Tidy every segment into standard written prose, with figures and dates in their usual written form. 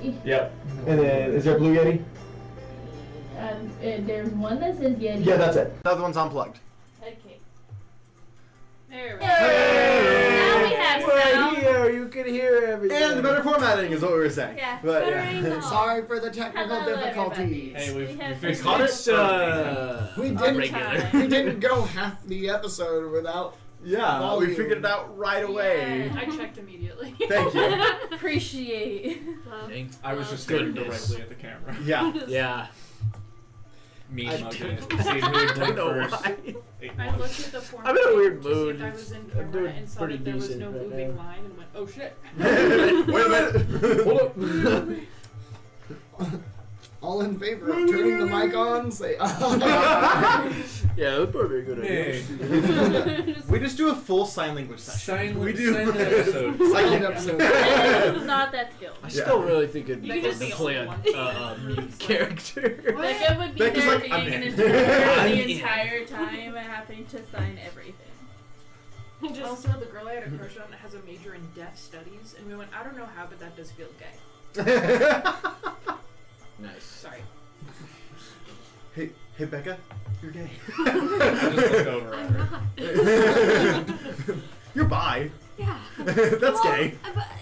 Yep. And then, is there a Blue Yeti? There's one that says Yeti. Yeah, that's it. The other one's unplugged. Okay. There we go. Now we have sound. Here, you can hear everything. And the better formatting is what we were saying. Yeah, But, better yeah. angle. Sorry for the technical Hello, difficulties. everybody. Hey, we have fixed some- it. We On didn't. time. We didn't go half the episode without. Yeah, Volume. we figured it out right away. I checked immediately. Thank you. Appreciate. Thanks. I was just staring Goodness. directly at the camera. Yeah. Yeah. Me I mugging it. don't- Seeing who would I blink know first. why. I looked at the form. I'm in a weird to see mood. if I was in I'm camera doing and saw pretty that there was decent no right moving now. line and went, oh shit. Wait a minute. Hold up. All in favor of turning the mic on, say Yeah, that'd probably be a good idea. Hey. We just do a full sign language session. We do. Sign episode. Silent episode. Not that skilled. I still really think it'd be You fun just to be play on a one. mute character. Becca would be Becca's there like, being I'm an in. interpreter I'm the in. entire time and having to sign everything. Also, the girl I had a crush on has a major in deaf studies, and we went, I don't know how, but that does feel gay. Nice. Sorry. Hey, Becca, you're gay. I just looked over at her. You're bi. Yeah. That's gay.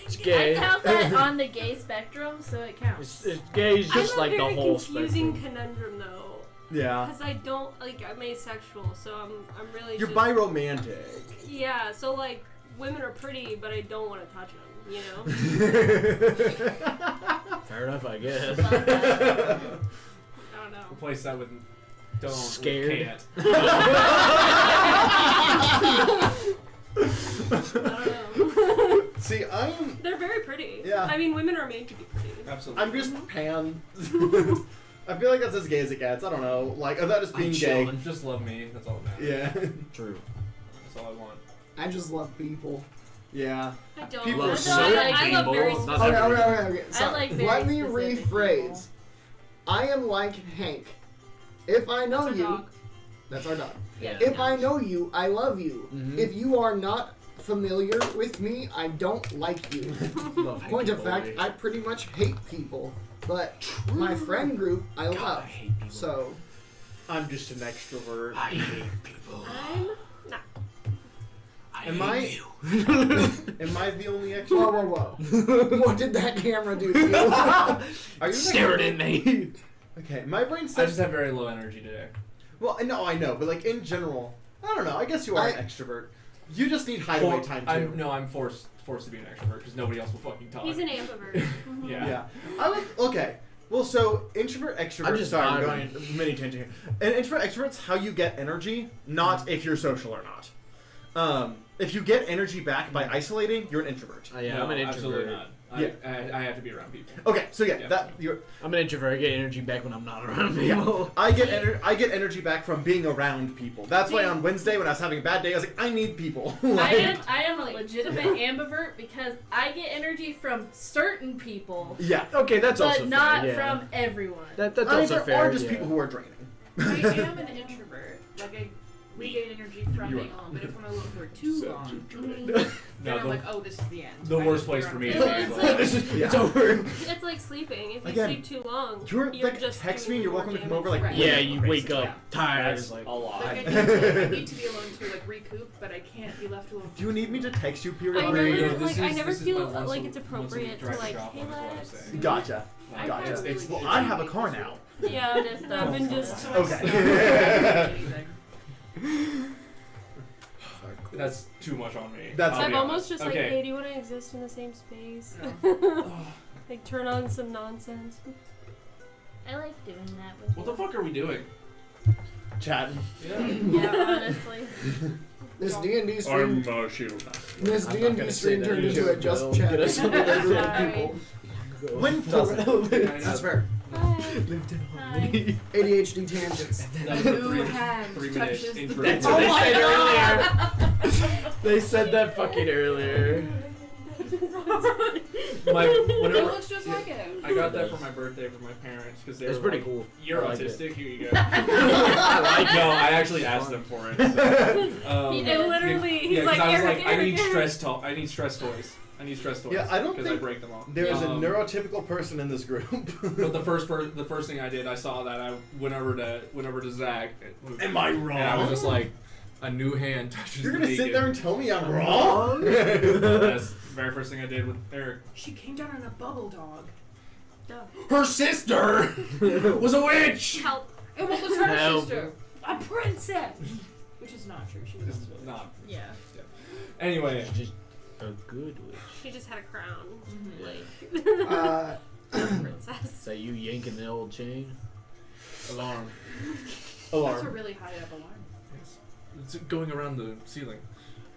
It's gay. I count that on the gay spectrum, so it counts. It's gay is just I'm like a the very whole confusing spectrum. conundrum though, Yeah. because I don't like I'm asexual, so I'm really You're just, bi-romantic. Yeah, so like women are pretty, but I don't want to touch them. You know. Fair enough, I guess. I don't know. Replace that with don't. Scared. Can't. I don't know. See, They're very pretty. Yeah. I mean, women are made to be pretty. Absolutely. I'm just pan. I feel like that's as gay as it gets. I don't know. Like, that just being I'm gay. chilling. Just love me. That's all that matters. Yeah. True. That's all I want. I just love people. Yeah. I don't. People I are don't- so I love very people, not specific. Okay. So, I like very let me specific rephrase. people. I am like Hank. If I know That's our you, dog. that's our dog. Yeah. If I know you, I love you. Mhm. If you are not familiar with me, I don't like you. Love Point of people, fact, boy. I pretty much hate people, but my friend group I God, I love. hate people. So I'm just an extrovert. I hate people. I'm not. I Am hate I- you. Am I the only whoa, extrovert? whoa. What did that camera do to you? Are you Stared at me. Okay, my brain I says. just have very low energy today. Well, no, I know, but like in general, I don't know. I guess you are an extrovert. You just need hideaway time too. I'm forced to be an extrovert because nobody else will fucking talk. He's an ambivert. Yeah. Yeah. I would. Okay. Well, so introvert, extrovert. I'm just sorry, I'm vibing. going mini tangent here. And introvert, extrovert's how you get energy, not if you're social or not. If you get energy back by isolating, you're an introvert. Yeah, No, I'm an absolutely introvert. not. Yeah. I have to be around people. Okay, so yeah, Yeah. that you're. I'm an introvert. I get energy back when I'm not around people. I get energy back from being around people. That's why on Wednesday when I was having a bad day, I was like, I need people. I am a legitimate ambivert because I get energy from certain people, Yeah. Okay, that's but also not fair, yeah. from everyone. That's I mean, also there fair. are just yeah. people who are draining. I am an introvert. Like, I regain energy from You being are. alone, but if I'm alone for too So long, No, then I'm like, oh, this is the end. the I worst just place figure for out me a is way. Yeah, it's like- It's Yeah. over. It's like sleeping. If you Again, sleep too long, You're like just text me doing and you're more welcome to come damage. over like Right. Yeah, way you crazy. wake up Yeah. tired. That's Like, a lot. Like, I need to be alone to like recoup, but I can't be left alone. Do you need me to text you I periodically? never, This like, I is- never this is feel my once like a- it's once a appropriate week to direct like, shop hey, is what I'm let's. saying. Gotcha. I Gotcha. can't really Well, do I that. have a car now. Yeah, Just, I've been just. So I Okay. stop anything. That's too much on me. That's- I'll I've be almost honest. just like, Okay. hey, do you want to exist in the same space? No. Like, turn on some nonsense. I like doing that with What the fuck are we doing? Chatting. Yeah. Yeah, honestly. This D&D stream, Shield. this I'm not D&D gonna say stream that turned either, into a Bill. just Get chat. us some other Sorry. people. When doesn't? That's fair. Hi. Hi. ADHD tangents. That's a New hand 3 minute touches the intro. That's Oh what they my said God. earlier. They said that fucking earlier. It Whenever looks just like it. I got that for my birthday from my parents because they It's were pretty like, cool. You're I like autistic. Here you go. I like No, I actually asked them for it. So, He It did. literally, he's yeah, like, because I was Eric, like, I need Eric. stress. I need stress toys. I I need stress toys. Yeah, I don't because I think break them all. There is a Um, neurotypical person in this group. But the first thing I did, I saw that I went over to Zach. Am I wrong? And I was just like, a new hand touches You're the gonna sit beacon. there and tell me I'm wrong? That's the very first thing I did with Eric. She came down on a bubble dog. Her sister was a witch. Help. And what was her Help. sister? A princess. Which is not true. She was It's also not. Yeah. Anyway, She's just a good witch. She just had a crown. Mhm. Like Uh, princess. Is that you yanking the old chain? alarm. That's a Alarm. really high up alarm. Yes. It's going around the ceiling.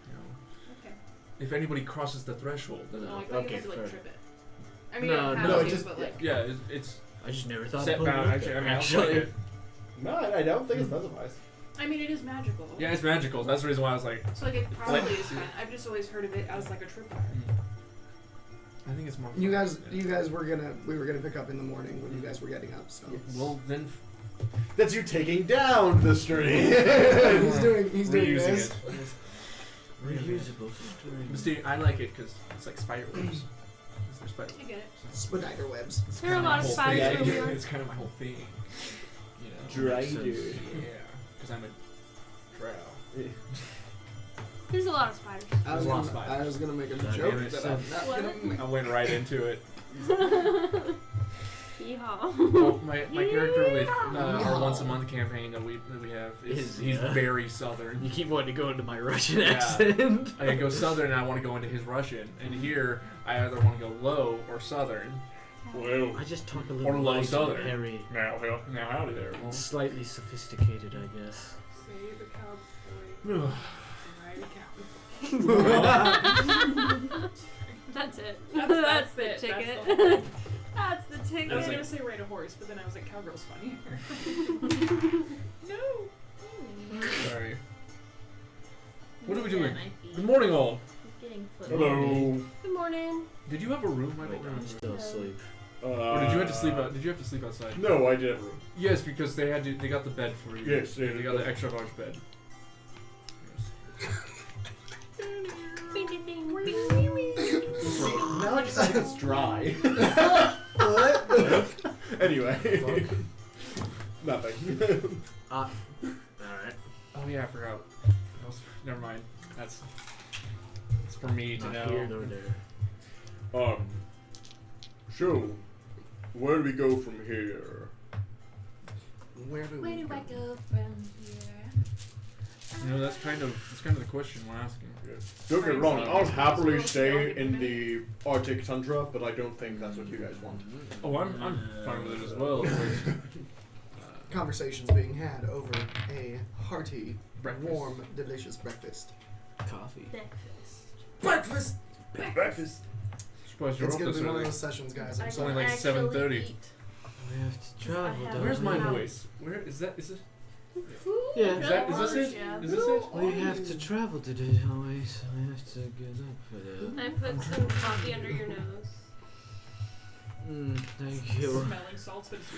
You know, Okay. if anybody crosses the threshold, then Oh, I thought Okay, you had to like fair. trip it. I mean, No, you don't have no, to, it just- but like. yeah, it's I just never thought set of putting bound. it Actually, I mean, I'll actually. like it. No, I don't think it specifies. I mean, it is magical. Yeah, it's magical. That's the reason why I was like, So like it probably is fun. I've just always heard of it as like a tripwire. I think it's more. you fun. guys, Yeah. we were gonna pick up in the morning when you guys were getting up. So Well, then That's you taking down the string. he's doing reusing this. it. Reusable But string. see, I like it because it's like spider webs. They're spider I get it. Spider webs. It's There are a kinda lot my of whole spiders thing. where we are. It's kind of my whole thing. You know. Drider. Yeah, because I'm a drow. There's a lot of spiders. There's a lot of spiders. I was gonna make a God joke damn it, that son. I'm not What? gonna make. I went right into it. Yeehaw. Well, my character with Yeah. our once a month campaign that we have he's Yeah. very southern. You keep wanting to go into my Russian Yeah. accent. I go southern and I want to go into his Russian, and here I either want to go low or southern. Well, I just talk a little Or low light, southern. hairy, now howdy there. and slightly sophisticated, I guess. Say the cowboy. Well, Ride a cow. That's it. That's the it. ticket. That's the whole thing. That's the I was ticket. was gonna like- say ride a horse, but then I was like, cowgirl's funnier. No. sorry. What are we doing? My feet. Good morning, all. Getting flipped. Hello. Good morning. Did you have a room? I Wait, don't remember. I'm still asleep. Or did you have to sleep out? Did you have to sleep outside? No, I did have a room. Yes, because they had to. They got the bed for you. Yes, they they- got the extra large bed. Bing, ding, ding, bing, bing, bing. Now I just think it's dry. What? Anyway. Nothing. Alright. Oh yeah, I forgot. Never mind. It's for me to Not know. here nor there. So, where do we go from here? Where do Where we do go? I go from here? You know, that's kind of the question we're asking. Don't get me wrong, I'll happily stay in the Arctic tundra, but I don't think that's what you guys want. Oh, I'm fine with it as well. Conversations being had over a hearty, Breakfast. warm, delicious breakfast. Coffee. Breakfast. Breakfast. Breakfast. Surprised you're It's up gonna this be one of early. those sessions, guys. I'm It's sorry. only like Actually 7:30. eat. We have to travel. I have- don't Where's my we? Wow. voice? Where is that? Is it? Yeah. Is that? Is this it? Yeah. Is this it? We have to travel today, always. So we have to get up for that. I put some coffee under your nose. Thank you. Smelling salts, but it's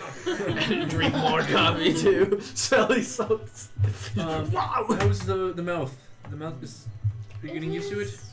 probably Drink more coffee too. Smelly salts. How's the mouth? The mouth is. Are you getting used to it? is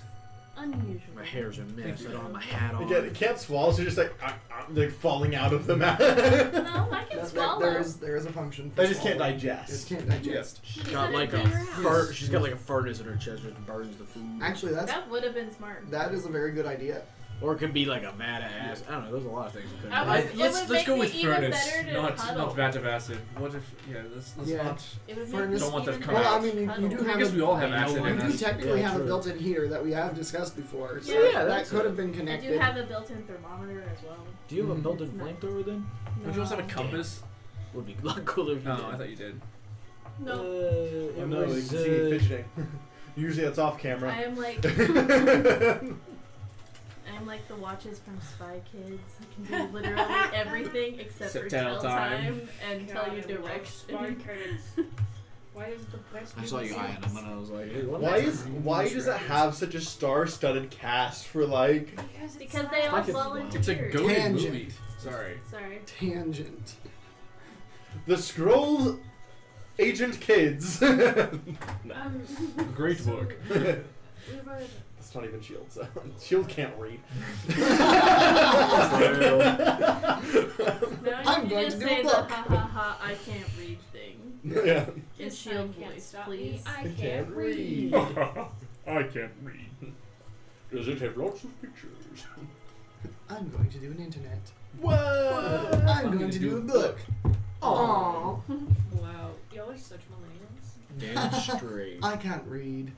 Unusual. My hair's a mess. Thank I you. don't have my hat on. Again, it can't swallow, so you're just like falling out of the mouth. No, I can swallow. There is a function. For I just can't swallowing. digest. Just can't digest. She's Is got it like a in your house? fur. She's got like a furnace in her chest that burns the food. Actually, That would have been smart. that is a very good idea. Or it could be like a mad ass. I don't know. There's a lot of things it could I be. would- Let's it would let's go make with it even furnace, better to not cuddle. vat of acid. What if let's Yeah. not. It would Furnace- make Don't want that to even come Well, out. I mean, you do I have guess we all have I know acid one. in you do us. technically Yeah, have a true. built-in heater that we have discussed before. So Yeah, that that's could have it. been I connected. do have a built-in thermometer as well. Do you have a built-in It's not- flamethrower then? Don't you also have a compass? Would be a lot cooler if you No, did. I thought you did. No, Oh it no, they was, can see me fidgeting. Usually that's off camera. I am like I'm like the watches from Spy Kids. I can do literally everything except for Tell tell time. time and tell you God, I love Spy direction. Kids. Why is the best? I saw you eyeing him and I was like, hey, what Why does it have such a star-studded cast for like? Because they all Spy Kids is volunteered. It's a goated Tangent. movie. Sorry. Sorry. Tangent. The Scroll Agent Kids. Great book. We read It's not even Shield, so Shield can't read. Now I'm you going need to to do say a the book. ha ha ha I can't read thing. Yeah. In This shield sign can't voice, stop please. me. I can't read. I can't read. Does it have lots of pictures? I'm going to do an internet. What? I'm going to do a book. Aww. Wow, y'all are such millennials. Damn straight. I can't read.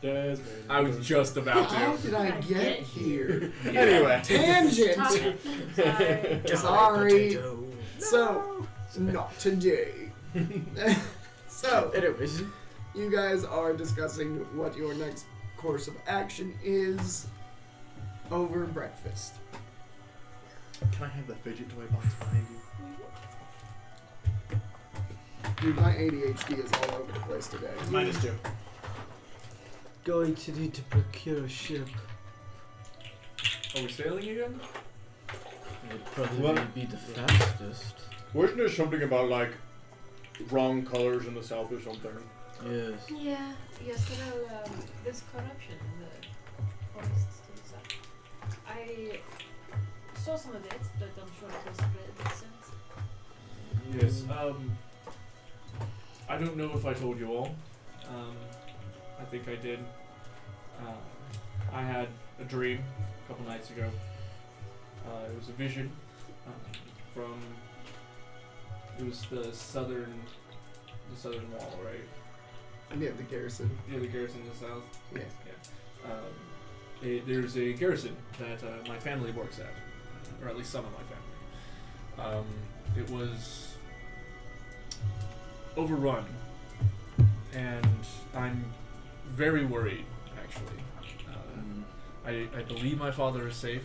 Desmond. I was just about How to. did I get here? Anyway. Tangent. Sorry. Sorry. Potato. So, not today. So, Anyways. you guys are discussing what your next course of action is over breakfast. Can I have the fidget toy box behind you? Dude, my ADHD is all over the place today. -2. Going to need to procure a ship. Are we sailing again? Would probably What? be the fastest. Wasn't there something about like wrong colors in the south or something? Yes. Yeah, yes, there's corruption in the forests to the south. I saw some of it, but I'm sure it was spread since. Yes. I don't know if I told you all. I think I did. I had a dream a couple nights ago. It was a vision from. It was the southern wall, right? Near the garrison. Yeah, the garrison in the south. Yeah. There's a garrison that my family works at, or at least some of my family. It was overrun, and I'm very worried, actually. I believe my father is safe.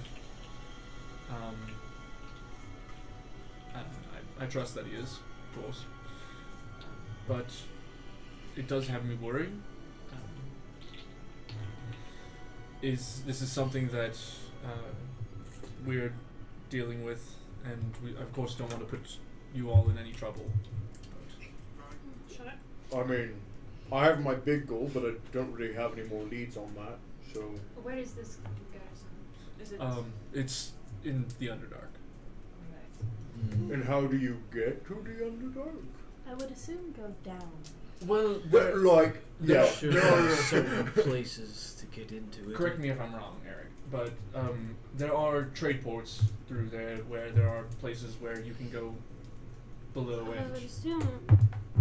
I trust that he is, of course. But it does have me worried. This is something that we're dealing with, and we of course don't want to put you all in any trouble. Shut up. I mean, I have my big goal, but I don't really have any more leads on that. So Where is this garrison? Is it? It's in the Underdark. Right. and how do you get to the Underdark? I would assume go down. Well, But like, There yeah, should there be are certain places to get into it. correct me if I'm wrong, Eric, but there are trade ports through there where there are places where you can go below I would and assume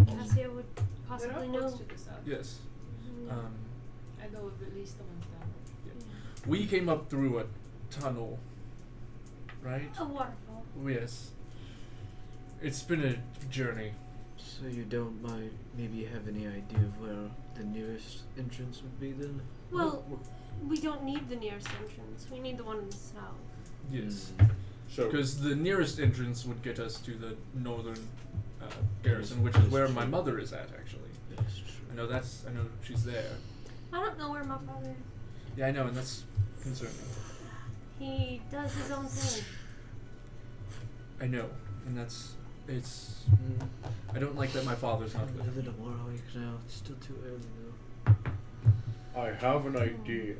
Cassia would There possibly are know. ports to the south. yes. I know of at least the one down. We came up through a tunnel, right? A waterfall. Yes. It's been a journey. So you don't might maybe have any idea of where the nearest entrance would be then? Well, we don't need the nearest entrance. We need the one in the south. Yes. so Because the nearest entrance would get us to the northern garrison, which is That's where my true. mother is at, actually. That's I true. know she's there. I don't know where my father is. Yeah, I know, and that's concerning. He does his own thing. I know, and I don't like that my father's not with A him. little more awake now. It's still too early though. I have an idea.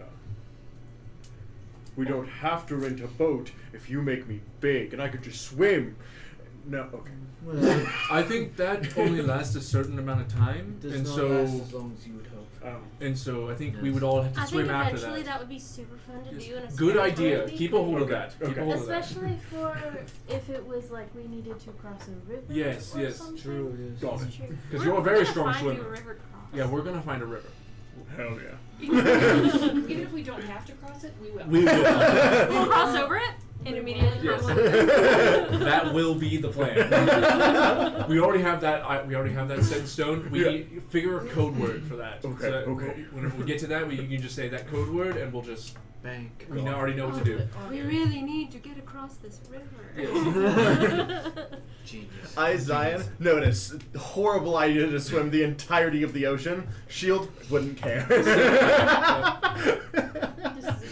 We don't have to rent a boat if you make me big, and I could just swim. No, okay. Well, I think that only lasts a certain amount of time, does and not so last as long as you would hope. I think we Yes. would all have to I think swim after eventually that. would be super fun to Yes. do in a Good spiritual idea. week. Keep a hold of Okay, that. Keep okay. a hold of that. Especially for if it was like we needed to cross a river. Yes, or yes, something. True, yes. Got it. True. Because We're you're a very gonna strong find you a swimmer. river to cross. Yeah, we're gonna find a river. Hell yeah. Even if we don't have to cross it, we will. We will. We'll cross over it and immediately Yes. cross over. That will be the plan. We already have that. We already have that set in stone. We figure a code word for that. Okay, So that okay. When we get to that, you can just say that code word, and we'll just Bank. we already know what to do. We really need to get across this river. Genius. I, Zion, notice horrible idea to swim the entirety of the ocean. Shield wouldn't care. This is a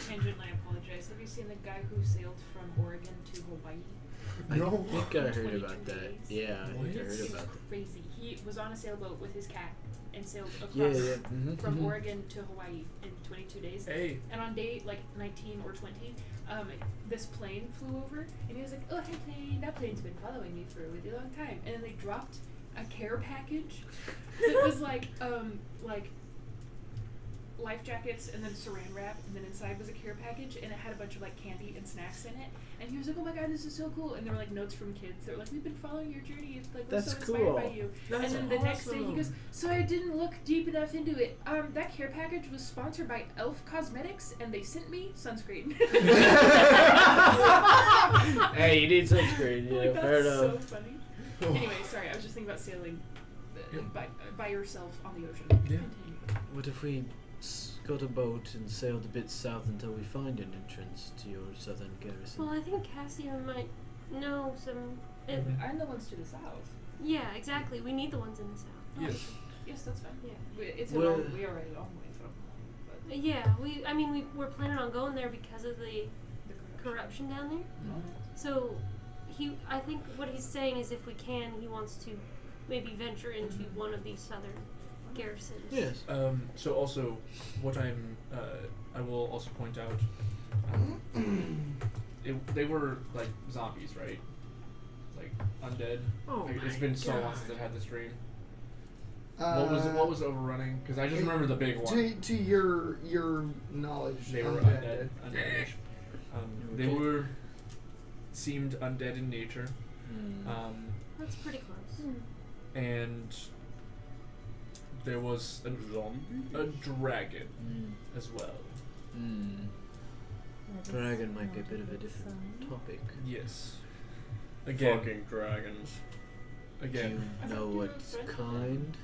tangent, and I apologize. Have you seen the guy who sailed from Oregon to Hawaii? I No. think I heard about that. 22 days. Yeah, I think I What? heard It's about that. crazy. He was on a sailboat with his cat and sailed across Yeah, yeah. Mm-hmm. from Oregon to Hawaii in 22 days. Hey. And on day like 19 or 20, this plane flew over, and he was like, "Oh, hey plane, that plane's been following me for a really long time." And then they dropped a care package that was like life jackets and then saran wrap, and then inside was a care package, and it had a bunch of like candy and snacks in it. And he was like, "Oh my god, this is so cool!" And there were like notes from kids that were like, "We've been following your journey. Like we're That's so inspired by cool. you." That's and then the next day he awesome. goes, "So I didn't look deep enough into it. That care package was sponsored by Elf Cosmetics, and they sent me sunscreen." Hey, you need sunscreen. Yeah, Like, fair that's so enough. funny. Anyway, sorry, I was just thinking about sailing by yourself on the ocean. Yeah. Continue. What if we got a boat and sailed a bit south until we find an entrance to your southern garrison? Well, I think Cassia might know some. I'm the ones to the south. Yeah, exactly. We need the ones in the south. Yes. Yes, that's fine. Yeah. It's Well- we are a long way from home, but Yeah, we were planning on going there because of the the corruption down there. Mm. So, I think what he's saying is if we can, he wants to maybe venture into one of these southern garrisons. Yes. So also, what I will also point out, they were like zombies, right? Like undead. Oh Like, it's my been so long God. since I've had this dream. What was overrunning? Because I just remember the big one. To your knowledge, They were undead. undead-ish. They Okay. seemed undead in nature. Mm. That's pretty close. And there was a dragon Mm. as well. Mm. Dragon might be a bit of a different topic. Yes. Again. Fucking dragons. Do Again. you know what kind?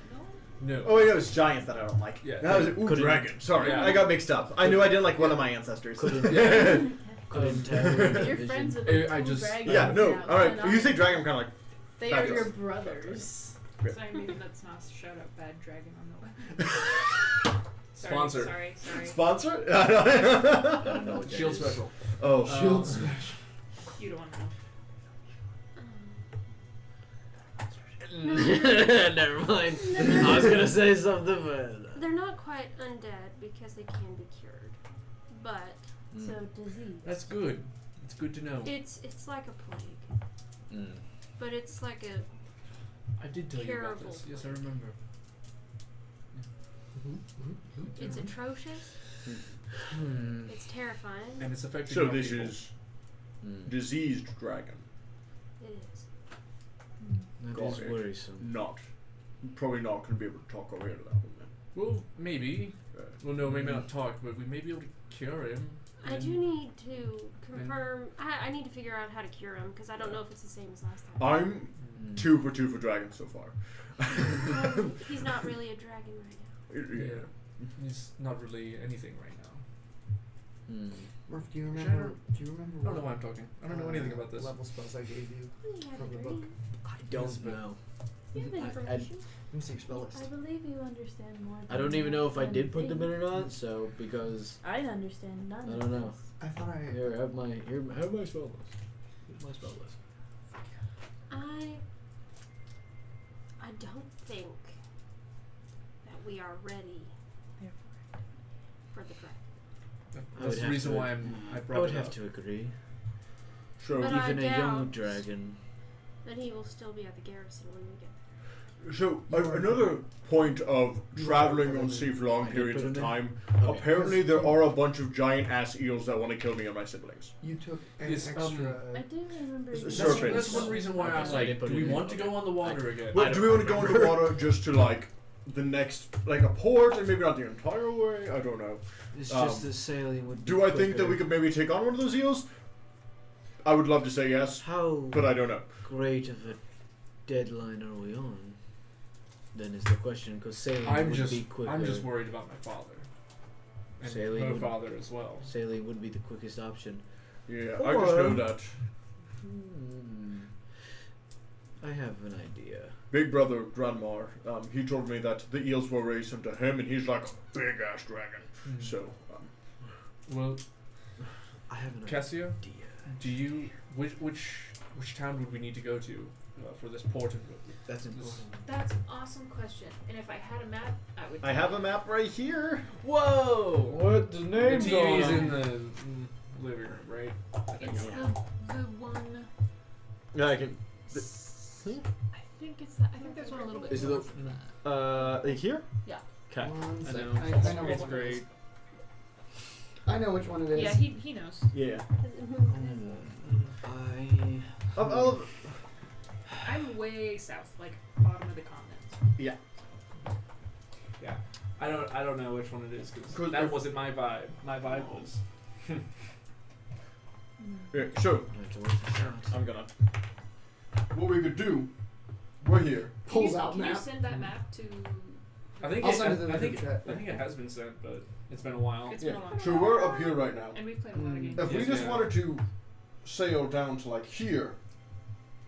No. Oh, yeah, it was giants that I don't like. Yeah. And I was like, ooh, Couldn't- dragon. Sorry, Yeah. I got mixed up. I knew I didn't like one of my ancestors. Couldn't- Couldn't tell. You're friends with I like two just- dragons. Yeah, no. now, All right, and when you say dragon, I'm kind of like, they are fabulous. your brothers. Sorry, maybe that's not a shout out bad dragon on the way. Sponsor. Sorry. sponsor? I don't know what that Shield is. special. Oh, Shield smash. You don't want to know. Never mind. I was gonna say something, but. They're not quite undead because they can be cured, but Mm. So disease. That's good. It's good to know. it's like a plague, Mm. but it's like a I did tell you about curable this. Yes, I remember. it's atrocious. Hmm. It's terrifying. And it's affecting so more this people. is Mm. diseased dragon. It is. That Got is it. worrisome. Not. Probably not going to be able to talk our way out of that one then. Well, maybe. Right. Well, no, maybe not talk, but we may be able to cure him. I and- do need to confirm. I need to figure out how to cure him because I don't know if it's the same as last time. I'm Mm. 2 for 2 for dragons so far. He's not really a dragon right now. Yeah. He's not really anything right now. Mm. Murph, do you Shadow- remember? Do you remember? I don't know why I'm talking. I don't know anything about this. Level spells I gave you. We have From the a book. dream. I Yes, don't but- know. You have I- information. Let me see your spell list. I believe you understand more. I don't even know if I than did put them in think. or not, so because I understand none. I of don't know. this. I thought I. here have my spell list. Here's my spell list. I don't think that we are ready for the dragon. I That's would the have reason to- why I brought I would it have up. to agree. So, But I Even a young doubt- dragon. Then he will still be at the garrison when we get another point of traveling on sea for long I did periods put of them in. time. Okay. Apparently, there are a bunch of giant ass eels that want to kill me and my siblings. You took an Yes, extra. I do remember. S- you serpents. saying That's one reason why Okay, I'm so I did like, put do it we in. want to go on the water again? Well, I do we don't want to go into the water just to like the next, like a port, and maybe not the entire way? I don't know. It's just Um, that sailing would be Do I think that we quicker. could maybe take on one of those eels? I would love to say yes, How but I don't know. great of a deadline are we on? Then is the question, because sailing I'm would just be quicker. I'm just worried about my father. And Sailing her would- father as well. Sailing would be the quickest option. Yeah, I just know Or- that I have an idea. Big Brother Granmar, he told me that the eels were racing to him, and he's like a big ass dragon. Mm. So, Well, I have an Cassia, idea. do you which town would we need to go to for this port. That's important. That's an awesome question. And if I had a map, I would. I have a map right here. Whoa! What the The name's TV's on? in the living room, right? It's the one. Yeah, I can. I think it's that. I think there's one a little bit. Is it more the- from that. Like here? Yeah. Okay. One I sec. know. I know It's which one it is. great. I know which one it is. Yeah, he knows. Yeah. I I'm way south, like bottom of the continent. I don't know which one it is because Could- that wasn't my vibe. My vibe was. Yeah, sure. It's worth a shot. I'm gonna. What we could do? We're here. Pulls Can out you map. send that map to? I think I'll it, send it in the I think group chat. I think it has been sent, but it's been a while. It's been a long So time. we're up here right now. And we've played a lot of games. If we Yes, just yeah. wanted to sail down to like here,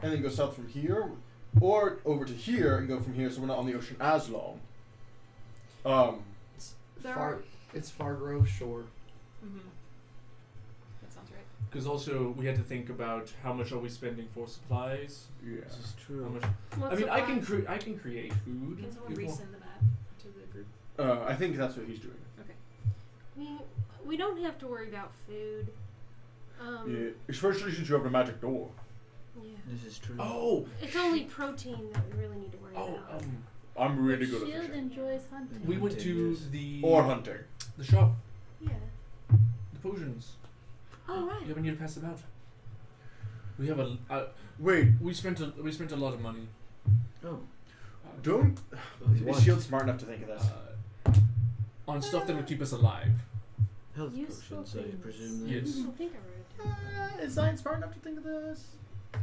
and then go south from here, or over to here and go from here, so we're not on the ocean as long. There Far, are. it's Fargrove Shore. Mm-hmm. That sounds right. Because also we had to think about how much are we spending for supplies. Yeah. This is How true. much? What's I mean, the I can plan? I can create food. Can someone People- resend the map to the group? I think that's what he's doing. We don't have to worry about food. Yeah. Especially since you have a magic door. Yeah. This is true. Oh, It's only protein that we really need to worry oh, about. I'm really good at Shield fishing. enjoys hunting. we went to Yes. the Or hunting. the shop, Yeah. the potions. Oh right. Yeah, we need to pass them out. We have Wait, we spent a lot of money. Oh. don't. Well, Is Shield smart enough to think of this? On stuff that would keep us alive. Health Useful potions, I things. presume. Yes. I think I wrote it. Is Zion smart enough to think of this?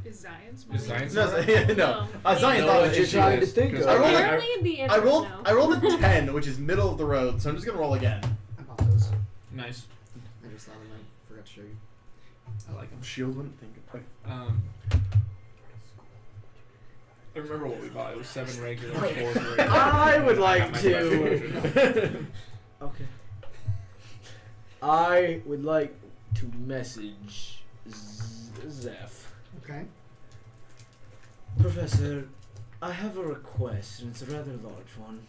Is Zion's Is Zion's No, smart? no. Zion No, thought it's that she trying to is. think 'cause of. I rolled Apparently it'd be I answers rolled. now. I rolled a 10, which is middle of the road. So I'm just gonna roll again. I bought those. Nice. I just thought I might forgot to show you. I like them. Shield wouldn't think of. I remember what we bought. It was 7 regular, 4 regular. I would like got my special version. Okay. I would like to message Zeph. Okay. Professor, I have a request, and it's a rather large one.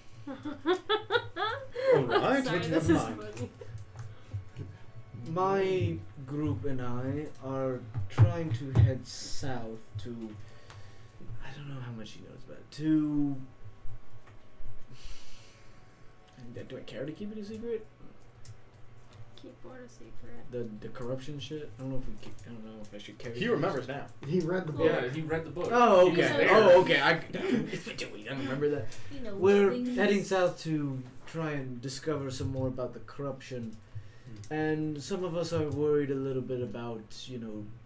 Alright, Sorry, what do you this have in is mind? funny. My group and I are trying to head south to. I don't know how much he knows about it. To. Do I care to keep it a secret? Keep what a secret. The corruption shit. I don't know if we. I don't know if I should carry. He remembers now. He read the book. Yeah, he read the book. Oh, He was okay. there. Oh, okay. I don't remember that. You know, We're things. heading south to try and discover some more about the corruption. And some of us are worried a little bit about,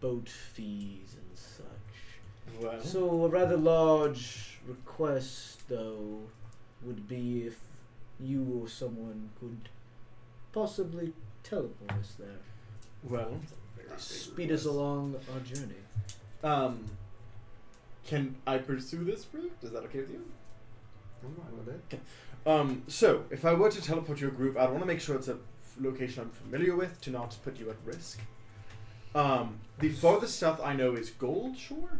boat fees and such. Well, So a rather large request, though, would be if you or someone could possibly teleport us there. well, Speed us along our journey. can I pursue this route? Is that okay with you? I'm fine with it. So if I were to teleport your group, I'd want to make sure it's a location I'm familiar with to not put you at risk. The farthest south I know is Gold Shore.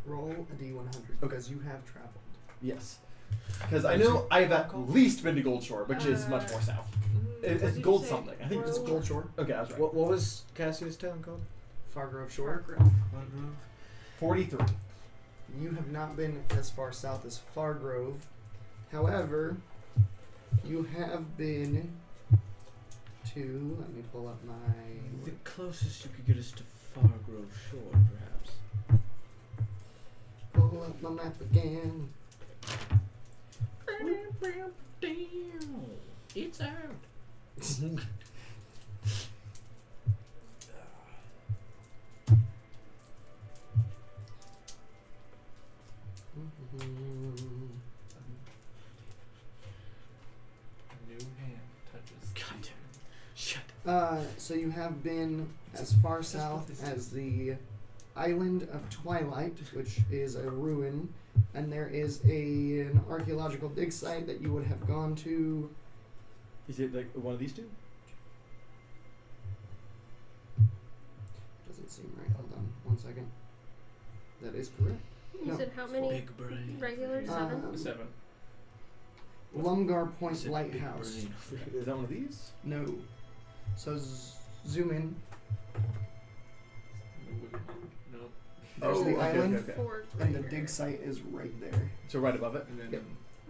Roll a D100 because you have traveled. Yes, because I know I've at least been to Gold Shore, which is much more south. It's Gold something. I think It's it's Gold Shore. Okay, I was right. What was Cassia's town called? Fargrove Shore. 43. You have not been as far south as Fargrove. However, you have been to. Let me pull up my. The closest you could get us to Fargrove Shore, perhaps. Pull up my map again. It's out. New hand touches. God damn. Shut So you have been as far south as the island of Twilight, which is a ruin, and there is an archaeological dig site that you would have gone to. Is it like one of these two? Doesn't seem right. Hold on 1 second. That is correct. You No. said how many Big brain. regular? 7? 7. Lumgar I Point said big Lighthouse. brain. Is that one of these? No. So zoom in. No. There's Oh, the okay, island, okay, okay. 4 and the greater. dig site is right there. So right above it. And then Yep.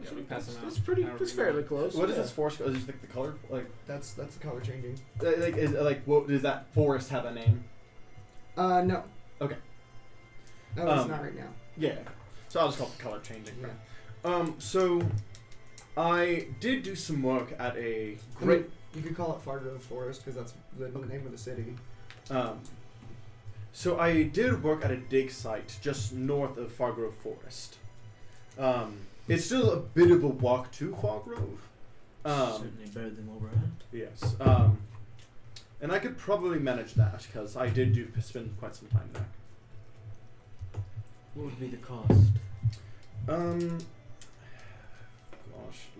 yeah, we pass them out. That's pretty. however That's we want. fairly close. What is yeah. this forest? Is it like the color? Like, That's the color changing. what does that forest have a name? No. Okay. Oh, it's not right now. Yeah. So I'll just call it the color changing. Yeah. So I did do some work at a I great. mean, you could call it Fargrove Forest because that's the name of the city. So I did work at a dig site just north of Fargrove Forest. It's still a bit of a walk to Fargrove. Certainly better than what we're at. Yes. And I could probably manage that because I did spend quite some time there. What would be the cost? Gosh,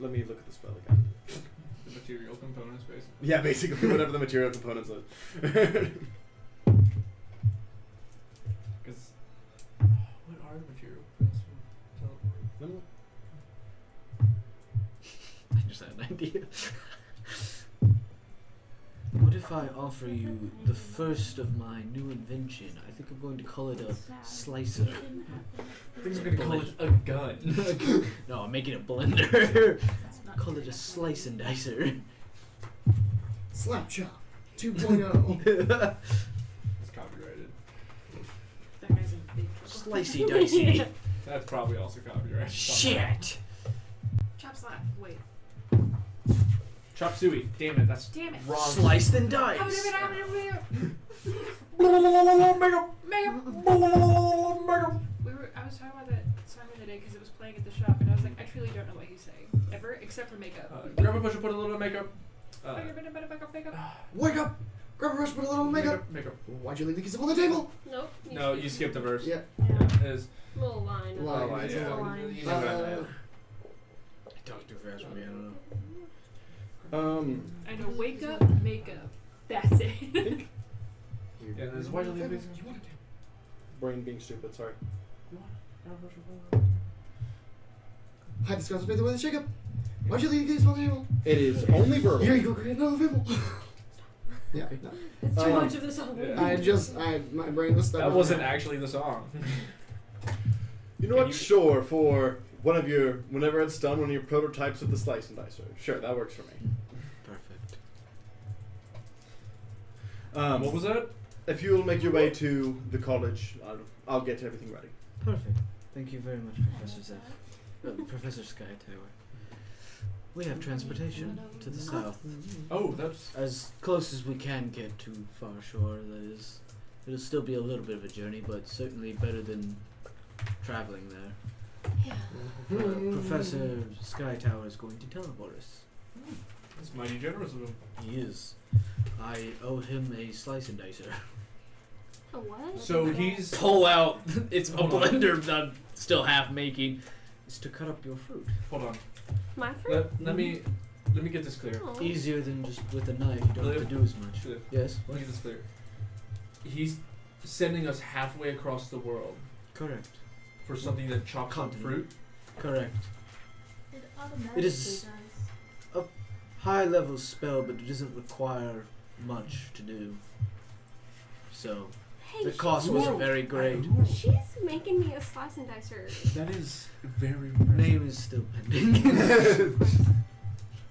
let me look at the spell again. The material components, basically. Yeah, basically whatever the material components are. Because what are the material components for teleport? I just had an idea. What if I offer you the first of my new invention? I think I'm going to call it a slicer. I think I'm gonna call it a gun. No, I'm making a blender. Call it a slice and dicer. Slapchop 2.0. It's copyrighted. That guy's in big trouble. Slicey dicey. That's probably also copyrighted. Shit. Chop slap. Wait. Chop suey. Damn it, that's Damn it. wrong. Sliced and diced. I was talking about that song the other day because it was playing at the shop, and I was like, I truly don't know what he's saying ever, except for makeup. Grab a bush and put a little bit of makeup. Makeup. Wake up! Grab a brush, put a little makeup. Makeup. Why'd you leave the keys up on the table? Nope. No, you skipped the verse. Yeah. Yeah, it is. Little line. Line, Oh, it's yeah. a line. You never had that. I talked too fast for me, I don't know. I know, wake up, makeup. That's it. Yeah, there's why'd you leave these? Brain being stupid, sorry. Hide the scars with the way the shake up. Why'd you leave the keys on the table? It is only verbal. Here you go, create another people. Yeah, no. It's too Um, much of the song. Yeah. My brain was stuck. That on wasn't actually the song. You know Can what? you- Sure, for one of your, whenever it's done, one of your prototypes of the slice and dicer. Sure, that works for me. Perfect. What was that? If you'll make your way to the college, I'll get everything ready. Perfect. Thank you very much, Professor Zeph. Professor Sky Tower. We have transportation to the south. Oh, that's. As close as we can get to Far Shore, that is. It'll still be a little bit of a journey, but certainly better than traveling there. Yeah. Professor Sky Tower is going to teleport us. That's mighty generous of him. He is. I owe him a slice and dicer. A what? So he's. Pull out. It's a Hold on. blender that I'm still half making. It's to cut up your fruit. Hold on. My fruit? Let me get this clear. Oh. Easier than just with a knife. You don't have to do as much. Liv, Yes. Let me get this clear. He's sending us halfway across the world Correct. for something that chops up Continent. fruit. Correct. It automatically It is- does. High level spell, but it doesn't require much to do. So Hey, the cost she's wasn't ma- very great. She's making me a slice and dicer. That is very Name is still pending.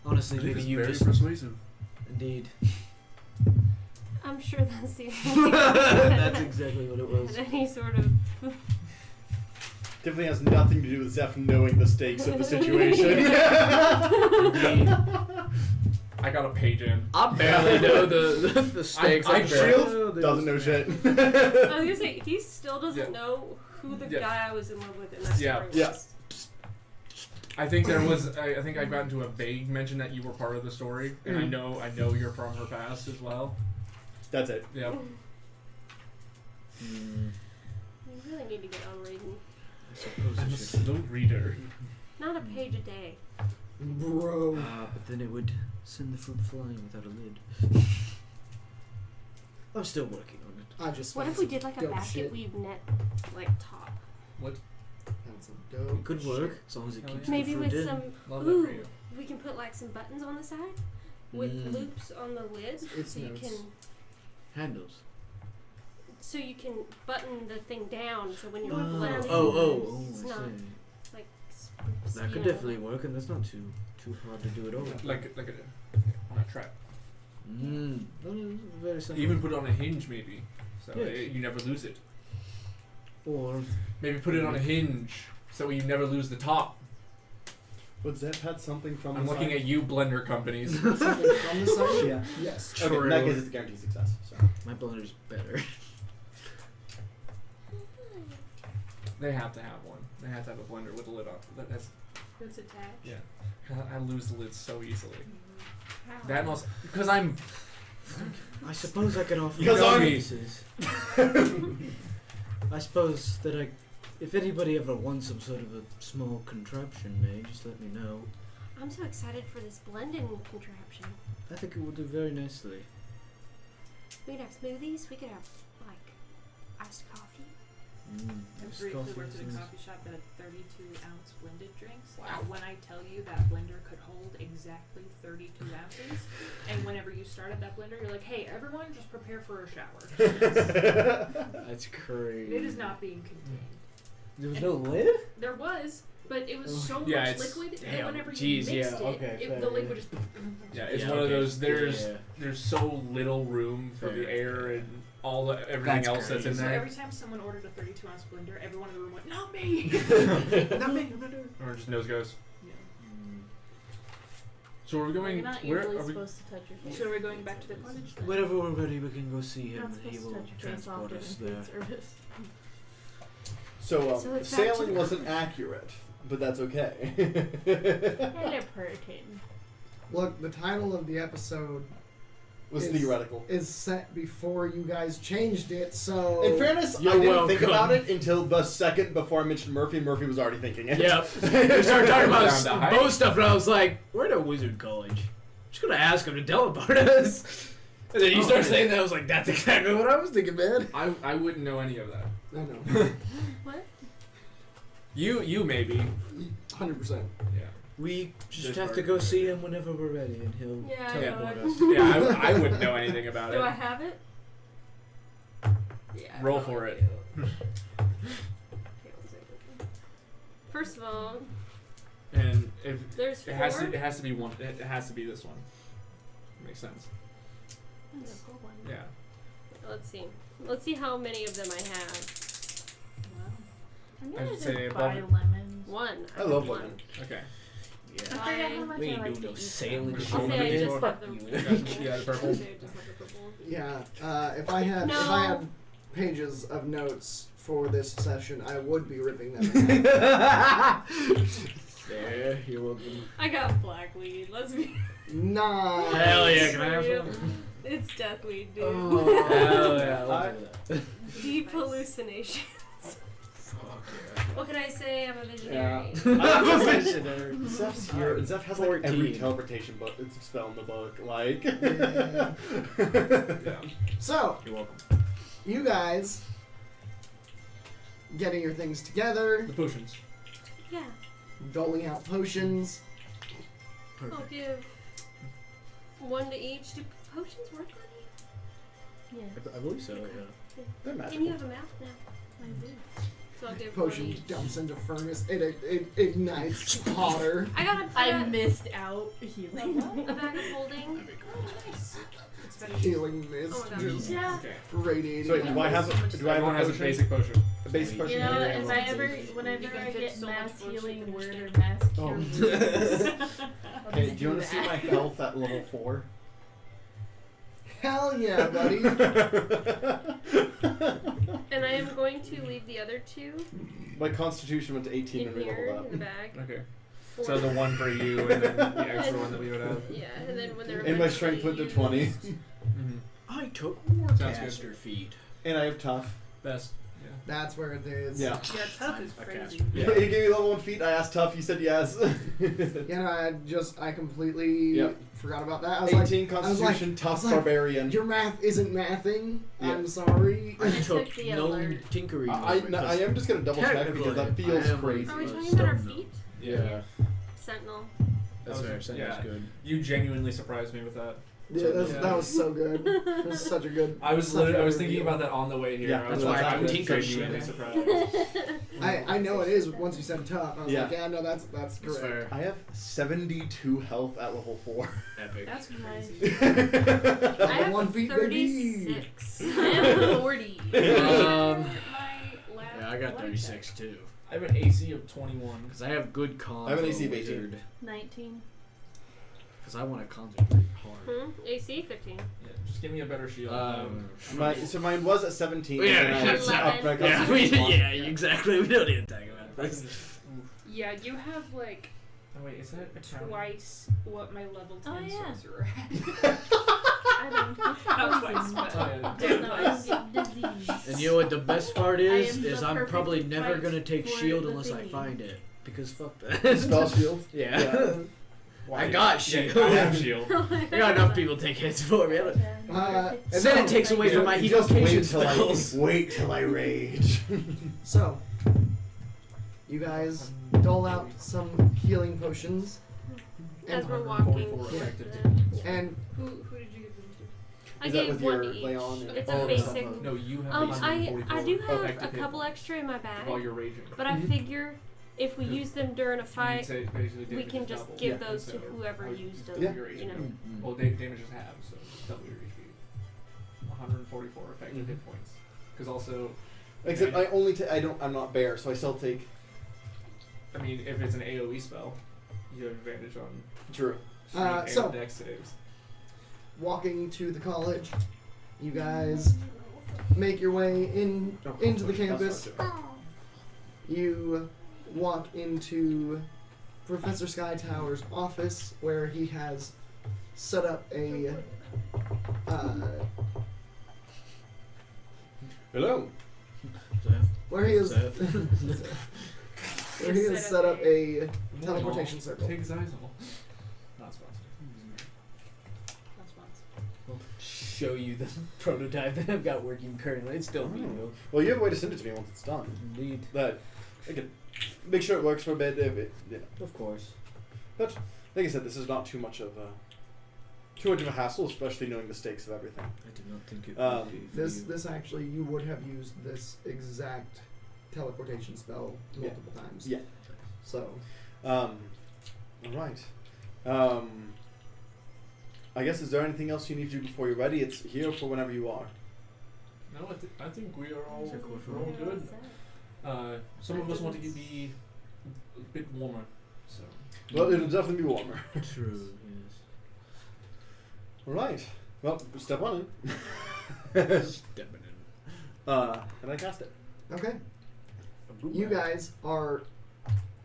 Honestly, maybe you just persuasive. indeed. I'm sure that's the only That's exactly what it was. had any sort of. Definitely has nothing to do with Zeph knowing the stakes of the situation. Indeed. I got a page in. I barely know the stakes. I I'm Shield doesn't know shit. I was gonna say he still doesn't Yeah. know who the Yeah. guy I was in love with in that Yeah. story Yeah. was. I think there was. I think I got into a vague mention that you were part of the story, and I know you're from her past as well. That's it. Yeah. Mm, You really need to get on reading. I suppose I'm I a should. slow reader. Not a page a day. Bro. But then it would send the fruit flying without a lid. I'm still working on it. I just What found if we some did like a dope basket shit. weave net like top? What? That's a dope. It could work as long as it Hell keeps yeah. Maybe the with fruit in. some. Love that Ooh, for you. we can put like some buttons on the side with loops on the lid, It's so you notes. can Handles. button the thing down. So when you're Oh, blending, oh, it's I not see. like spooks, That you could know. definitely work, and that's not too hard to do at all. Like on a trap. That is very simple. Even put it on a hinge, maybe, so Yes. you never lose it. or Maybe put it on a hinge, so you never lose the top. But Zep had something from I'm the looking side. at you, blender companies. Something from the side? Yeah. Yes. Okay, in that True. case, it's a guaranteed success. So. my blender's better. They have to have one. They have to have a blender with a lid on. That's That's attached. yeah. I lose the lid so easily. How? That must because I'm. I suppose I could offer Because I'm- pieces. I suppose that if anybody ever wants some sort of a small contraption made, just let me know. I'm so excited for this blending contraption. I think it will do very nicely. We could have smoothies. We could have like iced coffee. I This briefly coffee worked at a is- coffee shop that had 32-ounce blended drinks. Wow. And when I tell you that blender could hold exactly 32 ounces, and whenever you started that blender, you're like, hey, everyone, just prepare for a shower. That's crazy. It is not being contained. There was no lid? There was, but it was so Yeah, much it's- liquid that damn, whenever jeez, you mixed yeah, it, okay, fair, the yeah. liquid just. Yeah, it's Yeah, one of okay. those. There's Yeah. there's so little room for the Fair. air and all the everything That's else that's in So there. every time someone ordered a 32-ounce blender, everyone in the room went, not me! Not me, I'm not doing Or just nose goes. Yeah. So are we going? You're not Where usually are we? supposed to touch your face. So are we going back to the cottage then? Whenever we're ready, we can go see You're him not and he supposed to will touch your face transport often us in there. food service. So, So it's back to sailing the wasn't cottage. accurate, but that's okay. Hello, Perkin. Look, the title of the episode was Is- theoretical. is set before you guys changed it, so. In fairness, You're I didn't think welcome. about it until the second before I mentioned Murphy. Murphy was already thinking it. Yep. We started talking about Down to height. bow stuff, and I was like, "We're at a wizard college. Just gonna ask him to teleport us." And then you start saying that, I was like, "That's exactly what I was thinking, man." I wouldn't know any of that. I know. What? You maybe. 100%. Yeah. We just This have to part. go see him whenever we're ready, and he'll Yeah, I teleport know. us. Yeah, I wouldn't know anything about Do it. I have it? Yeah. I Roll probably for it. do. Okay, one second. First of all, And if there's it four. has to be one. It has to be this one. Makes sense. That's a cool one. Yeah. Let's see. Let's see how many of them I have. I'm I gonna should just say buy above- lemons. One. I love one. lemon. Okay. I forget how much We I ain't like doing to no eat sailing them. shit. I'll say I Lemon just before. have the purple. Yeah, the purple. I'll say I just have the purple. Yeah, if I had No. pages of notes for this session, I would be ripping them in half. There, you're welcome. I got blackweed. Let's be. Nice. Hell yeah, can I have Real. some? It's deathweed, dude. Oh, hell yeah, I- I'll do that. Deep hallucination. Fuck What can I say? I'm a Yeah. visionary. Zeph's here. Zeph has like every 14. teleportation spell in the book. Like. Yeah. Yeah. So, You're welcome. you guys getting your things together, The potions. Yeah. doling out potions. I'll Perfect. give one to each. Do potions work on Yeah, I believe so, yeah. They're you? And magical. you have a mouth now. I do. So I'll give Potion one each. dumps into furnace. It ignites hotter. I got a I bag, missed out healing. a bag of holding. Healing mist Oh my God. just Yeah. Okay. radiating. So wait, do I have a Everyone has a potion? basic potion. A basic You potion? You know, Yeah, if yeah, I yeah. ever, You whenever can I fit get so much mass bullshit healing in your word or stick. mass Oh. cure wounds, I'll Hey, just do you want to see that. my health at level 4? Hell yeah, buddy. And I am going to leave the other two My constitution went to 18 in and we here leveled in the up. bag. Okay. For, So the one for you and then the extra one that we would have. yeah, and then when they're And my strength went to eventually 20. Mm-hmm. I took Sounds Warcaster feat. And I have tough. Best. That's where it is. Yeah. Yeah, tough is I crazy. cast- Yeah. He gave me level 1 feat. I asked Tough. He said yes. Yeah, no, I completely Yep. forgot about that. I was 18 like, Constitution, I Tough was like, Barbarian. your math isn't mathing. Yeah. I'm sorry. I took took the no alert. tinkering. I am just gonna double check because that Technically, feels I am crazy. Are we Uh, talking about our stone feet? Yeah, Sentinel. that's fair. Sounds Yeah. good. You genuinely surprised me with that. Yeah, Yeah. that was so good. It was such a good. I was such a I was good thinking reveal. about that on the way here. Yeah, I was that's why like, I I was tinkered genuinely shit. surprised. I know it is once you said tough. I was Yeah. like, yeah, no, that's That's correct. fair. I have 72 health at level 4. Epic. That's Nice. crazy. I have 1 feet, baby. 36. I have 40. My lab Yeah, I got 36 too. I have an AC of 21. Because I have good cons. I have an on AC of 18. wizard. 19. Because I want to concentrate hard. AC 15. Yeah, just give me a better shield. So mine was at 17. Yeah, and I that's upped my Yeah, Constitution one. exactly. We don't need to talk about this. Yeah, you have like Oh wait, is that a counter? twice what my level 10 Oh, yeah. sorcerer had. I don't get Not twice, but Oh, yeah. damn No, I twice. don't get disease. And you know what the best part is? am Is the I'm perfect probably never fight gonna take for shield the unless I thingy. find it. Because fuck that. Spell shield. Yeah. Yeah. Why? I got Yeah, shield. I have shield. I got enough people take hits for me. And And then it takes away from my Just evocation wait spells. wait till I rage. So, you guys dole out some healing potions, As and, we're walking. 144 to effective the- damage. and Who did you give them to? I Is that gave with one your to each. Leon? It's Oh, a basic. No, you have I 144 do have effective a hit couple extra in my bag, while you're raging. but I figure if we Yeah. use them during a You fight, say basically we damage can is just double. give Yeah. those to So, whoever or used double them. your You HP. know. Well, damage is half, so double your HP. 144 effective hit points. Because also, Except I only I'm not bear, so I still take. I mean, if it's an AOE spell, you have advantage on True. strength and so- dex saves. walking to the college, you guys make your way into the campus. You walk into Professor Skytower's office, where he has set up a Hello. where he is Seth. where he has set up a teleportation circle. Take Xyzal. Not sponsored. That's once. Show you the prototype that I've got working currently. It's still being built. Well, you have a way to send it to me once it's done. Indeed. But I can make sure it works for a bit. If it, Of course. But like I said, this is not too much of a hassle, especially knowing the stakes of everything. I did not think it Um, would be. for This you. this actually you would have used this exact teleportation spell multiple times. Yeah. So All right. I guess is there anything else you need to do before you're ready? It's here for whenever you are. No, I think we are all, Check with we're all good. Some of us want to be a bit warmer, so. Well, it'll definitely be warmer. True. Yes. All right. Well, step on in. Stepping in. And I cast it. okay. You guys are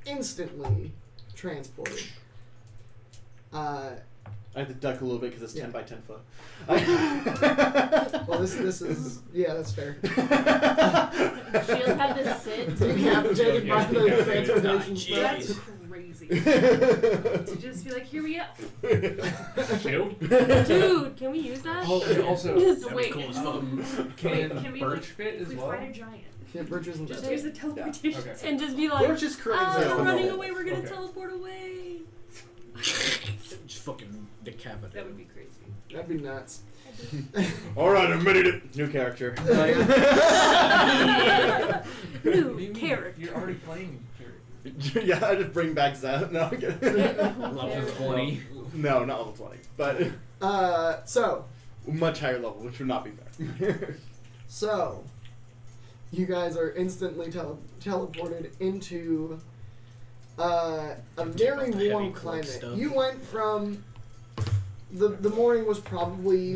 instantly transported. I have to duck a little bit because it's 10 Yeah. by 10 foot. Well, this is yeah, that's fair. Shield had to sit. Decapitated by the Yeah. transformation Jeez. spell. That's crazy. To just be like, here we go. Shield? Dude, can we use that? Also, Just That'd be wait. cool as fuck. can we, Birch like, fit as We well? fight a giant. Yeah, Birch isn't Just that use the teleportation. Okay. And just be like, Birch is currently we're running phenomenal. away. We're gonna Okay. teleport away. Just fucking decapitate. That would be crazy. That'd be nuts. All right, I'm ready to. New character. What do you New mean? character. You're already playing character. Yeah, I just bring back Zap. No, I'm kidding. Level 20. No, not level 20, but So much higher level, which would not be fair. So, you guys are instantly teleported into a very the heavy warm cloak climate. stuff. You went from the morning was probably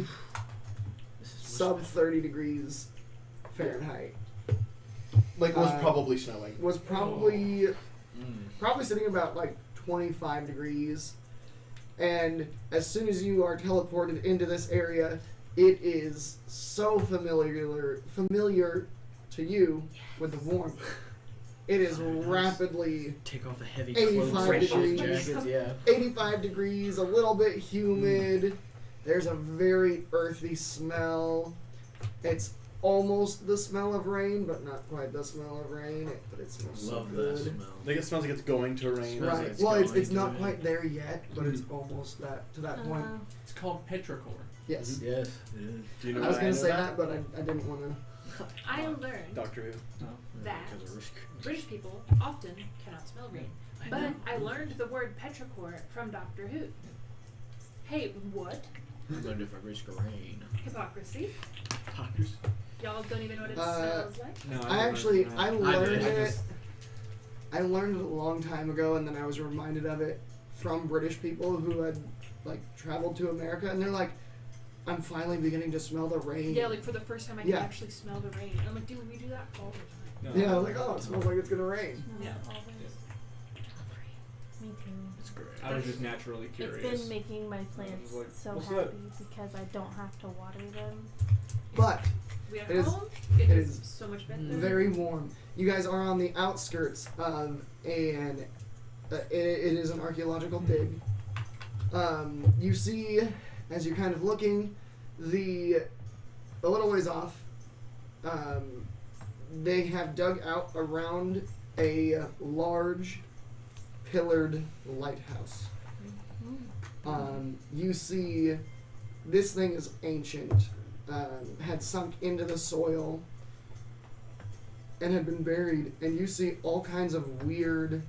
This is sub 30 degrees Fahrenheit. Like, it was Uh, probably snowing. Was probably Mm. probably sitting about like 25 degrees. And as soon as you are teleported into this area, it is so familiar to you with the warmth. It is rapidly Take off the heavy 85 clothes, fresh off degrees. jackets, yeah. 85 degrees, a little bit humid. There's a very earthy smell. It's almost the smell of rain, but not quite the smell of rain. But it smells so Love good. that smell. Like it smells like it's going to rain. Smells like Right. it's Well, it's going not to quite rain. there yet, but it's almost to that point. It's called petrichor. Yes. Yes, it Do you know I was why gonna know say that, but I didn't want to. I learned Doctor Who. that Because of risk. British people often cannot smell rain. But I learned the word petrichor from Doctor Who. Hey, what? I learned if I risk rain. Hypocrisy. Doctors. Y'all don't even know what it Uh, smells like? No, I actually did. I learned I it. just- I learned it a long time ago, and then I was reminded of it from British people who had like traveled to America, and they're like, "I'm finally beginning to smell the rain." Yeah, like for the first time I Yeah. can actually smell the rain. And I'm like, dude, we do that all the time. No. Yeah, I was like, "Oh, it smells like it's gonna rain." Yeah. Me too. It's great. I was just naturally curious. It's been making my plants like, so what's happy that? because I don't have to water them. But We at It is- home, it it is is so much better. very warm. You guys are on the outskirts of an. It is an archaeological dig. You see, as you're kind of looking, a little ways off. They have dug out around a large, pillared lighthouse. You see, this thing is ancient. Had sunk into the soil and had been buried, and you see all kinds of weird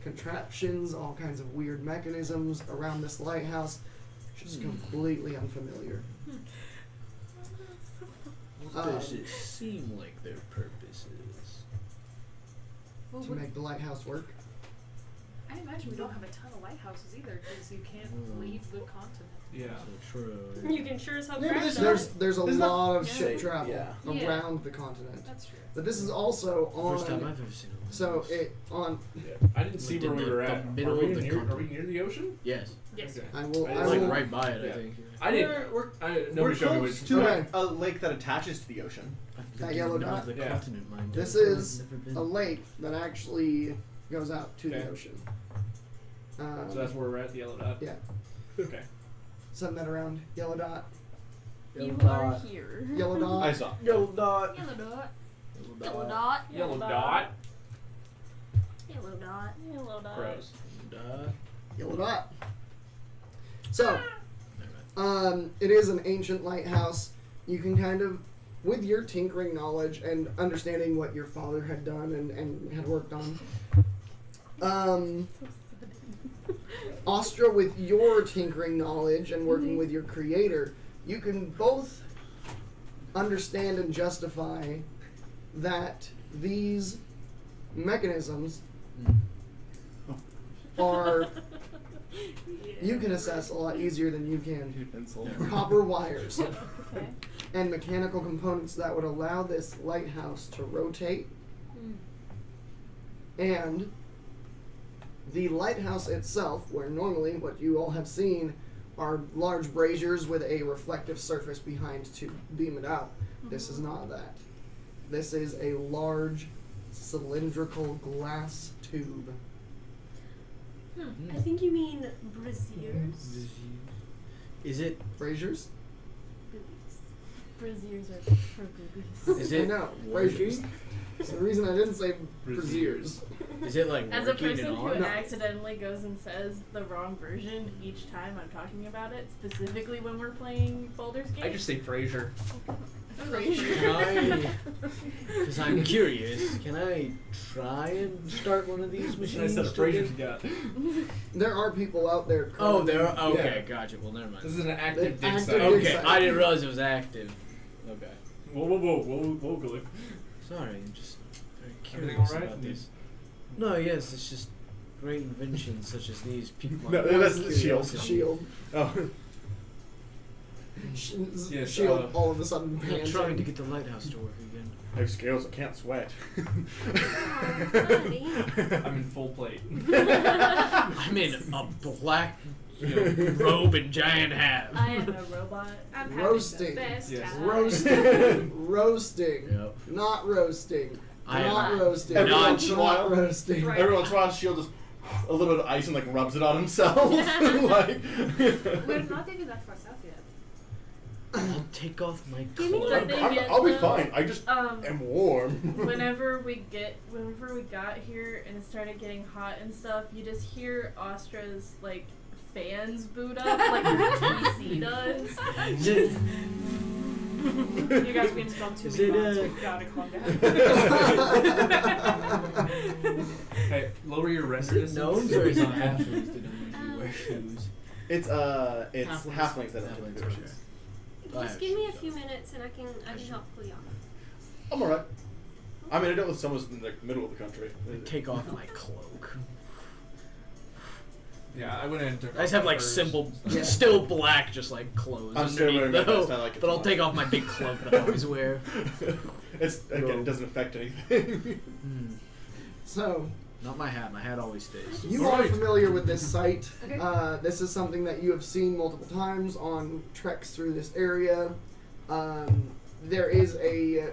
contraptions, all kinds of weird mechanisms around this lighthouse, just completely unfamiliar. What does it seem like their purpose is? Well, To make the lighthouse work. I imagine we don't have a ton of lighthouses either, because you can't leave the continent. Yeah. So true. You can sure as hell Yeah, but crash there's- that. There's a There's lot of yeah. ship travel Yeah. Yeah. around the continent, That's true. but this is also First time on. I've ever seen one. So it on. I didn't see Like where in we the- were the at. middle are, we of the near, are we continent. near the ocean? Yes. Yes. Okay. I will. It's I It's like will. right by it, Yeah. I think. I didn't. We're Nobody showed me close which. to okay. a lake that attaches to the ocean. That yellow dot? The Yeah. continent, mind This you. is I've never been. a lake that actually goes out to Okay. the ocean. So that's where we're at. The yellow dot. Yeah. Okay. Send that around. Yellow dot. You Yellow are dot. here. Yellow dot. I saw. Yellow dot. Yellow dot. Yellow dot. Yellow dot. Yellow dot. Yellow dot. Crows. Dot. Yellow dot. So, Never mind. it is an ancient lighthouse. You can kind of, with your tinkering knowledge and understanding what your father had done and had worked on, Astra, with your tinkering knowledge and working with your creator, you can both understand and justify that these mechanisms are, you can assess a lot easier than you can, Pencil. copper wires Okay. and mechanical components that would allow this lighthouse to rotate. And the lighthouse itself, where normally what you all have seen are large braziers with a reflective surface behind to beam it out. This is not that. This is a large cylindrical glass tube. I think you mean braziers. Is it? Braziers? Braziers are for boobies. Is I it know, braziers. working? It's the reason I didn't say braziers. Is it like As a working person and who on? accidentally goes and says the wrong version each time I'm talking about it, specifically when we're playing Baldur's Gate. I just say Frasier. Can I? Because I'm curious. Can I try and start one of these I machines? said today? Frasier's got. There are people out there. Oh, there. Are, Yeah. okay, gotcha. Well, never mind. This is an active dig Active site. dig Okay, site. I didn't realize it was active. Okay. Whoa, Glyph. Sorry, I'm just very Everything curious alright? about this. No, yes, it's just great inventions such as these pique my No, that's the shield. curiosity. Shield. Oh. Yes, Shield all of a sudden I'm pans trying in. to get the lighthouse to work again. I have scales. I can't sweat. Buddy. I'm in full plate. I'm in a black robe and giant hat. I am a robot. I'm Roasting. having the best Yes. time. Roasting. Roasting. Yep. Not roasting. I Not am roasting. Every not once in a while, roasting. Right. every once in a while, Shield just a little bit of ice and like rubs it on himself. Like, We're not even that far south yet. I'll take off my Give me clothes. the thing is, I'll be though, fine. I just am warm. whenever we got here and it started getting hot and stuff, you just hear Austra's like fans boot up like her PC does. You guys being spelled too Is many it, months. uh, We've got to calm down. Hey, lower your render Is it distance. gnomes or is it halflings that don't usually wear shoes? It's Halflings. halflings that don't Halflings, do okay. shoes. Just give me a few minutes and I can help Cleon. I'm alright. I mean, I dealt with someone in the middle of the country. Take off my cloak. Yeah, I went in and took I just off have my like furs simple, and stuff. Yeah. still black, just like clothes. I'm still underneath wearing my though, vest, I like it but a I'll lot. take off my big cloak that I always wear. It's again, Robe. it doesn't affect anything. So, Not my hat. My hat always stays. you are Alright. familiar with this site. Okay. This is something that you have seen multiple times on treks through this area. There is a,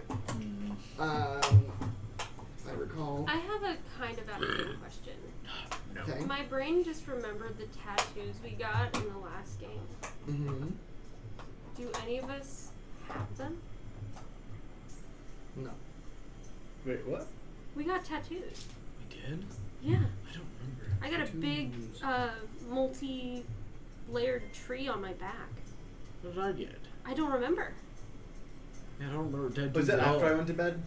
Mm, if I recall. I have a kind of academic question. no. Okay. My brain just remembered the tattoos we got in the last game. Mm-hmm. Do any of us have them? No. Wait, what? We got tattoos. We did? Yeah. I don't remember. I got a big, multi-layered tree on my back. What did I get? I don't remember. Yeah, I don't remember tattoos Was that at after all. I went to bed?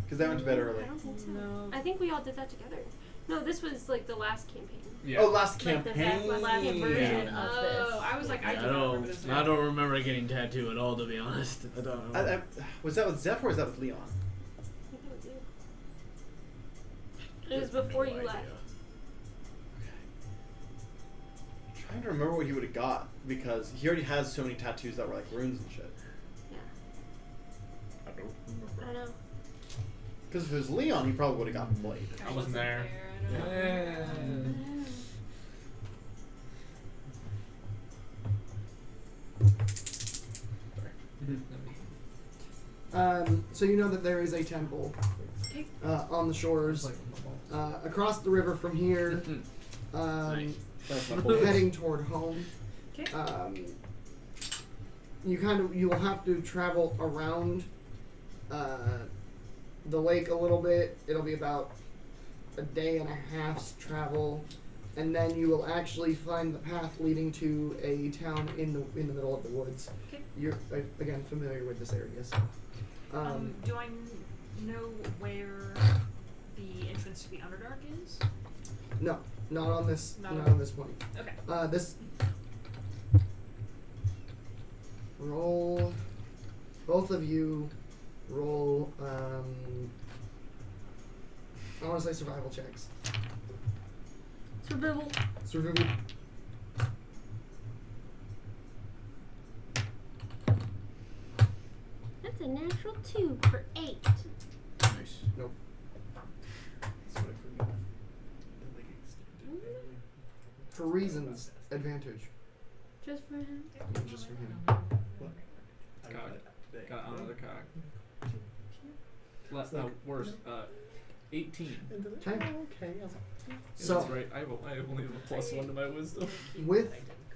Because I went to bed early. I don't think so. No. I think we all did that together. No, this was like the last campaign. Yeah. Oh, last Like the campaign. last version of this. Oh, I was like, I I do not remember this. I don't remember getting tattoo at all, to be honest. I don't know. Was that with Zeph or was that with Leon? I think it was you. It was before No you idea. left. I'm trying to remember what he would have got because he already has so many tattoos that were like runes and shit. Yeah. I don't I remember. don't know. Because if it was Leon, he probably would have gotten Blade. I wasn't there. I don't know. Yeah. So you know that there is a temple Okay. on the shores across the river from here, Nice. That's my boy. heading toward home. Okay. You will have to travel around the lake a little bit. It'll be about a day and a half's travel, and then you will actually find the path leading to a town in the middle of the woods. Okay. You're again familiar with this area, so. Do I know where the entrance to the Underdark is? No, not on this. Not Not on- on this point. Okay. This. Roll. Both of you roll. I want to say survival checks. Survival. Survival. That's a natural 2 for 8. Nice. Nope. For reasons, advantage. Just for him. Just for him. Got another cock. Worse. 18. Okay. Okay. So- That's right. I only have a +1 to my wisdom. With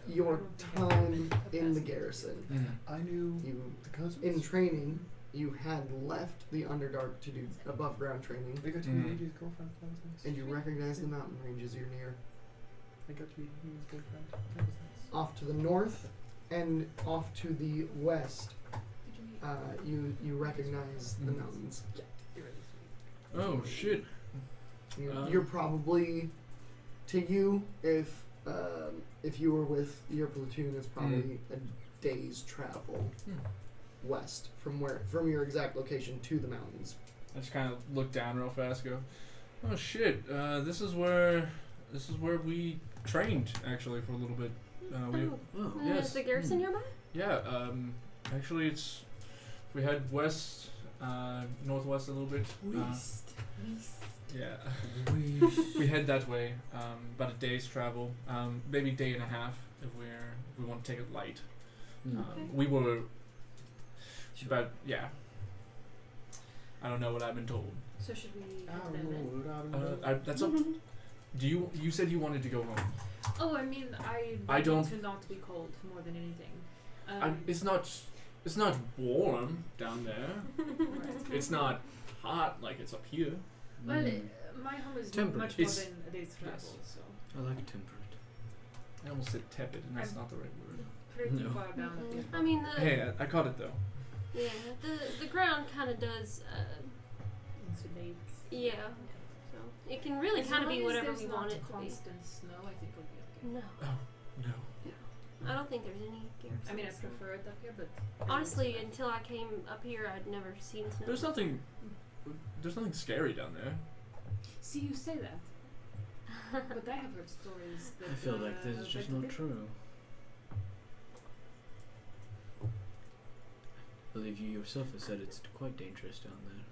your time in the garrison, I knew you the cousins. in training, you had left the Underdark to do above ground training, I got to Mhm. meet his girlfriend. That was nice. and you recognize the mountain ranges you're near. I got to meet his boyfriend. That was nice. Off to the north and off to the west, you recognize the mountains. Oh shit. You're probably, to you, if you were with your platoon, it's probably a day's travel west from your exact location to the mountains. I just kind of look down real fast. Go, oh shit! This is where we trained actually for a little bit. Oh, Oh, yes. is the garrison nearby? Yeah. Actually, we head west northwest a little bit. West. Yeah. We head that way. About a day's travel. Maybe day and a half if we want to take it light. We were about I don't know what I've been told. So should we head then? That's up. Do you said you wanted to go home? Oh, I mean, I don't- want to not be cold more than anything. It's not warm down there. It's not hot like it's up here. Well, my home is Temperate. much more It's- than a day's travel, yes. so I like temperate. I almost said tepid, and that's I'm- not the right word. pretty No. far down at the I mean, the Hey, I caught it though. yeah, the ground kind of does. insulates. Yeah. So it can really As kind of long be as whatever there's we not want it to be. constant snow, I think it'll be okay. No, No. I don't think there's any garrisons. I mean, I prefer it up here, but Honestly, until I came up here, I'd never seen snow. There's nothing scary down there. see, you say that, but I have heard stories that I feel like this is just that not it- true. I believe you yourself have said it's quite dangerous down there.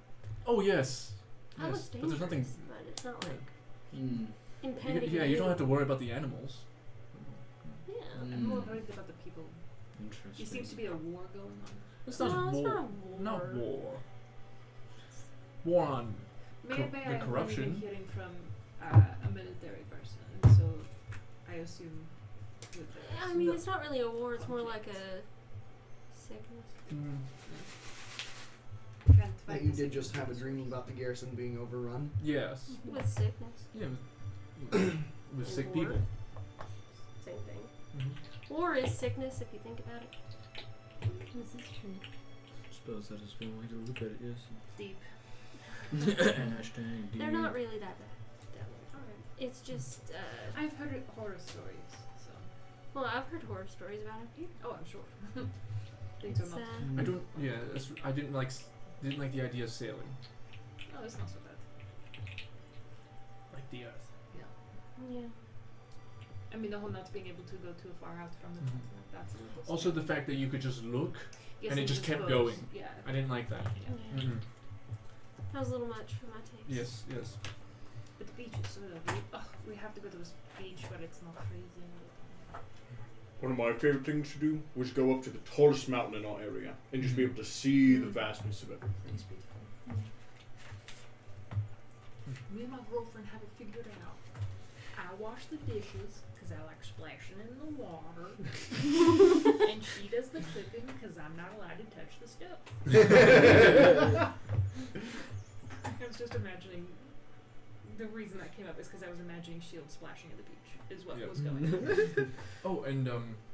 Oh yes. I was Yes, but dangerous, there's nothing. but it's not like You, impending. yeah, you don't have to worry about the animals. Yeah. I'm more Mm. worried about the people. Interesting. There seems to be a war going on. It's No, not it's war. not a war. Not war. War on. Maybe the I have only corruption. been hearing from a military person, and so I assume with the I mean, it's not really a war. It's more like a sickness. can't fight That you the did just have a sickness. dream about the garrison being overrun. Yes. With sickness. Yeah. With sick War. people. Same thing. Mhm. War is sickness if you think about it. This is true. I suppose that is one way to look at it, yes. Deep. Hashtag They're deep. not really that bad. down there. It's just, I've heard horror stories, so well, I've heard horror stories about it here. oh, I'm sure. Things are It's, not. I don't. Yeah. I didn't like the idea of sailing. Oh, it's not so bad. Like the earth. yeah. I mean, the whole not being able to go too far out from the Mhm. continent. That's a little. Also, the fact that you could just look. Yes, and it just kept goes. going. Yeah. I didn't like that. Yeah. Mm-hmm. That was a little much for my taste. Yes. Yes. But the beach is so lovely. Oh, we have to go to this beach where it's not freezing. One of my favorite things to do was go up to the tallest mountain in our area and just be able to see the vastness of everything. It's beautiful. Me and my girlfriend have it figured out. I wash the dishes because I like splashing in the water, and she does the cooking because I'm not allowed to touch the stove. I was just imagining. The reason that came up is because I was imagining Shield splashing in the beach. Is what Yep. was going on. Oh, and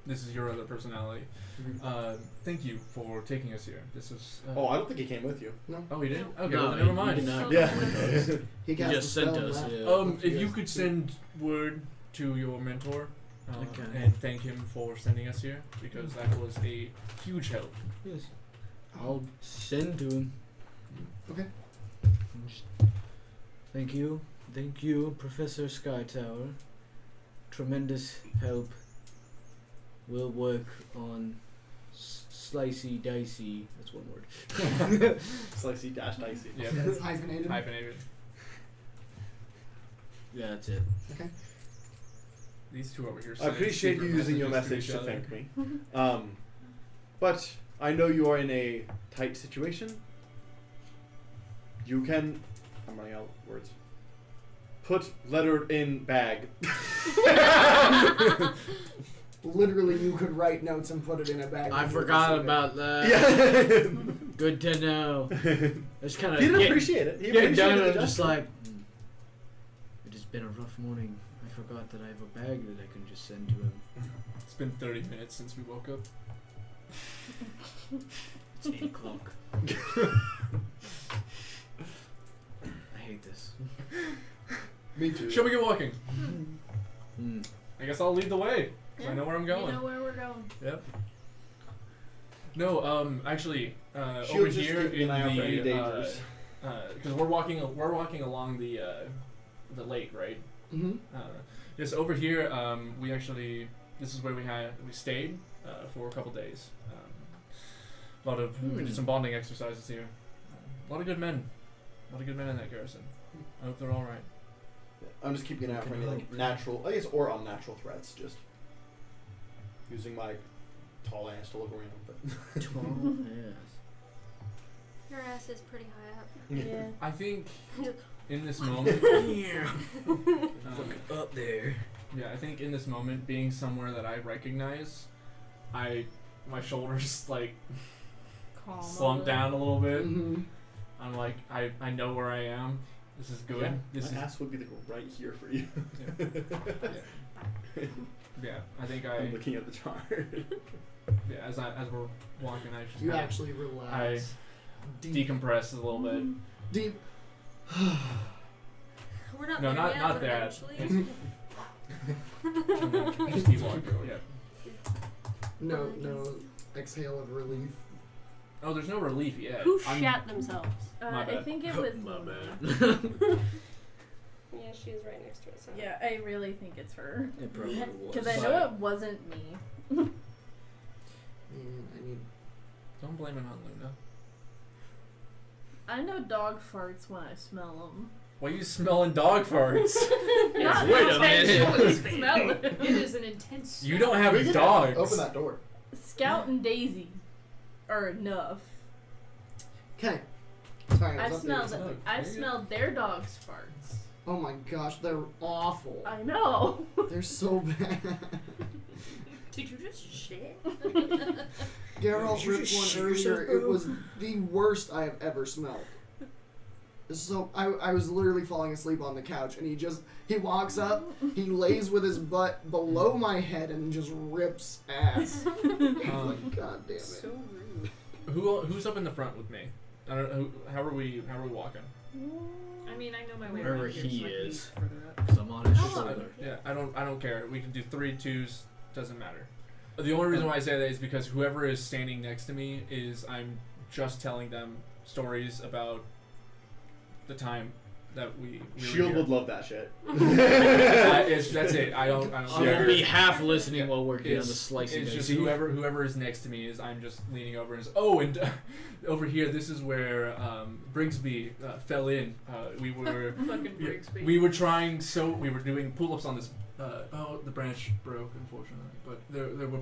this is your other personality. Thank you for taking us here. This was. Oh, I don't think he came with you. Oh, he didn't. Okay, No, well, never he mind. did not. Yeah. He He cast just a spell sent and us. left. Yeah. If you could send word to your mentor Okay. and thank him for sending us here, because that was a huge help. Yes. I'll send to him. Okay. Thank you, Professor Skytower. Tremendous help. We'll work on slicey dicey. That's one word. Slicey dash dicey. Yeah. That's hyphenated. Hyphenated. Yeah, that's it. Okay. These two over here. I sending appreciate you secret using your messages message to each thank other. me. But I know you are in a tight situation. You can. I'm running out of words. Put letter in bag. Literally, you could write notes and put it in a bag. I and you could forgot receive it. about that. Yeah. Good to know. It's kind of He didn't appreciate it. He Getting appreciated down the and just gesture. like, it has been a rough morning. I forgot that I have a bag that I can just send to him. It's been 30 minutes since we woke up. It's 8 o'clock. I hate this. Me too. Shall we get walking? Hmm. I guess I'll lead the way. 'Cause I know where I'm going. You know where we're going. Yep. No, actually, She'll over just here keep in an eye out for any the dangers. because we're walking along the lake, right? Mm-hmm. Yes, over here, we actually this is where we stayed for a couple days. A lot of we did some bonding exercises here. A lot of good men. A lot of good men in that garrison. I hope they're all right. I'm just keeping an eye out for any like natural, I guess, or unnatural threats. Just using my tall ass to look around. But Tall ass. Your ass is pretty high up. Yeah. I think in this moment, Yeah. Up there. yeah, I think in this moment, being somewhere that I recognize, my shoulders like Calm. slump down a little bit. Mm-hmm. I'm like, I know where I am. This is good. yeah, This my is ass would be right here for you. yeah. I think I'm looking at the chart. yeah. As we're walking, I just You kinda actually relax. decompress a little bit. Deep. We're not No, there not yet, not but that. eventually. And then just keep walking. Yeah. No exhale of relief. Oh, there's no relief yet. Who I'm- shat themselves? My I bad. think it was My Luna. bad. Yeah, she is right next to us. So. Yeah, I really think it's her. It probably was. Because I know it wasn't me. And I need. Don't blame it on Luna. I know dog farts when I smell them. Why are you smelling dog farts? Not Wait a intentionally minute. smell it. It is an intense. You don't have dogs. Open that door. Scout and Daisy are enough. Okay. Sorry, I I've was up smelled there. it. I've smelled their dogs' farts. Oh my gosh, they're awful. I know. They're so bad. Did you just shit? Geralt Did you ripped just one shit earlier. yourself, It bro? was the worst I have ever smelled. So I was literally falling asleep on the couch, and he walks up, he lays with his butt below my head, and just rips ass. Like, God damn it. So rude. Who's up in the front with me? I don't know. How are we walking? I mean, I know my way Wherever around here, he so I can is. be further up. Because I'm on his Oh, shoulder. Yeah, I don't care. We can do 3 2s. Doesn't matter. The only reason why I say that is because whoever is standing next to me I'm just telling them stories about the time that we were Shield here. would love that shit. That's it. I don't I'm care. gonna be half listening while working on the It's slicing. just dicey. whoever is next to me is I'm just leaning over and and over here this is where Brigsby fell in. We were Fucking Brigsby. we were doing pull-ups on this. The branch broke, unfortunately. But there were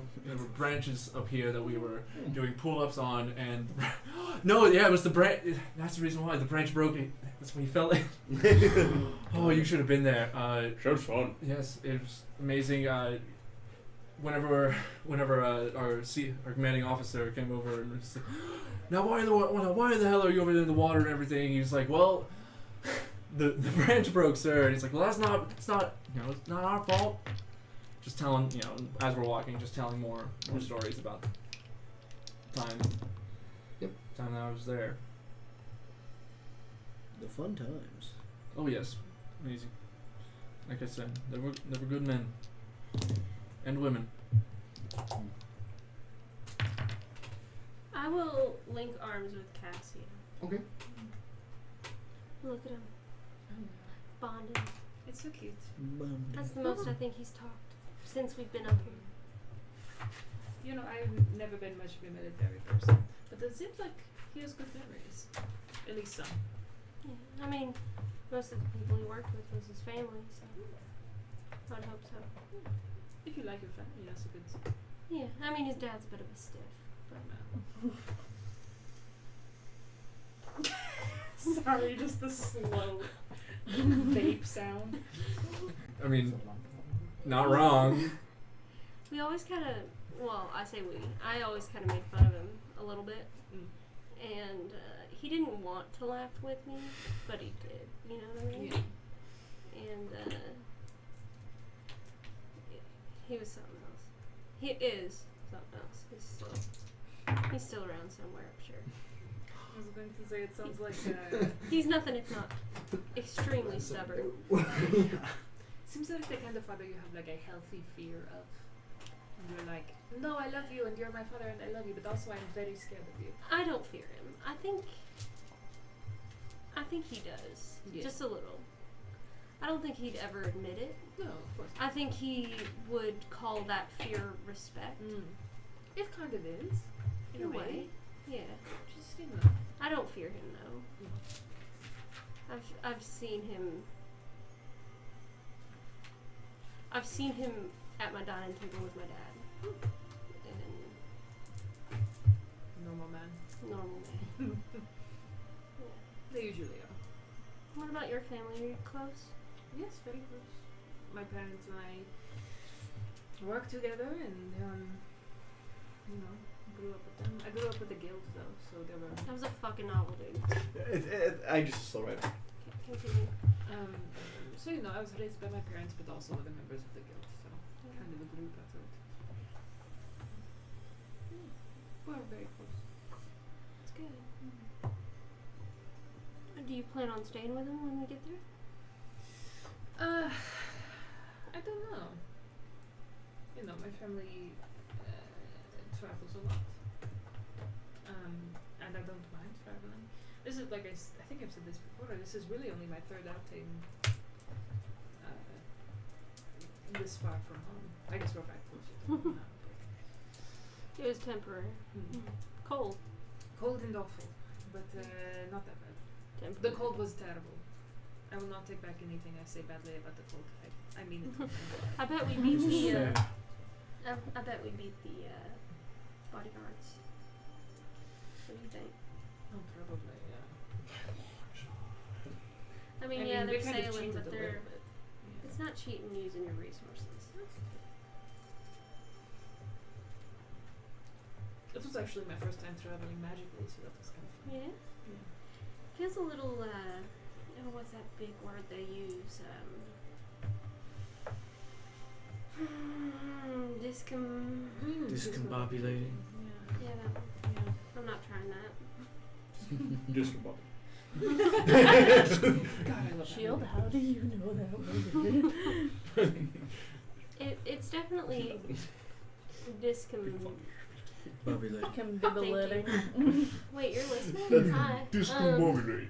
branches up here that we were doing pull-ups on, and it was the branch. That's the reason why the branch broke. That's when he fell in. Oh, you should have been there. Sure, it's fun. Yes, it was amazing. Whenever our commanding officer came over and was like, now why the hell are you over there in the water and everything? He was like, well, the branch broke, sir. And he's like, well, it's not our fault. Just telling, as we're walking, just telling more stories about the time. Yep. Time that I was there. The fun times. Oh yes, amazing. Like I said, they were good men and women. I will link arms with Cassia. Okay. Look at him. Bonded. It's so cute. That's the most I think he's talked since we've been up here. You know, I've never been much of a military person, but it seems like he has good memories. At least some. Yeah. I mean, most of the people he worked with was his family, so I would hope so. If you like your family, that's a good sign. Yeah. I mean, his dad's a bit of a stiff, but Sorry, just the slow vape sound. I mean, not wrong. we always kind of. Well, I say we. I always kind of made fun of him a little bit, and he didn't want to laugh with me, but he did. You know what I mean? Yeah. And he was something else. He is something else. He's still around somewhere, I'm sure. I was going to say it sounds like He's nothing if not extremely stubborn. seems like the kind of father you have like a healthy fear of. And you're like, no, I love you and you're my father and I love you, but also I'm very scared of you. I don't fear him. I think he does. Yeah. Just a little. I don't think he'd ever admit it. No, of course. I think he would call that fear respect. It kind of is. In a way. Yeah. Just, you know. I don't fear him though. I've seen him. I've seen him at my dining table with my dad. And Normal man. normal man. They usually are. What about your family? Are you close? Yes, very close. My parents and I worked together and, you know, grew up with them. I grew up with the guild though, so they were. That was a fucking novel, dude. I just still write. Continue. So, you know, I was raised by my parents, but also other members of the guild, so kind of a group effort. We're very close. It's good. Do you plan on staying with him when we get there? I don't know. You know, my family travels a lot. And I don't mind traveling. This is, like I think I've said this before, this is really only my third outing this far from home. I guess we're back closer to home now. It was temporary. But, Cold. cold and awful, but not that bad. Temporary. The cold was terrible. I will not take back anything I say badly about the cold. I mean it. I bet we beat the. I bet we beat the bodyguards. What do you think? Oh, probably, yeah. I mean, yeah, we they're kind of sailing, cheated but a they're. little bit. Yeah. It's not cheating using your resources. It was actually my first time traveling magically, so that was kind of fun. Yeah. Yeah. Feels a little. Oh, what's that big word they use? Discombobulating. Yeah, that one. Yeah. I'm not trying that. Discombobulating. God, I love Shield, that. how do you know that word? It's definitely Bobulating. Combibulating. Wait, you're listening? Hi. Discombobulate.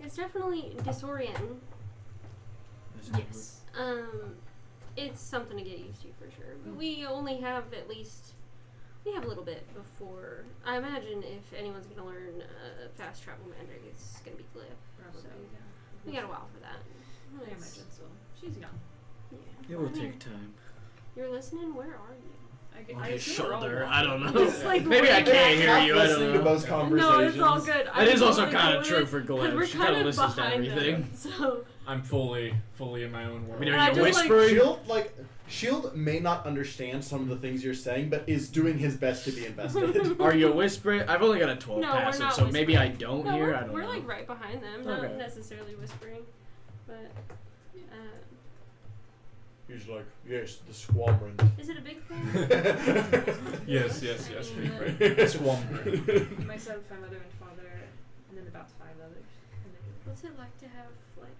It's definitely disorienting. That's a good Yes. It's something to get used to for sure. But we only have at least. We have a little bit before. I imagine if anyone's gonna learn fast travel magic, it's gonna be Glyph. Probably, So yeah. we got a while for that. I imagine so. She's young. Yeah. It will I mean, take time. You're listening? Where are you? On I his assume we're all shoulder. walking. I don't know. Just like Maybe I way can't back. hear you. I Listening don't to know. Bo's No, conversations. it's all good. That is also kind of of true for Glenn. We're She kind kind of of listens to behind everything. them, so I'm fully in my own world. I mean, I are you just, like, whispering? Shield may not understand some of the things you're saying, but is doing his best to be invested. Are you whispering? I've only got a 12 No, we're passive, not so maybe I whispering. don't no, hear. we're, I don't we're know. like right behind them, Okay. not necessarily whispering, but He's like, yes, the squadron. is it a big thing? Yes. I mean, Myself, my mother and father, and then about 5 others. And then What's it like to have like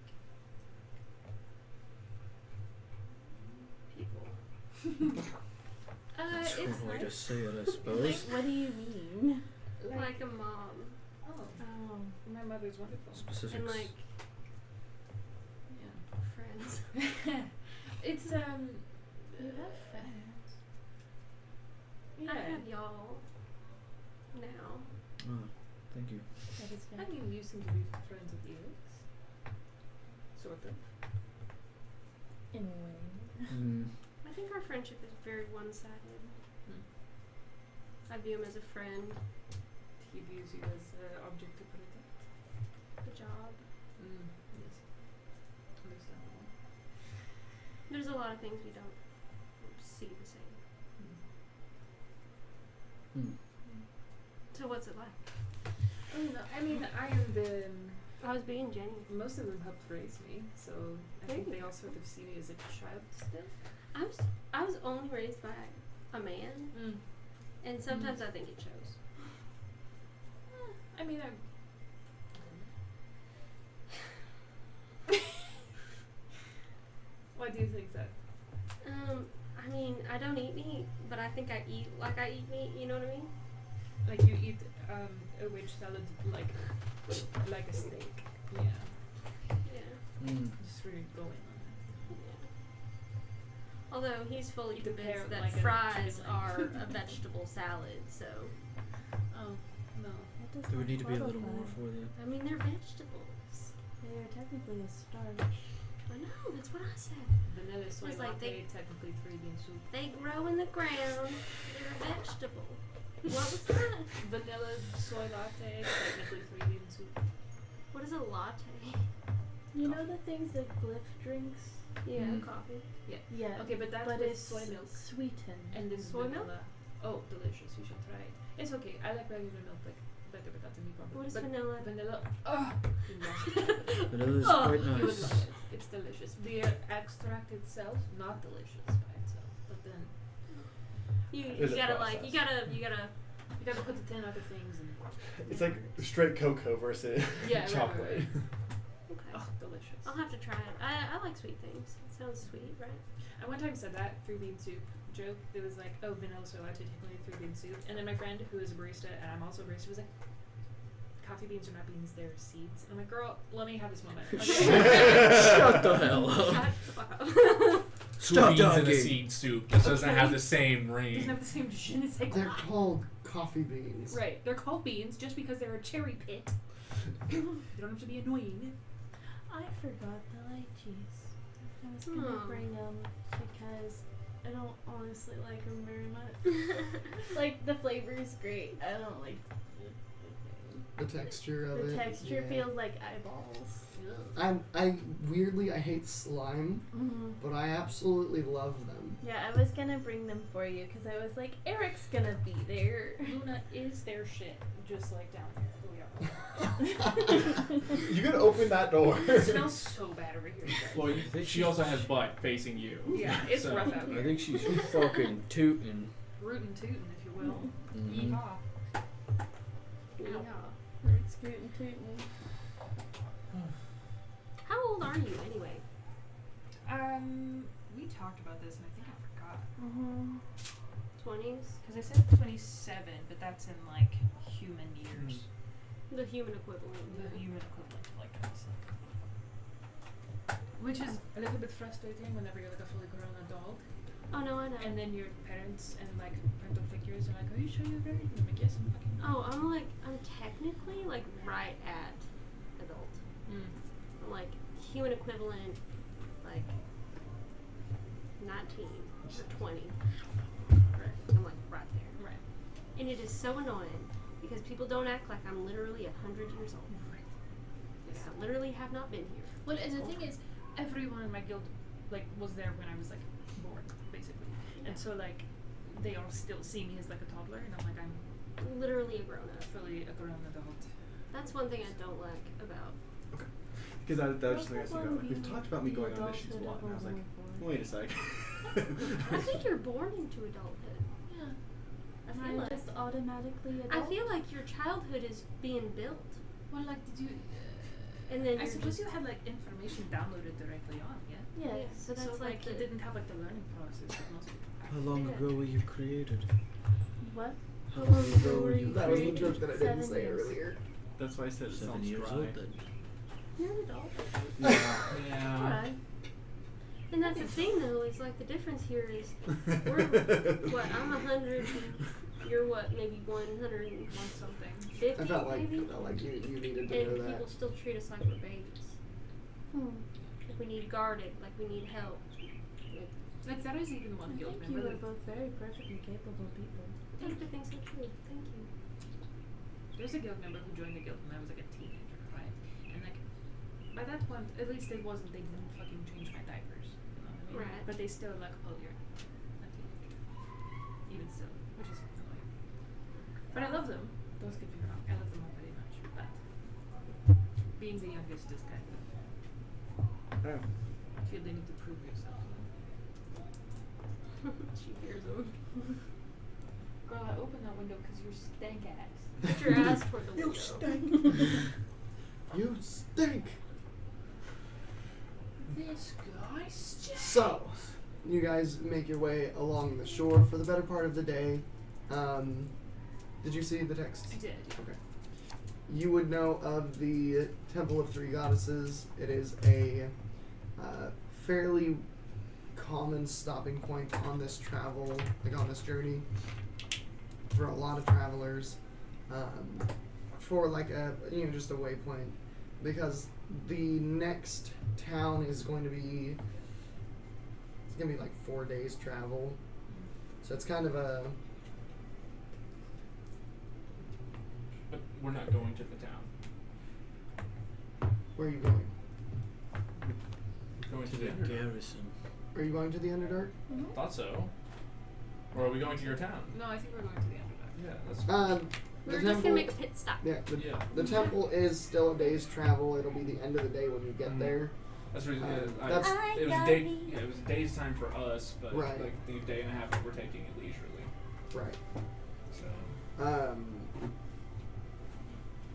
people? That's It's one way to nice. say it, I suppose. What do you mean? Like a mom oh, Oh. my mother's wonderful. Specifics. and like Yeah. friends. It's You have friends. yeah. I have y'all now. Oh, thank you. That is I good. mean, you seem to be friends with Felix. Sort of. In a way. Mm. I think our friendship is very one-sided. I view him as a friend. He views you as an object to protect. The job. Yes. Understandable. There's a lot of things we don't see the same. Mm. So what's it like? Oh no, I mean, I am the. I was being genuine. Most of them helped raise me, so I think Thank they you. all sort of see me as a child still. I was only raised by a man, and sometimes I think it shows. I mean, I'm. Why do you think that? I mean, I don't eat meat, but I think I eat like I eat meat. You know what I mean? Like you eat a wedge salad like a steak. Yeah. Yeah. Mm. Just really going on Although he's fully Eat the convinced pear that like a fries chicken leg. are a vegetable salad, so Oh, no. That does There would not need to be a little qualify. more for you. I mean, they're vegetables. They are technically a starch. I know, that's what I said. Vanilla soy It's like latte, technically 3 bean soup. They grow in the ground. They're a vegetable. What was that? Vanilla soy latte, technically 3 bean soup. What is a latte? You know the things that Glyph drinks? Yeah, Mm. coffee. Yeah. Okay, but that's but with it's soy milk. sweetened. And then Soy milk? vanilla. Oh, delicious. You should try it. It's okay. I like regular milk better, but that's a me problem. What is but vanilla? Vanilla. Oh, you must try it. Vanilla's Oh, quite you would nice. love it. It's delicious. The extract itself, not delicious by itself, but then You There's a gotta like process. you gotta you gotta put the 10 other things and It's like straight cocoa versus Yeah, right, chocolate. right, okay. oh, delicious. I'll have to try it. I like sweet things. It sounds sweet, right? I one time said that 3 bean soup joke. It was like, oh, vanilla soy latte, technically 3 bean soup. And then my friend, who is a barista, and I'm also a barista, was like, coffee beans are not beans, they're seeds. And I'm like, girl, let me have this moment. Shut the hell up. Shut the fuck up. Two Stop beans in a talking. seed soup. This doesn't Okay. have the same Doesn't ring. have the same je ne sais They're quoi. called coffee beans. Right, they're called beans just because they're a cherry pit. You don't have to be annoying. I forgot the lychees. I was gonna Hmm. bring them because I don't honestly like them very much. Like the flavor is great. I don't like The texture of the it. texture. yeah. Feels like eyeballs. I weirdly I hate slime, Mm-hmm. but I absolutely love them. Yeah, I was gonna bring them for you because I was like, Eric's gonna be there. Luna is their shit, just like down here. You can open that door. It smells so bad over here. Guys. Well, she also has butt facing you. Yeah, it's So- rough out here. I think she's fucking tootin'. Rootin' tootin', if you will. Mhm. Yeehaw. Yeah. Eric's scootin' tootin'. How old are you anyway? We talked about this and I think I forgot. Mm-hmm. 20s? Because I said 27, but that's in like human years. The human equivalent. The human equivalent of like 27. Which is a little bit frustrating whenever you're like a fully grown adult. Oh no, I know. And then your parents and like parental figures are like, are you sure you're ready? And I'm like, yes, I'm fucking ready. I'm technically like right at adult. Mm. I'm like human equivalent, like 19 to 20. Right. I'm like right there. Right. And it is so annoying because people don't act like I'm literally 100 years old. Right. Like, I literally have not been here. Well, and the thing is, everyone in my guild like was there when I was like born, basically, and so like they all still see me as like a toddler, and I'm like I'm Literally a grown up. fully a grown adult. That's one thing I don't like about. Because that was just something I was thinking about. Like, we've talked about me going on missions a lot, and I was like, wait a sec. I think you're born into adulthood. Yeah. I Am feel I like. just automatically adult? I feel like your childhood is being built, Well, like, did you? and then I you're suppose just, you had like information downloaded directly on, yeah. Yeah. Yeah, so that's so like you the- didn't have like the learning process that most people have. How long Yeah. ago were you created? What? How long ago were you That was the created? joke that I didn't 7 say years. earlier. That's why I said it 7 sounds years dry. old then. you're an adult. Yeah. Alright. And that's the thing, though. Is like the difference here is we're what I'm 100. You're what? Maybe 150. Want something? I felt like maybe. you needed to And know people that. still treat us like we're babies. Hmm. Like we need guarded. Like we need help. Like that is even one I guild think you member. are That, both very perfectly capable people. Thank you, things so true. Thank you. there's a guild member who joined the guild when I was like a teenager, right? And like by that point, at least they didn't fucking change my diapers. You know what I mean? Right. But they still like, oh, you're a teenager. Even still, which is annoying. But I love them. Don't get me wrong. I love them all very much. But being the youngest is kind of. Yeah. I feel they need to prove yourself. She hears them. Girl, I opened that window because you're stank ass. Put your ass toward the window. You stink. You stink. This guy stinks. So, you guys make your way along the shore for the better part of the day. Did you see the text? I did. Okay. You would know of the Temple of Three Goddesses. It is a fairly common stopping point on this travel, like on this journey, for a lot of travelers. for like a just a waypoint, because the next town is going to be like 4 days travel, so it's kind of a. But we're not going to the town. Where are you going? Going to To the the Underdark. garrison. Are you going to the Underdark? Thought so. Or are we going to your town? No, I think we're going to the Underdark. Yeah, that's. We're The just temple, gonna make a pit stop. yeah. Yeah. The temple is still a day's travel. It'll be the end of the day when you get Mhm. there. That's the reason. Yeah, That's- it was a day. Yeah, it was a day's time for us, but Right. like the day and a half that we're taking it leisurely. Right. So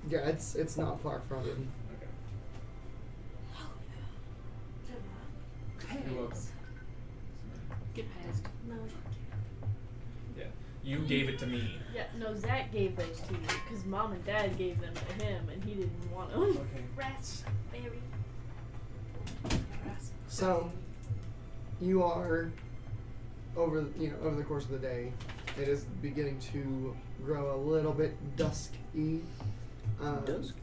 Yeah, it's not far from it. okay. Hey, You're welcome. get past. No. Yeah, you gave it to me. Yeah, no, Zach gave those to you because Mom and Dad gave them to him and he didn't want them. Okay. Raspberry. So, you are over the course of the day, it is beginning to grow a little bit dusky. Dusk?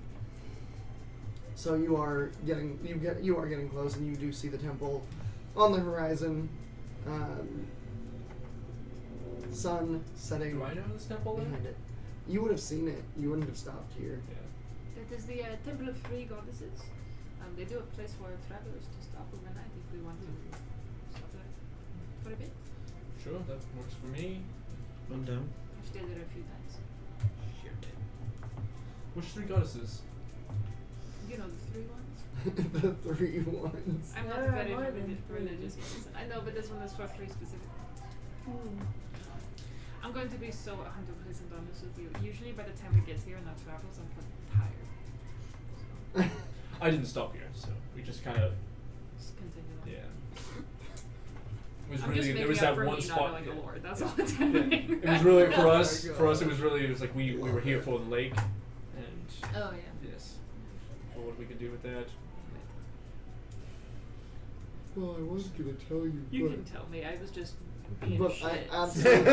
So you are getting close, and you do see the temple on the horizon. Sun setting Do I know this temple then? behind it. You would have seen it. You wouldn't have stopped here. Yeah. That is the Temple of Three Goddesses. They do a place for travelers to stop overnight if we want to stop there for a bit. Sure, that works for me. One down. I've stayed there a few times. Shit. Which 3 goddesses? You know the 3 ones? The 3 ones. I'm not There a are very more than religious person. I know, but this one is for 3 specifically. I'm going to be so 100% honest with you. Usually by the time we get here and our travels, I'm fucking tired. I didn't stop here, so we just kind of Just continue on. yeah. It was I'm really just making there was up that for one me spot. not knowing Yeah. the Lord. That's all it's Yeah. happening. It was really for Oh my us. For us, God. it was like we were here for the lake, and Oh yeah. yes, for what we could do with that. Well, I was gonna tell you, You can tell me. I was just being but shit. I absolutely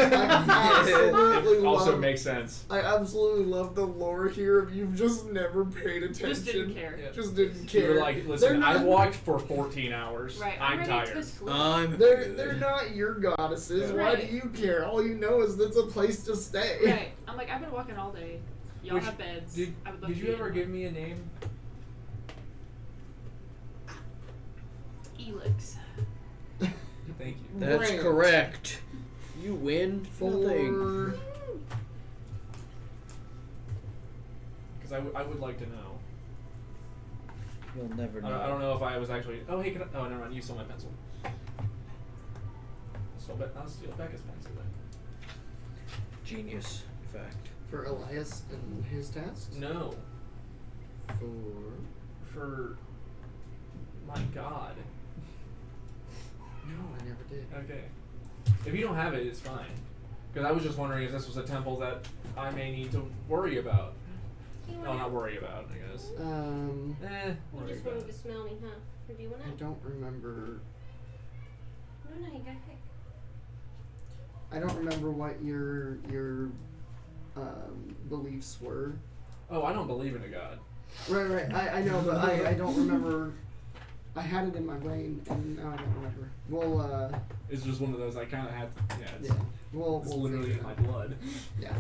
It also love. makes sense. I absolutely love the lore here. You've just never paid attention. Just didn't care. Yeah. Just didn't You care. were like, listen, They're I not- walked for 14 hours. Right. I'm ready tired. to sleep. They're not your goddesses. Yeah. Why Right. do you care? All you know is it's a place to stay. Right. I'm like, I've been walking all day. Y'all Which- have beds. Did I would love Did to you be ever in give one. me a name? Elix? Thank you. That's Brand. correct. You win nothing. For Because I would like to know. You'll never I know. don't know if I was actually. Oh, hey, oh, never mind. You stole my pencil. I'll steal Becca's pencil then. Genius, in fact. for Elias and his tasks. No, For for my god. no, I never did. Okay. If you don't have it, it's fine. Because I was just wondering if this was a temple that I may need to worry about. No, not worry about, I guess. You Worry just about wanted it. to smell me, huh? Or do you want I to? don't remember. No, you got pick. I don't remember what your beliefs were. Oh, I don't believe in a god. Right. I know, but I don't remember. I had it in my brain, and now I don't remember. We'll It's just one of those I kind of had. Yeah, it's, yeah, we'll it's literally figure in it my out. blood. Yeah,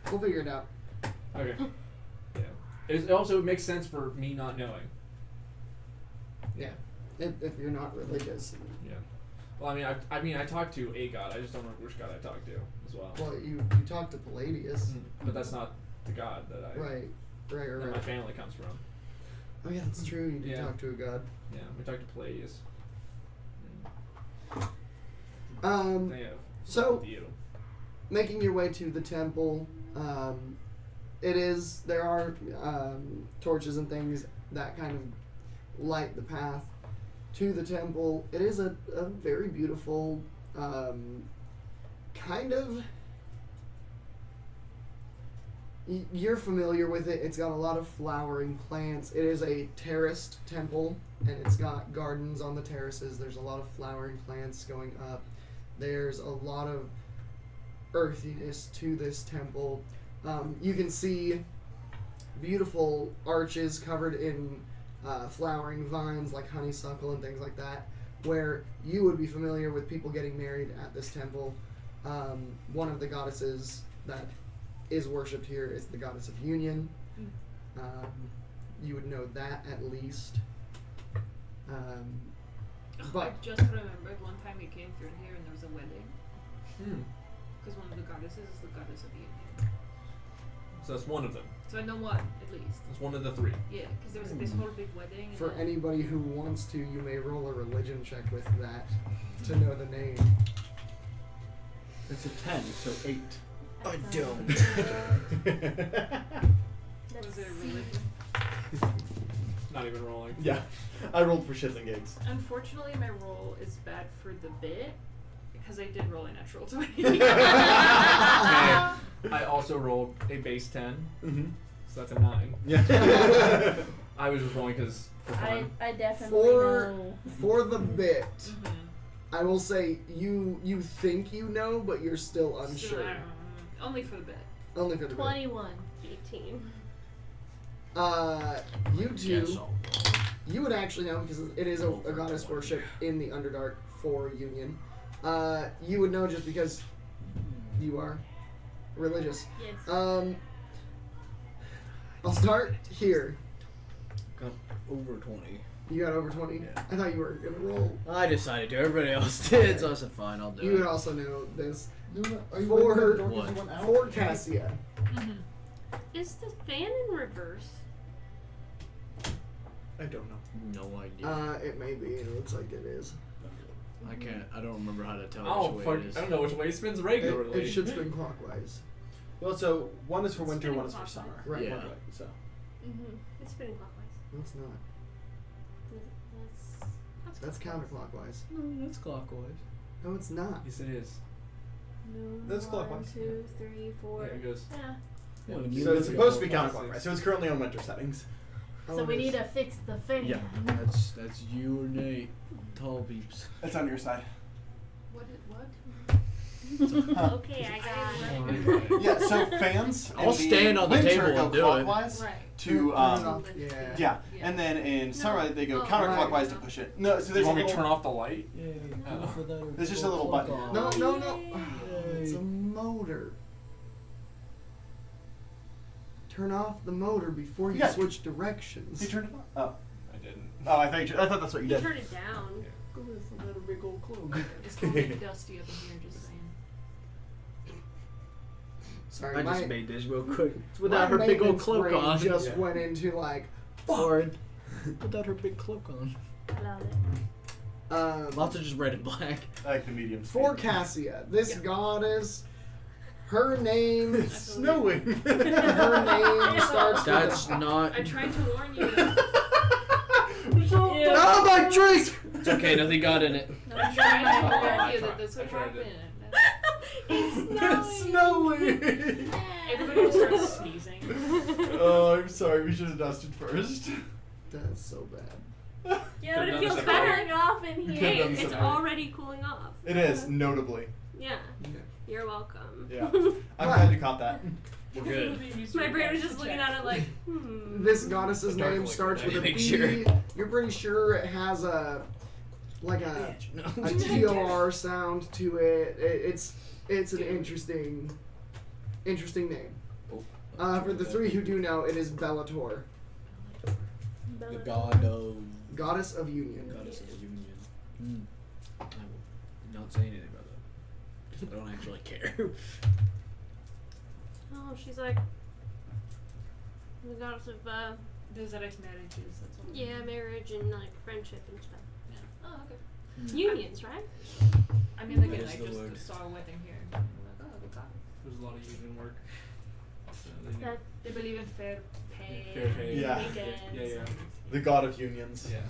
we'll figure it out. Okay. Yeah. It also makes sense for me not knowing. Yeah, if you're not religious. Yeah. Well, I mean, I talked to a god. I just don't remember which god I talked to as well. Well, you talked to Palladius. But that's not the god that I Right. that my family comes from. Oh yeah, that's true. You did Yeah. talk to a god. Yeah, we talked to Palladius. They have So with you. making your way to the temple, there are torches and things that kind of light the path to the temple. It is a very beautiful kind of. You're familiar with it. It's got a lot of flowering plants. It is a terraced temple, and it's got gardens on the terraces. There's a lot of flowering plants going up. There's a lot of earthiness to this temple. You can see beautiful arches covered in flowering vines like honeysuckle and things like that, where you would be familiar with people getting married at this temple. One of the goddesses that is worshipped here is the goddess of union. You would know that at least. I But just remembered one time we came through here and there was a wedding. Because one of the goddesses is the goddess of union. So that's one of them. So I know one, at least. That's one of the three. Yeah, because there was this whole big wedding. And for then- anybody who wants to, you may roll a religion check with that to know the name. It's a 10, so 8. I don't. Was it a religion? Not even rolling. Yeah, I rolled for shits and gigs. Unfortunately, my roll is bad for the bit because I did roll a natural 20. I also rolled a base 10, Mm-hmm. so that's a 9. Yeah. I was just rolling because for fun. I definitely For know. for the bit, Mhm. I will say you think you know, but you're still So, unsure. only for the bit. Only for the bit. 21. 18. You two, you would actually know because it is a goddess worship in the Underdark for Union. You would know just because you are religious. Yes. I'll start here. Got over 20. You got over 20? Yeah. I thought you were gonna roll. I decided to. Everybody else did, so I said, fine, I'll do You it. would also know this. Are you For waiting her- the door 'cause What? you went out? For Cassia. Is the fan in reverse? I don't know. No idea. It may be. It looks like it is. I can't. I don't remember how to tell Oh, which fuck. way it is. I don't know which way it spins It, regularly. it should spin clockwise. Well, so one is for winter, Spinning one is for clockwise. summer. Right. Yeah. So. Mm-hmm. It's spinning clockwise. That's not. That's counterclockwise. No, that's clockwise. No, it's not. Yes, it is. No, That's 1, clockwise. 2, 3, 4. There it goes. Yeah. Yeah, One, when two, you So it's three, supposed to be four, five, counterclockwise. six. So it's currently on winter settings. So we need to fix the fan. Yeah. That's you or Nate. Tall beeps. It's on your side. What? Okay, I got it. Yeah, so fans. I'll in stand on the winter table go and do it. clockwise Right. to Turn it off. Yeah. Yeah. yeah, Yeah. and then in summer they go Oh, counterclockwise right. to push it. No, so Do you there's a want me to little, turn off the light? Yeah, go for that. There's just a little button. No, no, no. Yay. It's a motor. Turn off the motor before you Yeah. switch directions. You turned it off. I didn't. Oh, I thought that's what you You did. turn it down. Got a big old cloak. It's gonna get dusty up in here, just saying. Sorry, I my, just made this real quick. It's my without her big old maintenance cloak brain on. just Yeah. went into like, Forward. Without her big cloak on. I love it. Lots of just red and black. I like the medium. For speed. Cassia, this Yeah. goddess, her name, It's snowing. her name starts That's with not. I tried to warn you. Ew. Oh, my drink! It's okay, nothing got in it. I tried to Oh, warn I you tried. that this I would tried it. happen. It's snowing! Everybody just starts sneezing. Oh, I'm sorry. We should have dusted first. That's so bad. Yeah, but it Could've feels done better something. off in could've here. done It's something. already cooling off. It is, notably. Yeah. You're welcome. Yeah. I'm glad you caught that. We're good. My brain was just looking at it like, This goddess's Dark name liquid. starts with a Make B. sure. You're pretty sure it has a like a TOR sound to it. It's an interesting name. For the three who do know, it is Bellator, The god of. goddess of union. Goddess of the union. I will not say anything about that. 'Cause I don't actually care. oh, she's like the goddess of Those are like marriages, that's all. yeah, marriage and like friendship and stuff. Oh, okay. Unions, right? I mean, again, That is I the just word. saw a wedding here. And I'm like, oh, good God. There's a lot of union work. So they need- That They believe in fair pay. Fair pay. and Yeah. weekends Yeah, yeah. and- The god of unions. Yeah.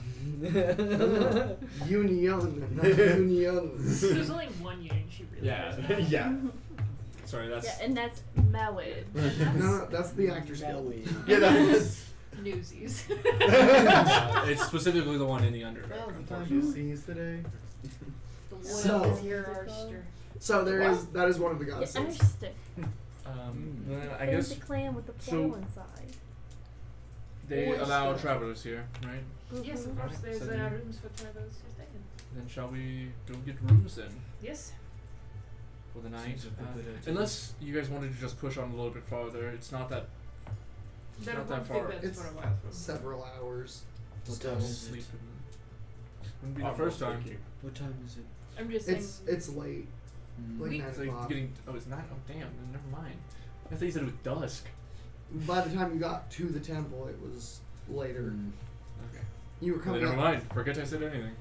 Union, not unions. There's only one union she really Yeah. cares about. Yeah. Sorry, that's. yeah, and that's Mawid. No, that's the Actors Guild. Yeah, that's. Newsies. It's specifically the one in the Underdark. Seize today. The So- one is your Arster. So that is one of the Yeah, goddesses. Ashton. Then I Fancy guess clam with the so- portal inside. they Oyster. allow travelers here, right? Yes, of Mhm. course. There's So then- rooms for travelers who's taken. Then shall we go get rooms then Yes. for the night? Seems like a good idea. Unless you guys wanted to just push on a little bit farther, it's not that. There not are that big far. beds It's for a while. several hours. What Still. time is Sleep. it? Wouldn't be the first time. What time is it? I'm just saying. It's late. Like 9 It's like o'clock. getting. Oh, it's not. Oh, damn. Then never mind. I thought you said it was dusk. By the time you got to the temple, it was later. Okay. You were Well, coming never up. mind. Forget I said anything.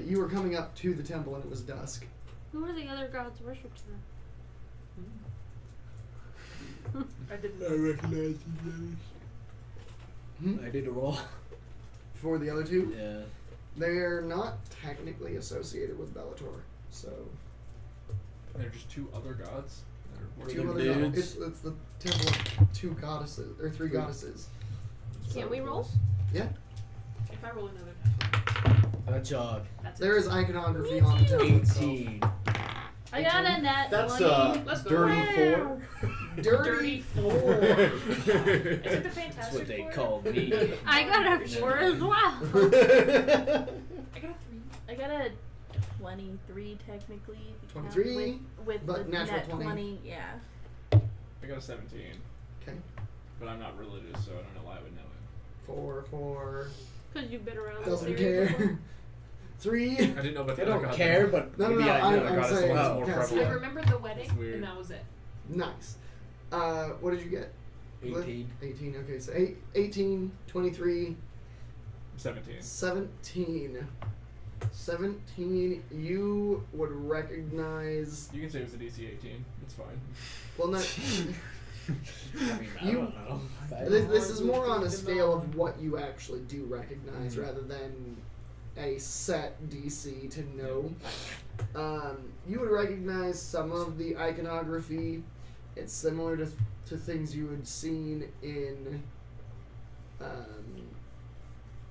You were coming up to the temple, and it was dusk. Who are the other gods worshipped then? I did recognize Hmm? I did a roll. For the other two, Yeah. they're not technically associated with Bellator, so They're just two other gods. That are two worshipped. other dudes. it's the temple of two goddesses or three goddesses. Can we roll? Yeah, If I roll another A job. that's there it. is iconography on the temple itself. 18. I got a net That's 20. Let's go. dirty Wow. Dirty 4. Is it the That's Fantastic what they Four? call me. I got a 4 as well. I got a 3. I got a 23 technically. 23, with but the natural net 20. Yeah. I got a 17, Okay, but I'm not religious, so I don't know why I would know it. 4. Because you've been around Doesn't this area before. care. 3. I didn't know about They the other don't god. care, but No, no, Maybe no, I knew I'm the goddess saying was more cast prevalent. I Yeah. remember the wedding, That's weird. and that was it. Nice. What did you get? 18. 18. Okay, so 18, 23, 17. 17. 17. You would recognize. You can say it was a DC 18. It's fine. Well, not. I mean, I You- don't know. This is more on a scale of what you actually do recognize Mhm. rather than a set DC to know. You would recognize some of the iconography. It's similar to things you had seen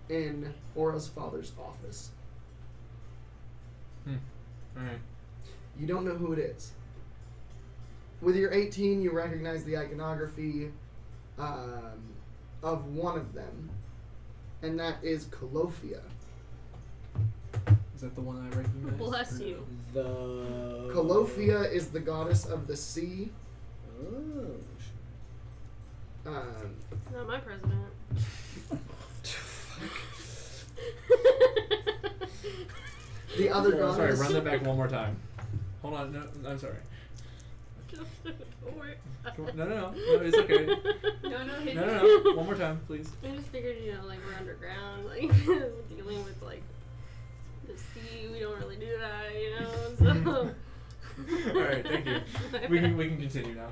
in Aura's father's office. Alright. You don't know who it is. With your 18, you recognize the iconography of one of them, and that is Colophia. Is that the one I recognize? Bless you. The. Colophia is the goddess of the sea. Oh. Not my president. The other Oh, sorry, goddess. run that back one more time. Hold on, no, I'm sorry. Don't worry. Come on. No, it's okay. No, hit No, me. no, one more time, please. I just figured, like we're underground, like dealing with like the sea. We don't really do that, So. Alright, thank you. We can continue now.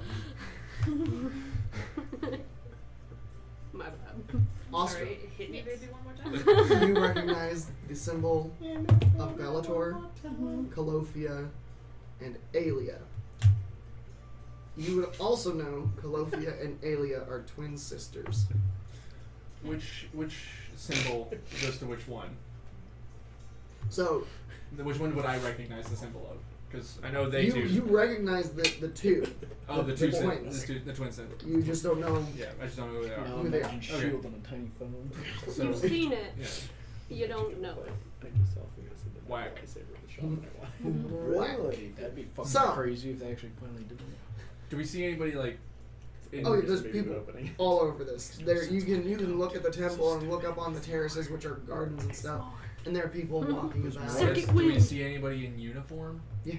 My bad. Oscar. Sorry, hit me, baby, one more time. You recognize the symbol of Bellator, Colophia, and Aelia. You would also know Colophia and Aelia are twin sisters. Which symbol goes to which one? So Which one would I recognize the symbol of? Because I know they you, do. you recognize the two. Oh, the the two twins. the twin symbol. You just don't know. Yeah, I just don't know who they are. Now Who they imagine are. Shield on a tiny phone. So, You've seen it. yeah. You don't know it. Whack. Really? That'd be fucking So- crazy if they actually finally did it. Do we see anybody like? In Oh, there's people all over this. There, you can look at the temple and look up on the terraces, which are gardens and stuff, and there are people walking about. Second Do we wind. see anybody in uniform? Yeah.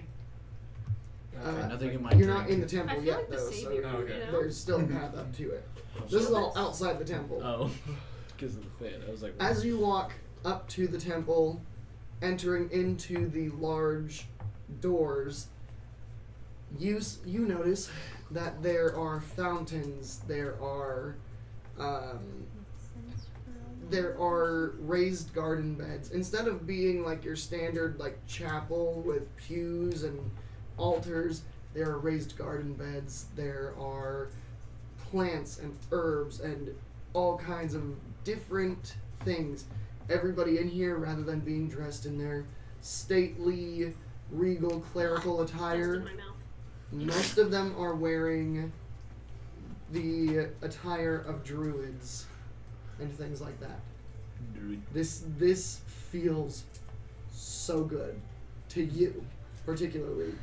Nothing in my You're drink. not in the I temple feel yet, like the though, same so people, okay. you know? there's still a path up to it. This is all outside the temple. Oh, because of the fan. I was like, As you walk up to the temple, entering into the large doors, you notice that there are fountains. There are raised garden beds. Instead of being like your standard like chapel with pews and altars, there are raised garden beds. There are plants and herbs and all kinds of different things. Everybody in here, rather than being dressed in their stately, regal, clerical Dust attire, in my mouth. Most of them are wearing the attire of druids and things like that. This feels so good to you, particularly.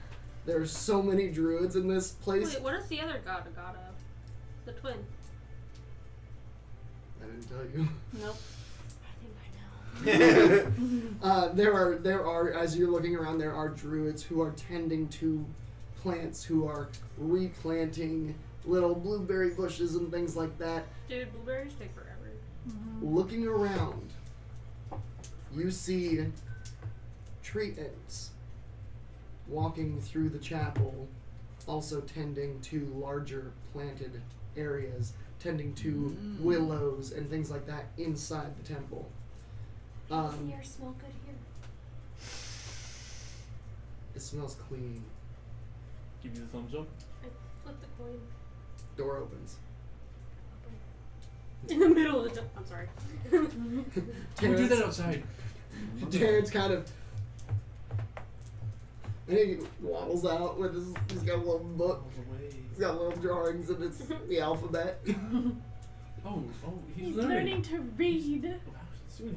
There's so many druids in this place. Wait, what is the other god of? The twin. I didn't tell you. Nope. I think I know. There are, as you're looking around, there are druids who are tending to plants, who are replanting little blueberry bushes and things like that. Dude, blueberries take forever. Looking around, you see tree ants walking through the chapel, also tending to larger planted areas, tending to willows and things like that inside the temple. Does the air smell good here? It smells clean. Give you the thumbs up. I flip the coin. Door opens. In the middle of the I'm sorry. Can we do that outside? Terrence kind of, and he waddles out with his, he's got a little book, he's got little drawings and it's the alphabet. Oh, He's learning to read.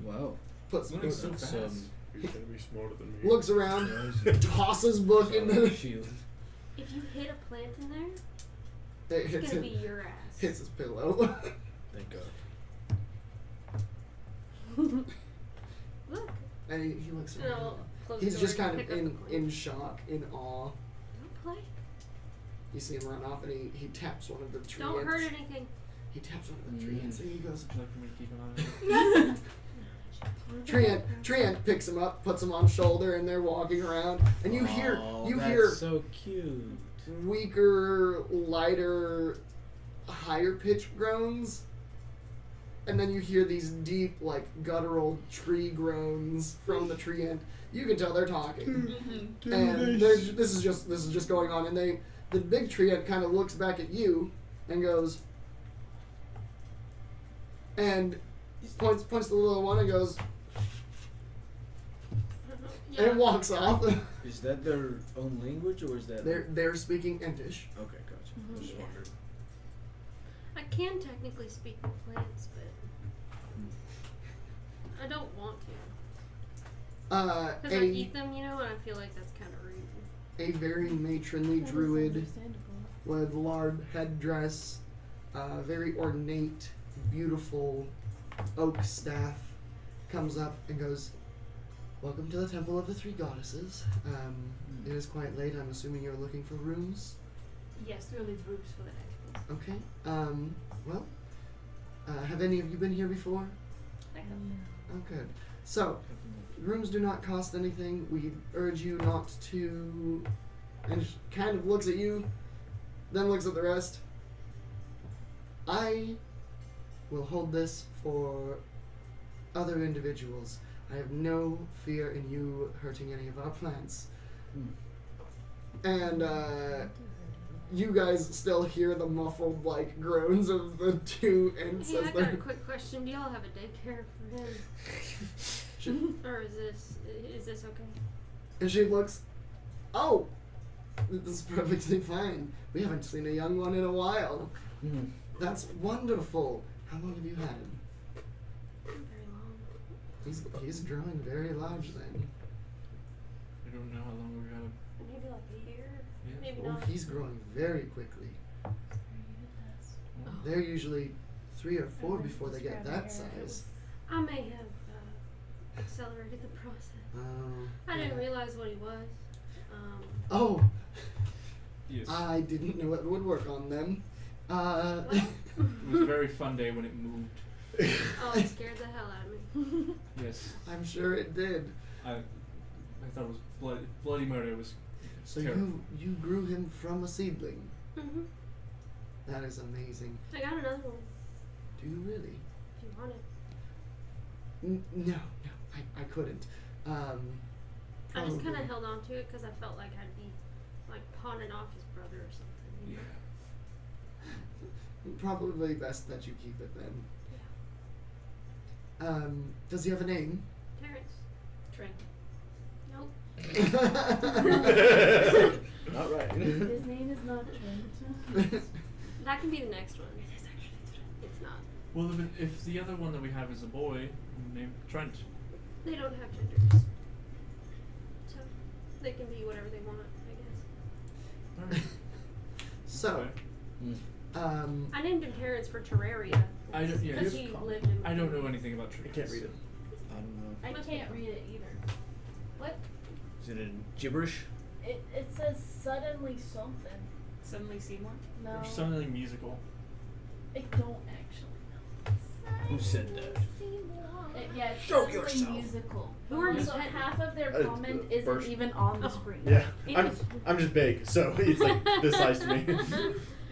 Wow. Puts, Learning so fast. He's gonna be smarter than me. looks around, tosses book into the, shield. If you hit a plant in there, it it's hits gonna him, be your ass. hits his pillow. Thank God. Look. And he looks And around. I'll close He's the just door kind and of pick up the coin. in shock, in awe. Don't play. You see him run off and he taps one of the tree Don't ants. hurt anything. He taps one of the tree ants and he goes, Would you like for me to keep an eye on it? Tree ant picks him up, puts him on shoulder, and they're walking around. And you hear That's so cute. weaker, lighter, higher pitched groans. And then you hear these deep, like, guttural tree groans from the tree ant. You can tell they're talking. And this is just going on. And the big tree ant kind of looks back at you and goes, and points to the little one and goes, Yeah. and walks off. Is that their own language or is that? They're speaking Entish. Okay, gotcha. I just Yeah. wondered. I can technically speak with plants, but I don't want to. Because I eat them, you know, and I feel like that's kind of rude. A very matronly That is druid understandable. with large headdress, very ornate, beautiful oak staff, comes up and goes, "Welcome to the Temple of the Three Goddesses. It is quite late. I'm assuming you're looking for rooms. Yes, we'll leave groups for the next place. Okay. Well, have any of you been here before? I have. Oh, good. So, rooms do not cost anything. We urge you not to." And she kind of looks at you, then looks at the rest. "I will hold this for other individuals. I have no fear in you hurting any of our plants." And you guys still hear the muffled like groans of the two ants Hey, as I got a they're quick question. Do y'all have a daycare for him? Or is this okay? and she looks, "Oh, this is perfectly fine. We haven't seen a young one in a while. That's wonderful. How long have you had him?" Not very long. He's growing very large then. I don't know how long we've had him. Maybe like a year. Yeah. Maybe Oh, not. he's growing very quickly. They're usually 3 or 4 before they get that size. I may have accelerated the process. I didn't realize what he was. Oh, Yes. I didn't know it would work on them. It was a very fun day when it moved. Oh, it scared the hell out of me. Yes. I'm sure it did. I thought it was bloody murder. It was So terrible. you grew him from a seedling. Mhm. That is amazing. I got another one. Do you really? If you want it. No, I couldn't. I just kind Probably. of held on to it because I felt like I'd be like pawning off his brother or something. You know? Yeah. Probably best that you keep it then. Yeah. Does he have a name? Terrence. Trent. Nope. not right. His name is not Trent. That can be the next one. It's not. Well, if the other one that we have is a boy named Trent. They don't have genders. So they can be whatever they want, I guess. Alright. So, Okay. I named him Terrence for Terraria. I don't- yeah. Because he lived in. I don't know anything about trees. I can't read it. I don't know. I can't read it either. What? Is it in gibberish? It says suddenly something. Suddenly Seymour. No. Or something musical. I don't actually know. Who said that? Yeah, it's Show suddenly yourself. musical. Who are So you? half of their Uh, comment Birch. isn't even on the Oh. screen. Yeah, It I'm is- I'm just big, so it's like this size to me. Is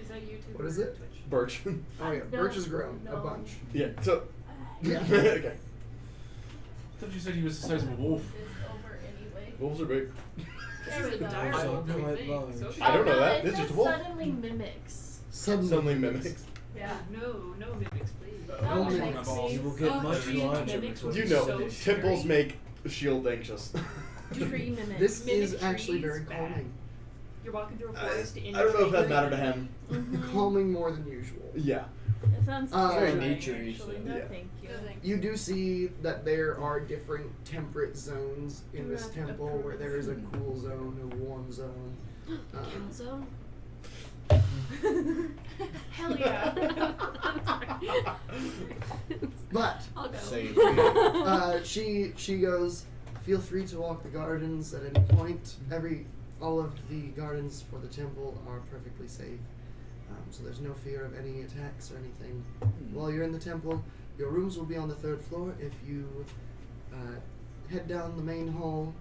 that YouTube? What is or it? Twitch? Birch. oh yeah, No, Birch has grown a no. bunch. Yeah. So. Yeah. Okay. I thought you said he was the size of a wolf. Is over anyway. Wolves are big. This is a There we dire go. wolf Quite thing. large. So I don't know that. It It's just says a wolf. suddenly mimics. Suddenly mimics. Yeah. No mimics, please. No Only mimics. balls. You will get Oh, much tree larger mimics because would You be know, so temples scary. make shield anxious. Tree mimics. This Mimic is actually trees, very bad. calming. You're walking through a I forest in a don't know if that tree. mattered to him. Mhm. Calming more than usual. Yeah. It sounds Very terrifying, naturey, actually. so- No, Yeah. thank you. No, thanks. You do see that there are different temperate zones in this Yeah, temple, of where there is a course. cool zone, a warm zone. Kill zone. Hell yeah. But I'll go. Say she goes, feel free to walk the gardens at any point. All of the gardens for the temple are perfectly safe, so there's no fear of any attacks or anything. While you're in the temple, your rooms will be on the 3rd floor. If you head down the main hall,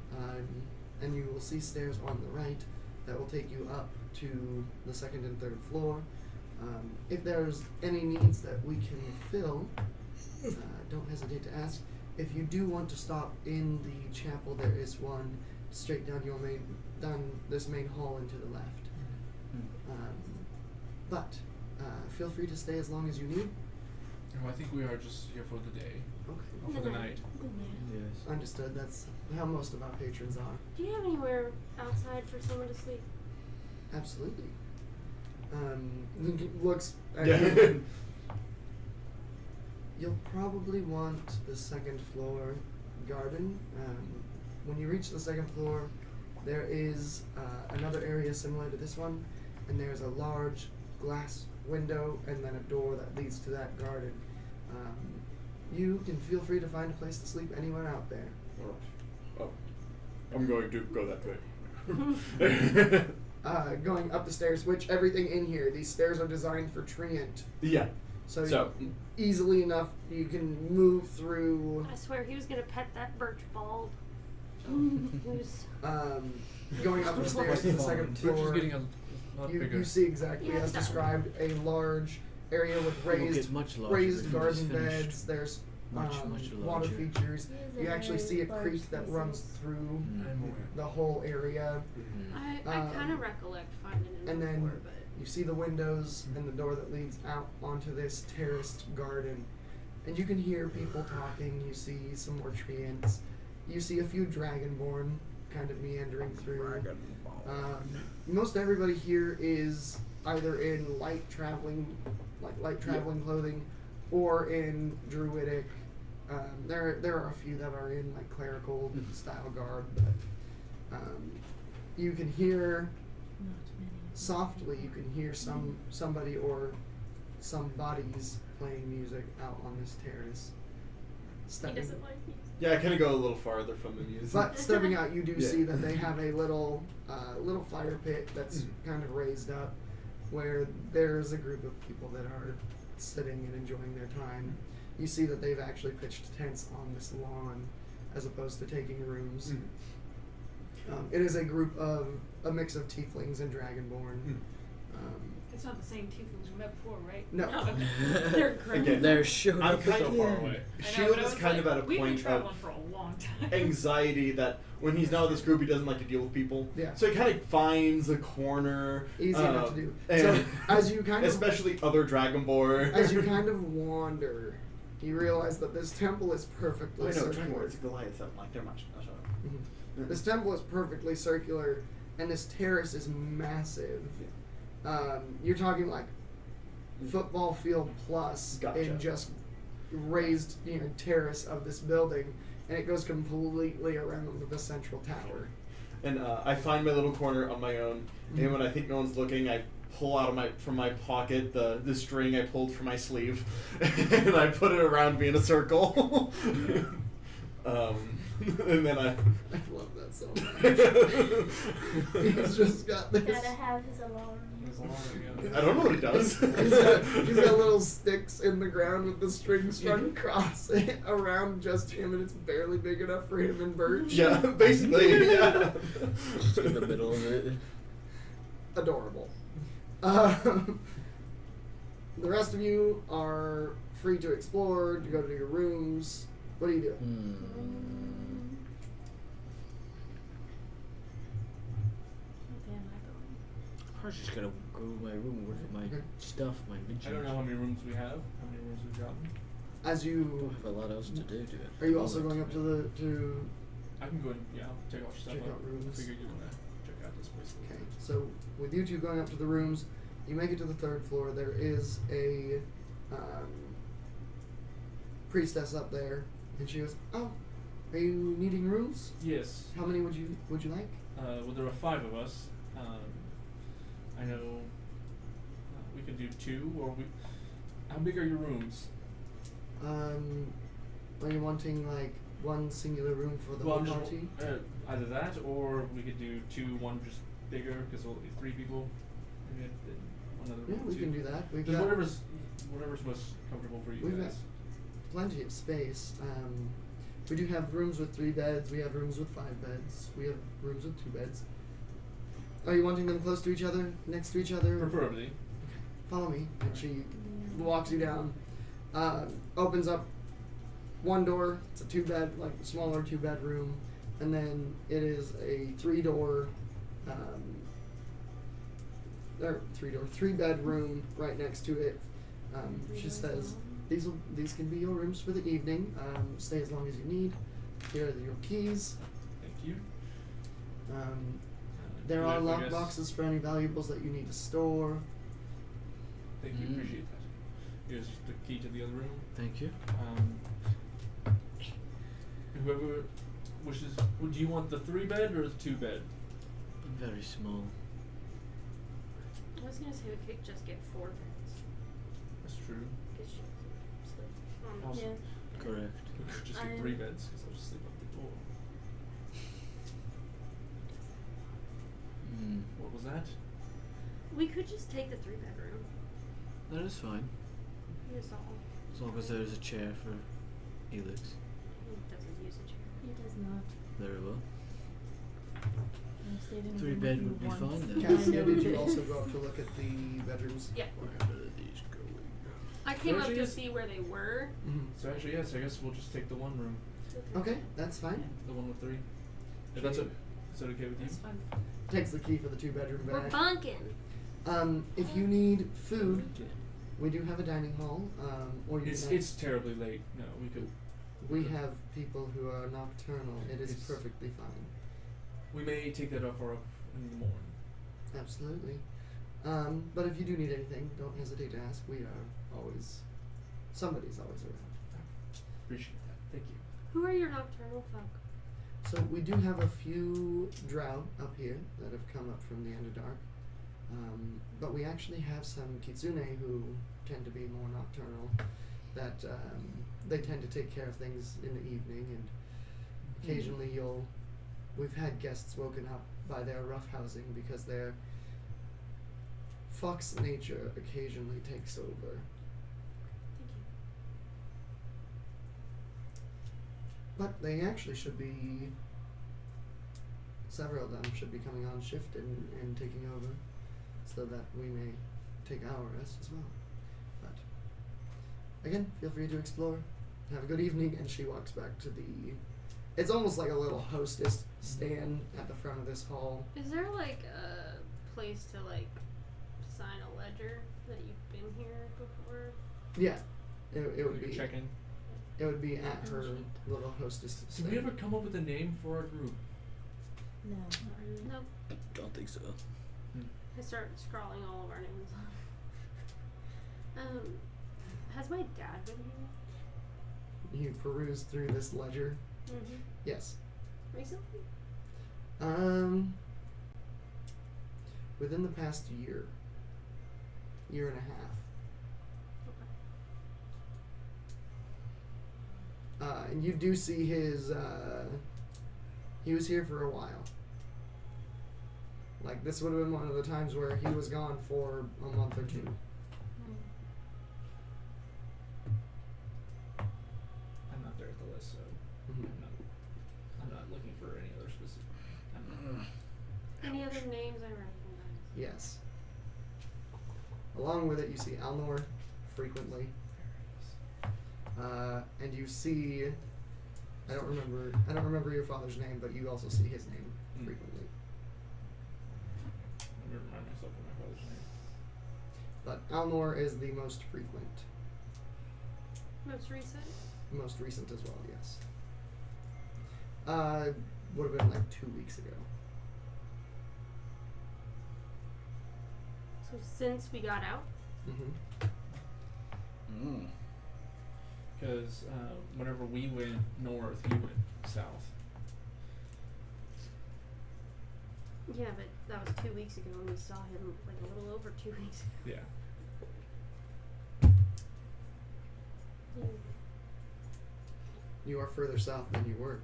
and you will see stairs on the right that will take you up to the 2nd and 3rd floor. If there's any needs that we can fill, don't hesitate to ask. If you do want to stop in the chapel, there is one straight down this main hall and to the left. But feel free to stay as long as you need. Oh, I think we are just here for the day. Okay. Or for the night. Yes. Understood. That's how most of our patrons are. Do you have anywhere outside for someone to sleep? Absolutely. Looks at Yeah. you. You'll probably want the 2nd floor garden. When you reach the 2nd floor, there is another area similar to this one, and there's a large glass window and then a door that leads to that garden. You can feel free to find a place to sleep anywhere out there. Oh, I'm going to go that way. Going up the stairs, which everything in here, these stairs are designed for treant. Yeah. So, So. easily enough you can move through. I swear he was gonna pet that birch bald. Who's Going up the stairs to the 2nd We're just floor, getting a lot bigger. you see exactly Yeah, as it's described a large area with It will raised get much larger raised if it is garden finished. beds. There's Much water larger. features. You actually see a creek that runs through I'm aware. the whole area. I Um, kind of recollect finding it and then before, but You see the windows and the door that leads out onto this terraced garden. And you can hear people talking. You see some more treants. You see a few dragonborn kind of meandering through. Most everybody here is either in light traveling clothing, or in druidic. There are a few that are in like clerical style garb, but you can hear softly. You can hear somebody or some bodies playing music out on this terrace. he Stepping, doesn't like music. Yeah, I kind of go a little farther from the music. but stepping out, you do Yeah. see that they have a little fire pit that's kind of raised up, where there's a group of people that are sitting and enjoying their time. You see that they've actually pitched tents on this lawn, as opposed to taking rooms. It is a mix of tieflings and dragonborn. It's not the same tieflings we met before, right? No. They're great. Again, They're showing I'm up kind So of far again. away. I know, Shield but I is was kind like, of at a we've been point traveling of for a long time. anxiety that when he's not with this group, he doesn't like to deal with people. Yeah. So he kind of finds a corner. Easy enough to do. and So as you kind of especially other Dragonborn. as you kind of wander, you realize that this temple is perfectly I know, circular. Dragonborn's a Goliath. I'm like, they're much. This temple is perfectly circular, and this terrace is massive. You're talking like football field plus Gotcha. in just raised terrace of this building, and it goes completely around the central tower. And I find my little corner on my own, and when I think no one's looking, I pull out of from my pocket the string I pulled from my sleeve, and I put it around me in a circle. And then I love that so much. He's just got this. Gotta have his alarm. I don't know what it does. He's got little sticks in the ground with the string strung across it around just him, and it's barely big enough for him and Birch. Yeah, basically. Yeah. Just in the middle of it. Adorable. The rest of you are free to explore, to go to your rooms. What do you do? I was just gonna go to my room and work at my Okay. stuff, my inventory. I don't know how many rooms we have. How many rooms we've gotten? As I you have a lot else to do to it. are you also going up to the to? I can go and check out your stuff. Check out I rooms. figured you wanna check out this place. Okay, so with you two going up to the rooms, you make it to the third floor. There is a priestess up there, and she goes, "Oh, are you needing rooms? Yes. How many would you like?" Well, there are 5 of us. I know we could do 2, or we. How big are your rooms? Are you wanting like one singular room for the Well, whole I'm just, party? either that, or we could do 2, one just bigger because it'll be 3 people. Maybe another Yeah, room. we too. can do that. We've Just got whatever's most comfortable for you We've guys. plenty of space. We do have rooms with 3 beds. We have rooms with 5 beds. We have rooms with 2 beds. Are you wanting them close to each other, next to each other? Preferably. Follow me. And she walks you down. Opens up one door. It's a 2-bed, like smaller 2-bedroom, and then it is a 3-door, 3-bedroom right next to it. She says, "These can be your rooms for the evening. Stay as long as you need. Here are your keys. Thank you. There Do are I lock guess- boxes for any valuables that you need to store." Thank you. Appreciate that. Here's the key to the other room. Thank you. Whoever wishes. Well, do you want the 3-bed or the 2-bed? Very small. I was gonna say we could just get 4 beds. That's true. 'Cause she can sleep on the Also, Yeah. Correct. we could just get I'm- 3 beds because I'll just sleep up the door. What was that? We could just take the 3-bedroom. That is fine. That's all. As long as there's a chair for Helix. He doesn't use a chair. He does not. Very well. I've stayed in a 3-bed room would be once. fine then. Cassia, I know did you this. also go up to look at the bedrooms? Yeah. Where are these going? I came up Actually, to yes. see where they were. So actually, yes. I guess we'll just take the 1 room, Okay, that's fine. the one with 3. If that's it. Is that okay with you? That's fine. Takes the key for the 2-bedroom We're back. bunking. If you need food, we do have a dining hall. Or you can It's terribly late. No, we could. we have people who are nocturnal. It is It's- perfectly fine. We may take that offer up in the morning. Absolutely. But if you do need anything, don't hesitate to ask. We are always, somebody's always around. Appreciate that. Thank you. Who are your nocturnal folk? So we do have a few drow up here that have come up from the Underdark. But we actually have some kitsune who tend to be more nocturnal. That they tend to take care of things in the evening, and occasionally we've had guests woken up by their roughhousing because their fox nature occasionally takes over. Thank you. But they actually should be, several of them should be coming on shift and taking over so that we may take our rest as well. But again, feel free to explore. Have a good evening. And she walks back to the, it's almost like a little hostess stand at the front of this hall. Is there like a place to like sign a ledger that you've been here before? Yeah, it We would could be, check in. it would be at her little hostess Did stand. we ever come up with a name for our group? No. No. Don't I start scrawling all of our names. Has my dad been here? You peruse through this ledger. Mm-hmm. Yes. Recently? Within the past year and a half. And you do see his, he was here for a while. Like, this would have been one of the times where he was gone for a month or two. I'm not there at the list, so Mhm. I'm not looking for any other specific. Any other names I recognize? Yes. Along with it, you see Alnor frequently. And you see, I don't remember your father's name, but you also see his name frequently. Let me remind myself of my father's name. But Alnor is the most frequent. Most recent? Most recent as well, yes. Would have been like 2 weeks ago. So since we got out? Mm-hmm. Because whenever we went north, he went south. Yeah, but that was 2 weeks ago and we saw him like a little over 2 weeks ago. Yeah. You are further south than you were.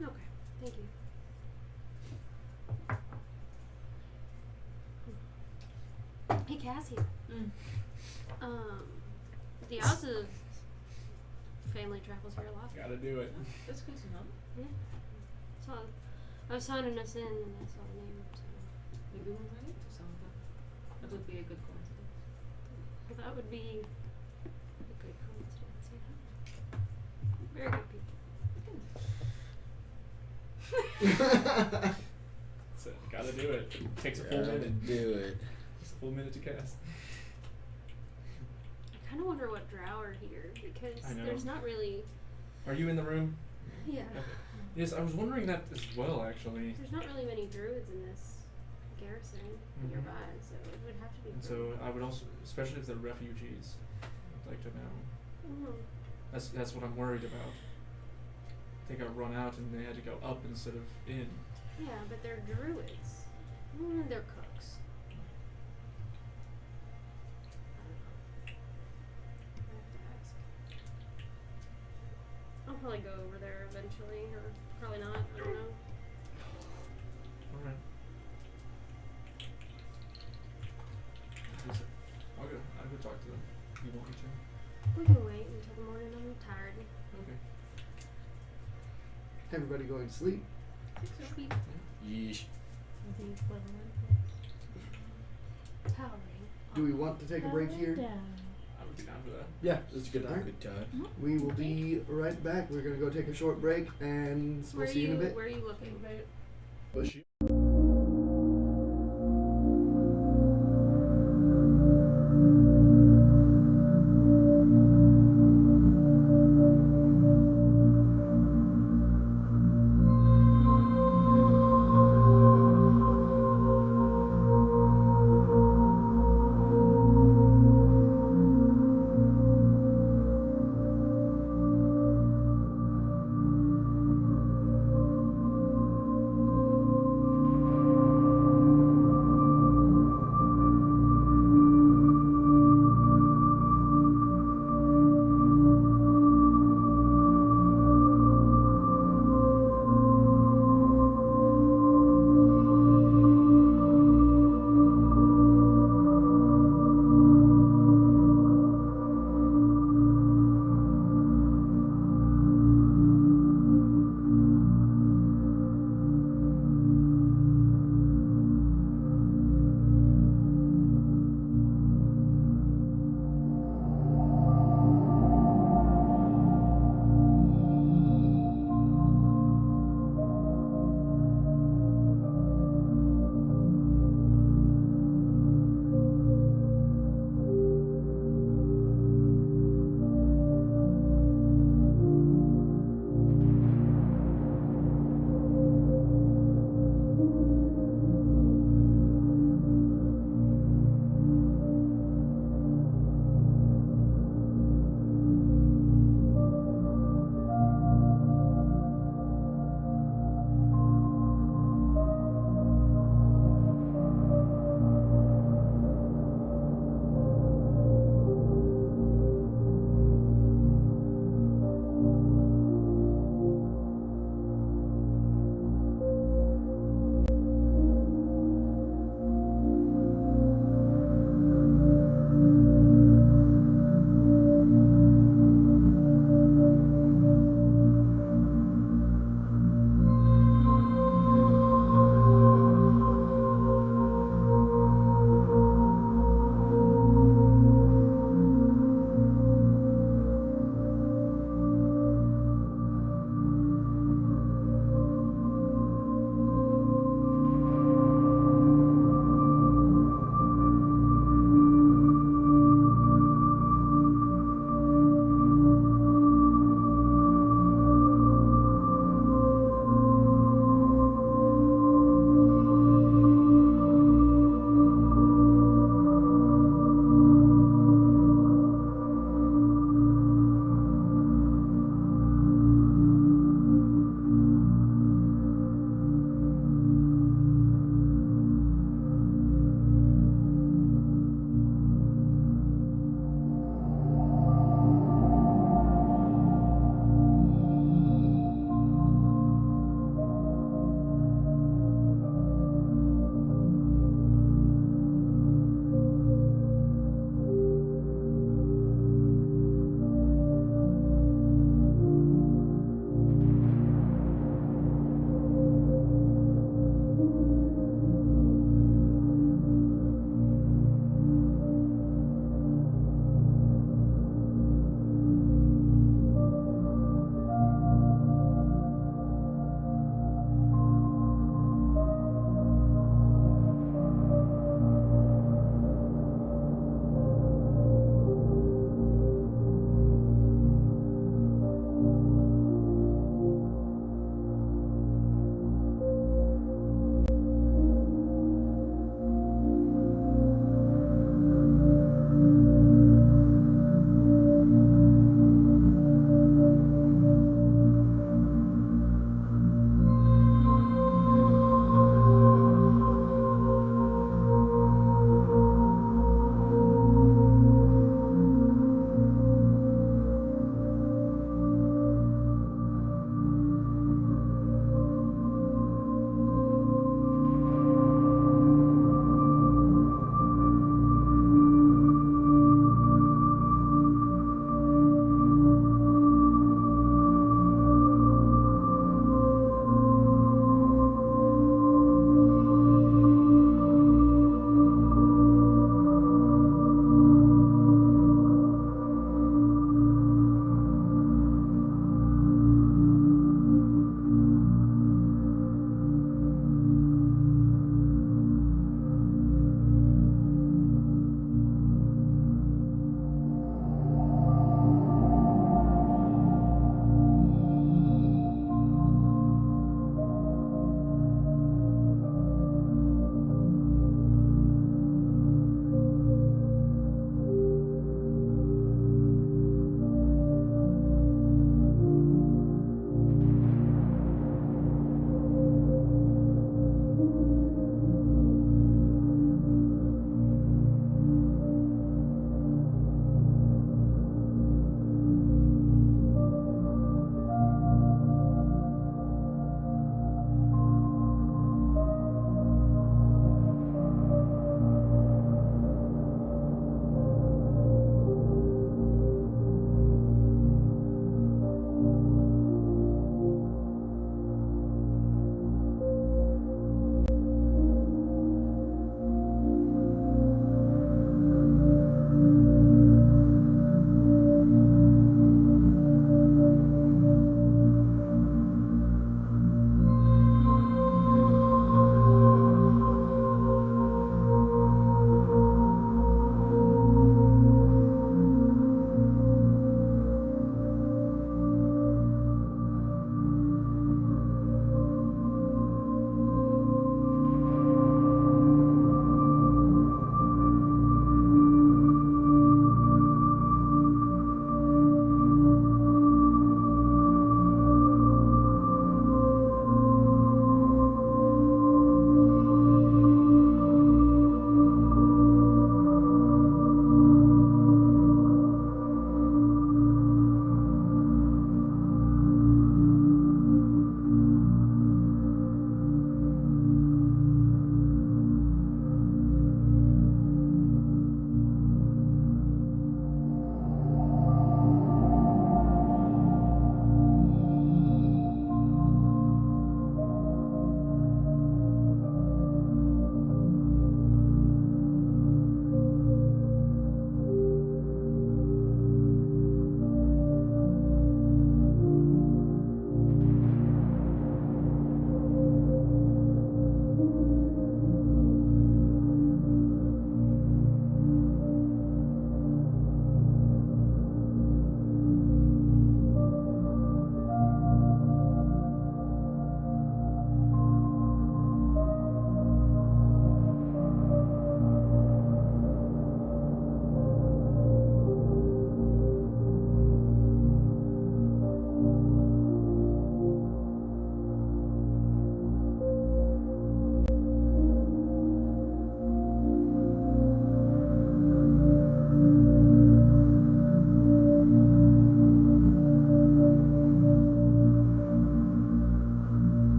Yeah. Okay, thank you. Hey, Cassie. The Asa family travels here a lot. Gotta do it. That's good to know. Yeah. So I was signing us in and I saw the name. So Maybe we'll run into something. That would be a good coincidence. well, that would be a good coincidence. Yeah. Very good people. So gotta do it. Takes a full minute. do it. Takes a full minute to cast. I kind of wonder what drow are here because I know. there's not really. Are you in the room? Yeah. Okay. Yes, I was wondering that as well, actually. There's not really many druids in this garrison Mhm. nearby, so it would have to be. And so I would also, especially if they're refugees, I'd like to know. That's what I'm worried about. They got run out and they had to go up instead of in. Yeah, but they're druids. They're cooks. I have to ask. I'll probably go over there eventually, or probably not. I don't know. Alright. I'll go talk to them. You want me to? We can wait until the morning. I'm tired. Okay. Everybody going to sleep? Sweet. Yeesh. Towering. Do we want to take a break here? I would be down for that. Yeah, that's a good Alright. Good time. We will be right back. We're going to go take a short break and we'll see you in a bit. Where are you looking? Bushy.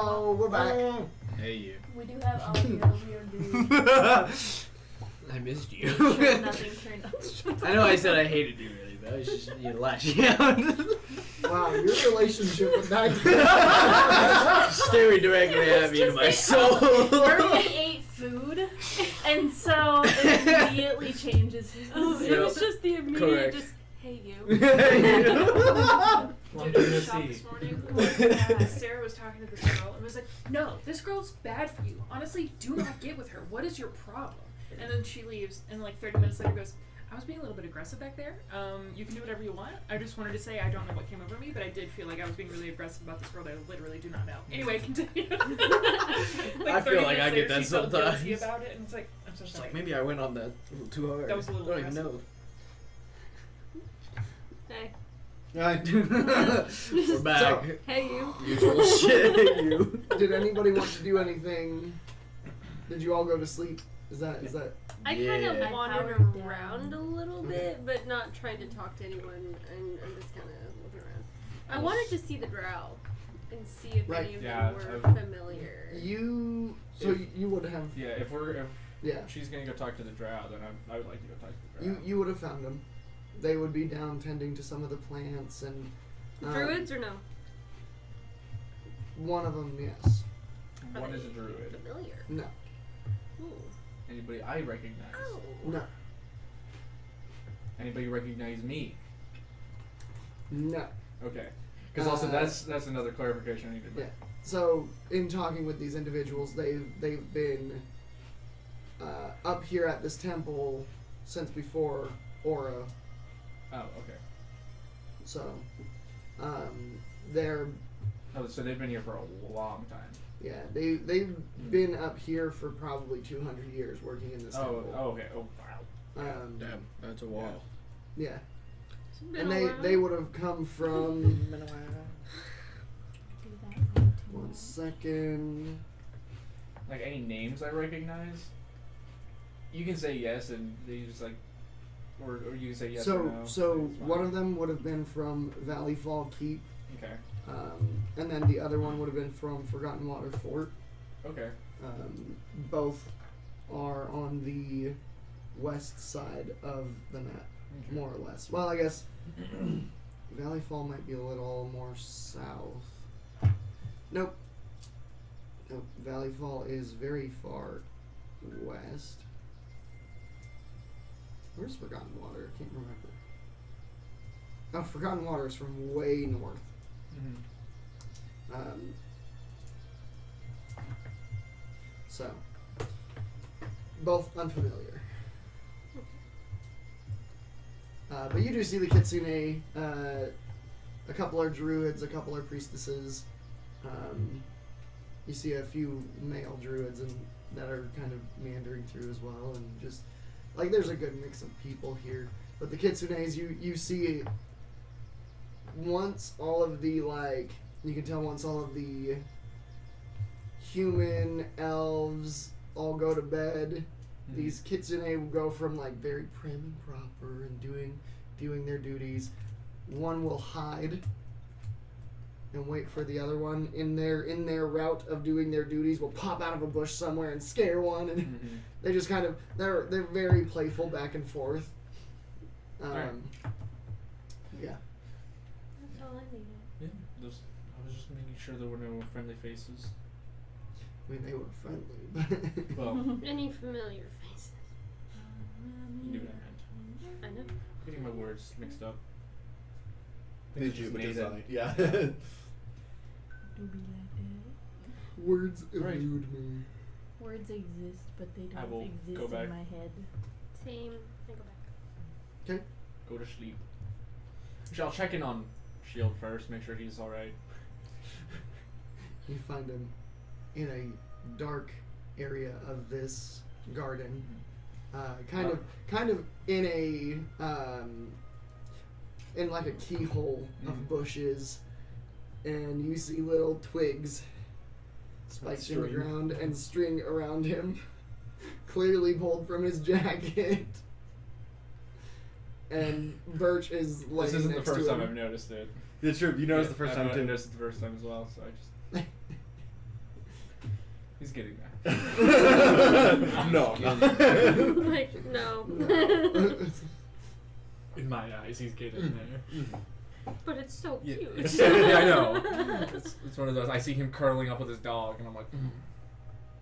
Oh, we're back. Hey, you. We do have audio. We are doing. I missed you. Sure, nothing turned up. I know I said I hated you really, but I was just lashing out. Wow, your relationship with that Staring directly at me in my soul. Murphy ate food, and so it immediately changes his. It was just the immediate, Correct. just, hey you. Dude, I was shocked this morning. Sarah was talking to this girl and was like, "No, this girl's bad for you. Honestly, do not get with her. What is your problem?" And then she leaves, and like 30 minutes later goes, "I was being a little bit aggressive back there. You can do whatever you want. I just wanted to say I don't know what came over me, but I did feel like I was being really aggressive about this girl that I literally do not know." Anyway, continue. I 30 feel like I minutes get later, that she felt sometimes. guilty about it, and it's like, I'm so It's sorry. like maybe I went on that a little too hard. That was a little I don't even know. Hey. Right. We're back. Hey you. Usual shit. You. Did anybody want to do anything? Did you all go to sleep? Is that I kind Yeah. of I wandered powered down. around a little bit, but not trying to talk to anyone, and I'm just kind of looking around. I wanted to see the drow and see if Right. any of Yeah, them were familiar. you? So you would have, Yeah, if yeah. she's gonna go talk to the drow, then I would like to go talk to the drow. You would have found them. They would be down tending to some of the plants and Druids or no? one of them, yes. What Are is a they druid? Familiar. No, Ooh. Anybody I recognize? Oh. no, Anybody recognize me? no. Okay. Because also Uh, that's another clarification I need to make. Yeah. So in talking with these individuals, they've been up here at this temple since before Aura. Oh, okay. So they're Oh, so they've been here for a long time. yeah they've been up here for probably 200 years working in this Oh, temple. okay. Oh, wow. Damn, that's a while. Yeah, It's been and a while. they would have come from. Do that one too. 1 second. Like any names I recognize? You can say yes, and they just like, or you can say yes or no. So It's fine. one of them would have been from Valley Fall Keep, Okay. and then the other one would have been from Forgotten Water Fort. Okay. Both are on the west side of the map, Okay. more or less. Well, I guess Valley Fall might be a little more south. Nope. Nope. Valley Fall is very far west. Where's Forgotten Water? I can't remember. Oh, Forgotten Water is from way north. Mm-hmm. So, both unfamiliar. But you do see the Kitsune, a couple are druids, a couple are priestesses. You see a few male druids and that are kind of meandering through as well, and just like there's a good mix of people here. But the Kitsunes, you see once all of the you can tell once all of the human elves all go to bed. Mm-hmm. These Kitsune will go from like very prim and proper and doing their duties. One will hide and wait for the other one in their route of doing their duties. Will pop out of a bush somewhere and scare one, and Mm-hmm. they just kind of they're very playful back and forth. Right. Yeah. That's all I needed. Yeah. I was just making sure there were no friendly faces. I mean, they were friendly, but Well, Any familiar faces? you knew what I meant. I know. Getting my words mixed up. Did you? Made it. Yeah. Do be like that. words Right. elude me. Words exist, but they I don't will exist go back. in my head. Same. I go back. Go to sleep. Actually, I'll check in on Shield first, make sure he's alright. You find him in a dark area of this garden, kind of in a in like a keyhole of Mhm. bushes, and you see little twigs spiked in the String. ground and string around him, clearly pulled from his jacket. And Birch is laying This isn't the next first to time him. I've noticed it. It's true. You noticed the first I've time too. noticed it the first time as well, so I just. getting there. No. Like, no. In my eyes, he's getting there. But it's so Yeah, cute. yeah, I know. It's one of those. I see him curling up with his dog, and I'm like,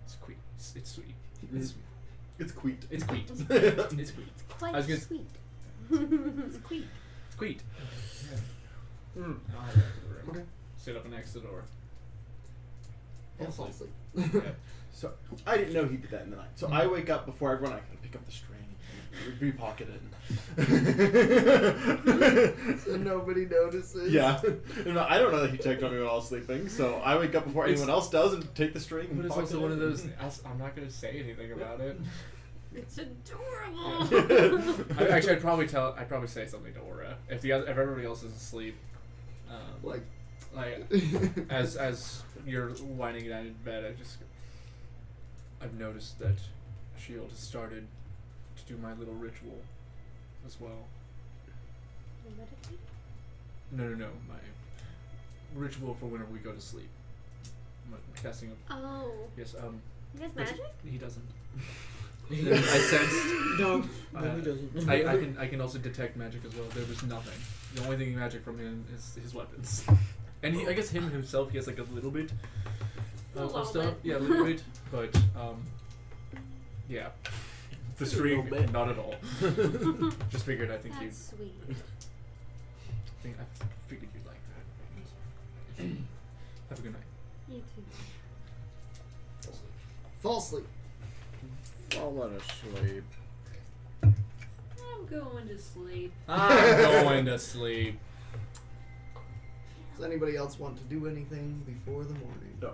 it's sweet. It's sweet. It's sweet. It's sweet. It's sweet. It's sweet. Quite I was gonna- sweet. It's sweet. It's sweet. Mm. I'll head back to the room. Okay. Sit up next to the door. And Fall fall asleep. asleep. Yeah. So I didn't know he did that in the night. So I wake up before everyone. I can pick up the string, repocket it. So nobody notices. Yeah, and I don't know that he checked on me when I was sleeping. So I wake up before anyone else does and take the string. And But it's pocket also one it. of those. I'm not gonna say anything about it. It's adorable. I'd probably say something to Aura if if everybody else is asleep. Like, as you're winding down in bed, I've noticed that Shield has started to do my little ritual as well. Meditate? No, my ritual for whenever we go to sleep. I'm casting a Oh. yes. You guys Which- magic? He doesn't. I sensed. No, he doesn't. I can also detect magic as well. There was nothing. The only thing magic from him is his weapons. And I guess him himself, he has like a little bit A of little stuff. bit. Yeah, a little bit. But yeah, the string, little bit. not at all. Just figured. I think That's sweet. I figured you'd like that. Have a good night. You too. fall asleep. Falling asleep. I'm going to sleep. I'm going to sleep. Does anybody else want to do anything before the morning? No,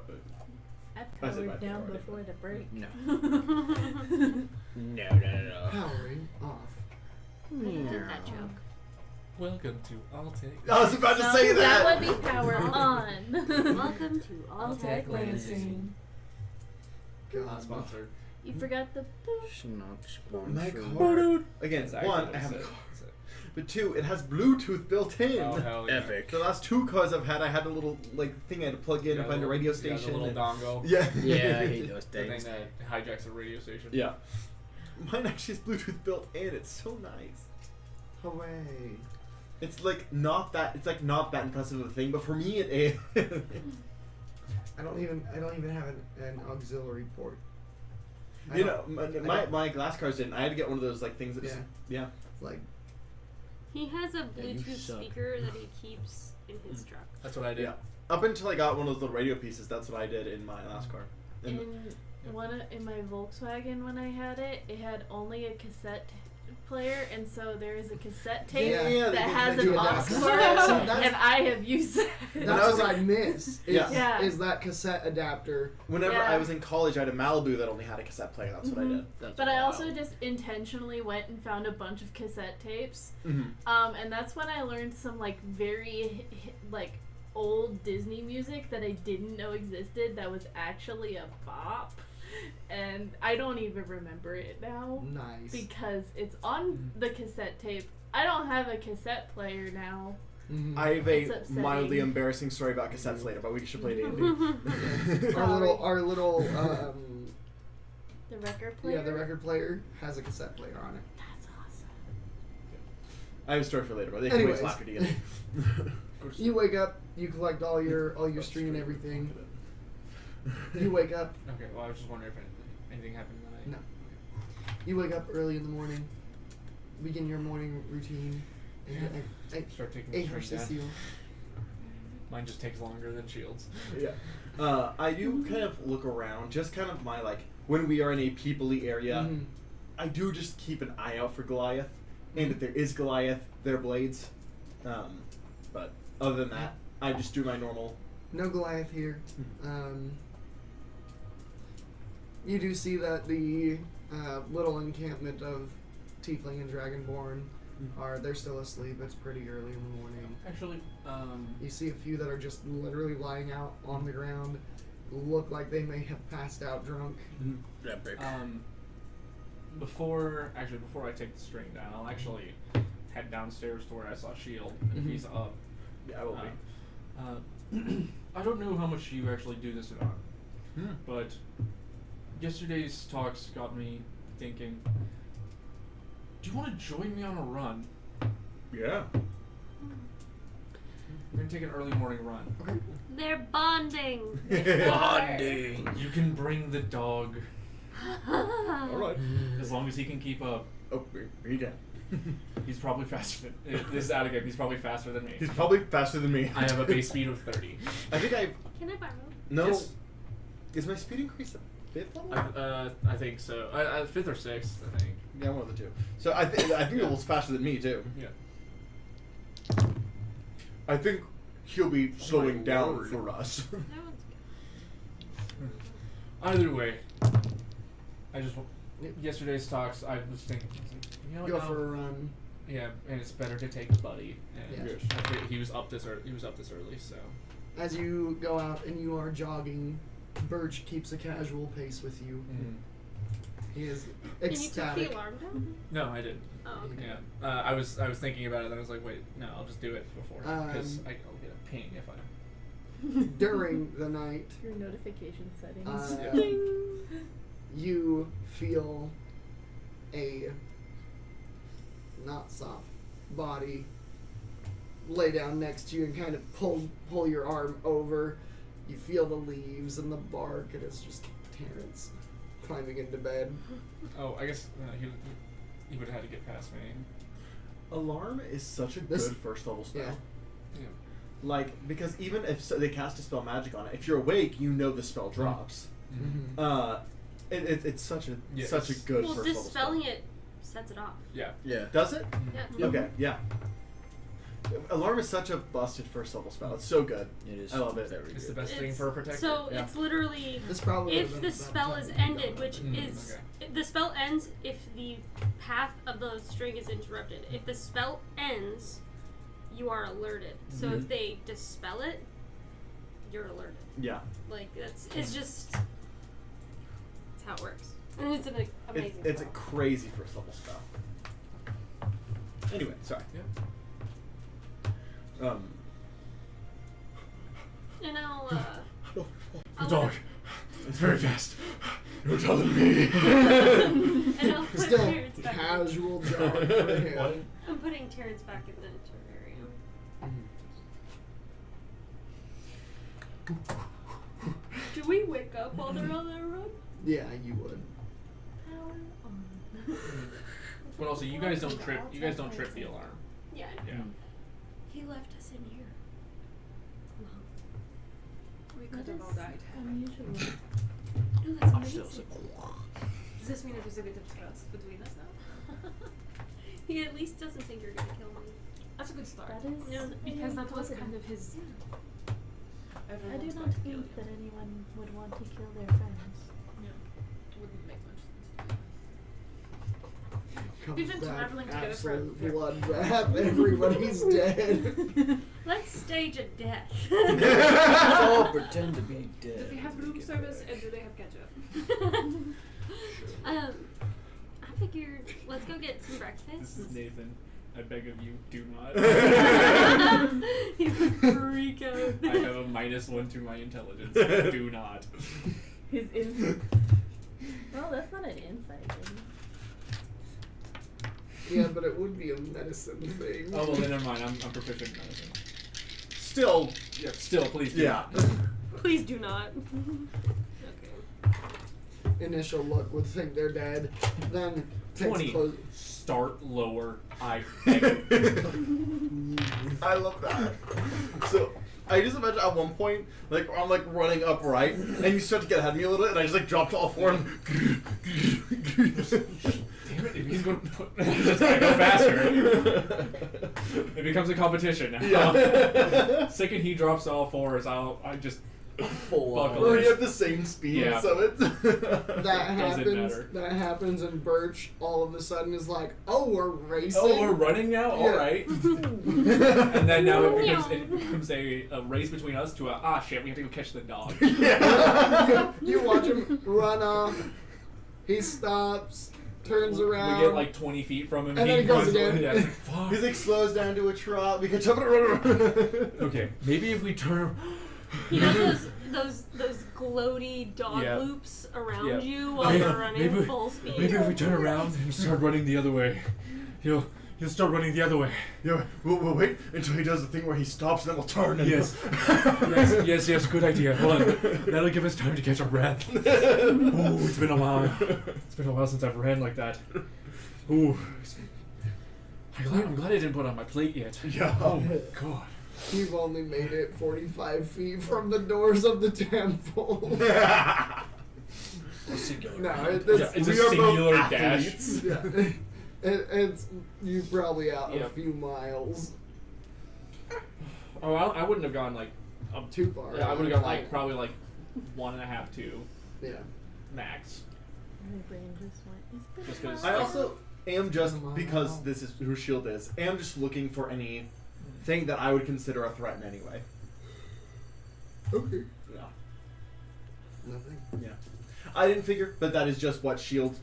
I I said my powered down priority. before the break. No. No. Powering off. I did that joke. Welcome to All Take. I was about to say that. That would be power on. Welcome to All Tech Lansing. Not sponsored. You forgot the boop. Not My sponsored. car. Again, That's one, actually I have a what it car. said. But two, it has Bluetooth built in. Oh hell yeah. Epic. The last two cars I've had, I had a little like thing I had to plug in You and got find a little- radio you got the station. little and- dongle. Yeah. Yeah, I hate those The thing things. that hijacks a radio station. Yeah. Mine actually has Bluetooth built in. It's so nice. Hooray. It's like not that. It's like not that impressive of a thing, but for me it is. I don't even have an auxiliary port. I You don't- know, I my don't- my glass cars didn't. I had to get one of those like things that just yeah. like He has a you Bluetooth suck. speaker that he keeps in his truck. That's what I did. Yeah. Up until I got one of those little radio pieces, that's what I did in my last car. And In my Volkswagen when I had it, it had only a cassette player, and so there is a cassette tape Yeah, that has they an do aux that. port, See, that's- and I have used that. I that's was what like- I miss. Is, Yeah. is that cassette adapter. whenever Yeah. I was in college, I had a Malibu that only had a cassette player. That's what I did. That's But I also wild. just intentionally went and found a bunch of cassette tapes, Mm-hmm. and that's when I learned some like very like old Disney music that I didn't know existed that was actually a bop, and I don't even remember it now Nice. because it's on the cassette tape. I don't have a cassette player now. Mhm. I have It's a upsetting. mildly embarrassing story about cassettes later, but we should play D&D. our little The record player. yeah, the record player has a cassette player on it. That's awesome. I have a story for later, but they can wait till Anyways. after D&D. You wake up, you collect all your string and everything. You wake up, Okay. Well, I was just wondering if anything happened tonight. No. you wake up early in the morning, begin your morning routine. Start taking Hey, the string down. Cecile. Mine just takes longer than Shields. Yeah. I do kind of look around, just kind of my, like, when we are in a people-y area, Mhm. I do just keep an eye out for Goliath. And if there is Goliath, they're blades. But other than that, I just do my normal. No Goliath here. You do see that the little encampment of Tiefling and Dragonborn they're still asleep. It's pretty early in the morning. Actually, You see a few that are just literally lying out on the ground, look like they may have passed out drunk. Epic. before I take the string down, I'll actually head downstairs to where I saw Shield, and if Mhm. he's up. Yeah, I will be. I don't know how much you actually do this on, but yesterday's talks got me thinking. Do you want to join me on a run? Yeah. We're gonna take an early morning run. They're bonding. Bonding. You can bring the dog All right. as long as he can keep up. Oh, he can. He's probably faster than this is out again. He's probably faster than me. He's probably faster than me. I have a base speed of 30. I think I've Can I borrow? no. Yes. Is my speed increased at 5th level? I think so. 5th or 6th, I think. Yeah, one of the two. So I think it was faster than me too. Yeah. I think he'll be slowing My down lord. for us. That one's good. Either way, I just yesterday's talks. I was thinking, you know, Go no, for a run. yeah, and it's better to take a buddy. And Yeah. I figured he was up this early. He was up this early, so As you go out and you are jogging, Birch keeps a casual pace with you. He is Can you take ecstatic. the alarm down? no, I didn't. Oh, okay. Yeah, I was thinking about it, and I was like, wait, no, I'll just do it before because I'll get a ping if I. During the night, Your notification settings. you feel a not soft body lay down next to you and kind of pull your arm over. You feel the leaves and the bark, and it's just Terrence climbing into bed. Oh, I guess he would have had to get past me. Alarm is such a This- good first level spell. Yeah. Yeah. Like, because even if they cast a spell magic on it, if you're awake, you know the spell drops. Mm-hmm. It's such a Yeah, such a it's- good Well, first level dispelling spell. it sets it off. Yeah. Yeah. Does it? Yeah. Okay, yeah. Alarm is such a busted first level spell. It's so good. It is. I love it. Very It's good. the best thing It's- for a protector. So Yeah. it's literally This probably if would've the been about spell time is to go ended, on which that. is okay. the spell ends if the path of the string is interrupted. If the spell ends, you are alerted. So if they dispel it, you're alerted. Yeah. Like it's just it's how it works. And it's an amazing. It's a spell. crazy first level spell. Anyway, sorry. Yeah. And I'll The I'll dog. It's very fast. You're telling me. and I'll put Still, Terrence back. casual jog for him. What? I'm putting Terrence back in the terrarium. Do we wake up while they're on their run? Yeah, you would. Power on. But also, you guys don't trip. You guys don't trip the alarm. Yeah. Yeah. He left us in here. We That could have is all died. unusual. No, that's I'm still amazing. Does this mean that there's a bit of trust between us now? He at least doesn't think you're gonna kill me. That's a good start. That is No, Because that was positive. kind of his. I Everyone's do going not to kill think you. that anyone would want to kill their friends. Wouldn't make much sense. Comes We've been back, traveling together for a absolute very- bloodbath. Everybody's dead. Let's stage a death. Let's all pretend to be dead. Do they have room service and do they have ketchup? I figured let's go get some breakfast. This is Nathan. I beg of you, do not. He would freak out. I have a -1 to my intelligence. Do not. His insight. Well, that's not an insight thing. Yeah, but it would be a medicine thing. Oh well, then never mind. I'm proficient in medicine. Still, Yeah. Still, please do yeah. not. Please do not. Okay. Initial look would think they're dead. Then takes 20. close. Start lower. I beg you. I love that. So I just imagine at one point, like I'm like running upright, and you start to get ahead of me a little bit, and I just like drop to all four. And Damn it! If he's going to put, just gotta go faster. It becomes a competition now. Yeah. Second he drops to all fours, I just Full buckle We're in. at the same speed, Yeah. so it's That Doesn't happens. matter. That happens, and Birch all of a sudden is like, "Oh, we're racing." Oh, we're running now. All Yeah. right. And then now it Meow. becomes a race between us to shit. We have to go catch the dog. You watch him run off. He stops, turns around. We get like 20 feet from him. And then he goes runs- again. Yeah, it's like, fuck. He's like slows down to a trot. We can jump and run. Okay, maybe if we turn. He does those those gloaty dog Yeah. loops around Yeah. you while Maybe- you're running maybe- full speed. Maybe if we turn around and start running the other way, he'll start running the other way. Yeah, we'll wait until he does the thing where he stops, and then we'll turn. And Yes. yes, good idea. Hold on. That'll give us time to catch our breath. Ooh, it's been a while. It's been a while since I've ran like that. Ooh. I'm glad I didn't put it on my plate yet. Yeah. Oh my god. You've only made it 45 feet from the doors of the temple. A singular. No, dash. it's- It's a we are both singular dash. athletes. Yeah. It's you probably out Yeah. a few miles. Oh, I wouldn't have gone like Too far. Yeah, I would have gone like probably like 1.5, 2 Yeah. max. My brain just went. It's Just been 'cause- I also am just Wow. because this is who Shield is. Am just looking for any thing that I would consider a threat in any way. Okay. Yeah. Nothing. Yeah. I didn't figure, but that is just what Shield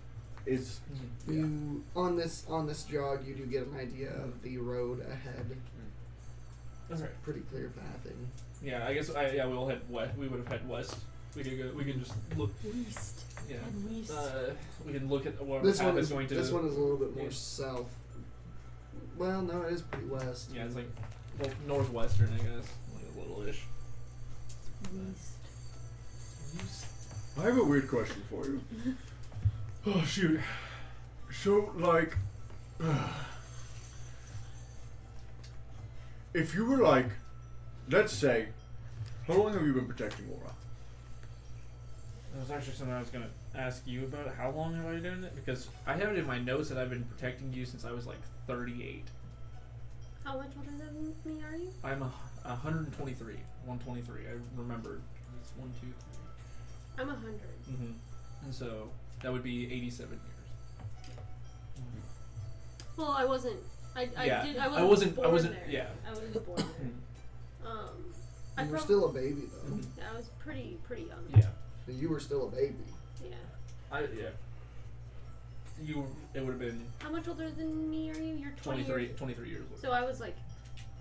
is. You on this jog, you do get an idea of the road ahead. That's right. Pretty clear pathing. Yeah, I guess we'll head west. We would have head west. We could go. We can just look. East. Yeah. At least. We can look at where This the path one is is going to. this one is a little bit more yeah. south. Well, no, it is pretty west. Yeah, it's like well, northwestern, I guess, like a little ish. East. I have a weird question for you. Oh shoot. So like, if you were like, let's say, how long have you been protecting Aura? That was actually something I was gonna ask you about. How long have I been doing it? Because I have it in my notes that I've been protecting you since I was like 38. How much older than me are you? I'm 123. 123. I remembered. It's 1, 2, 3. I'm 100. Mm-hmm. And so that would be 87 years. Well, I wasn't. I Yeah, I wasn't. I Born wasn't- there. yeah. I wasn't born there. I You were prob- still a baby though. Mhm. I was pretty young. Yeah. You were still a baby. Yeah. Yeah. It would have been How much older than me are you? You're 23 years. 23 years old. So I was like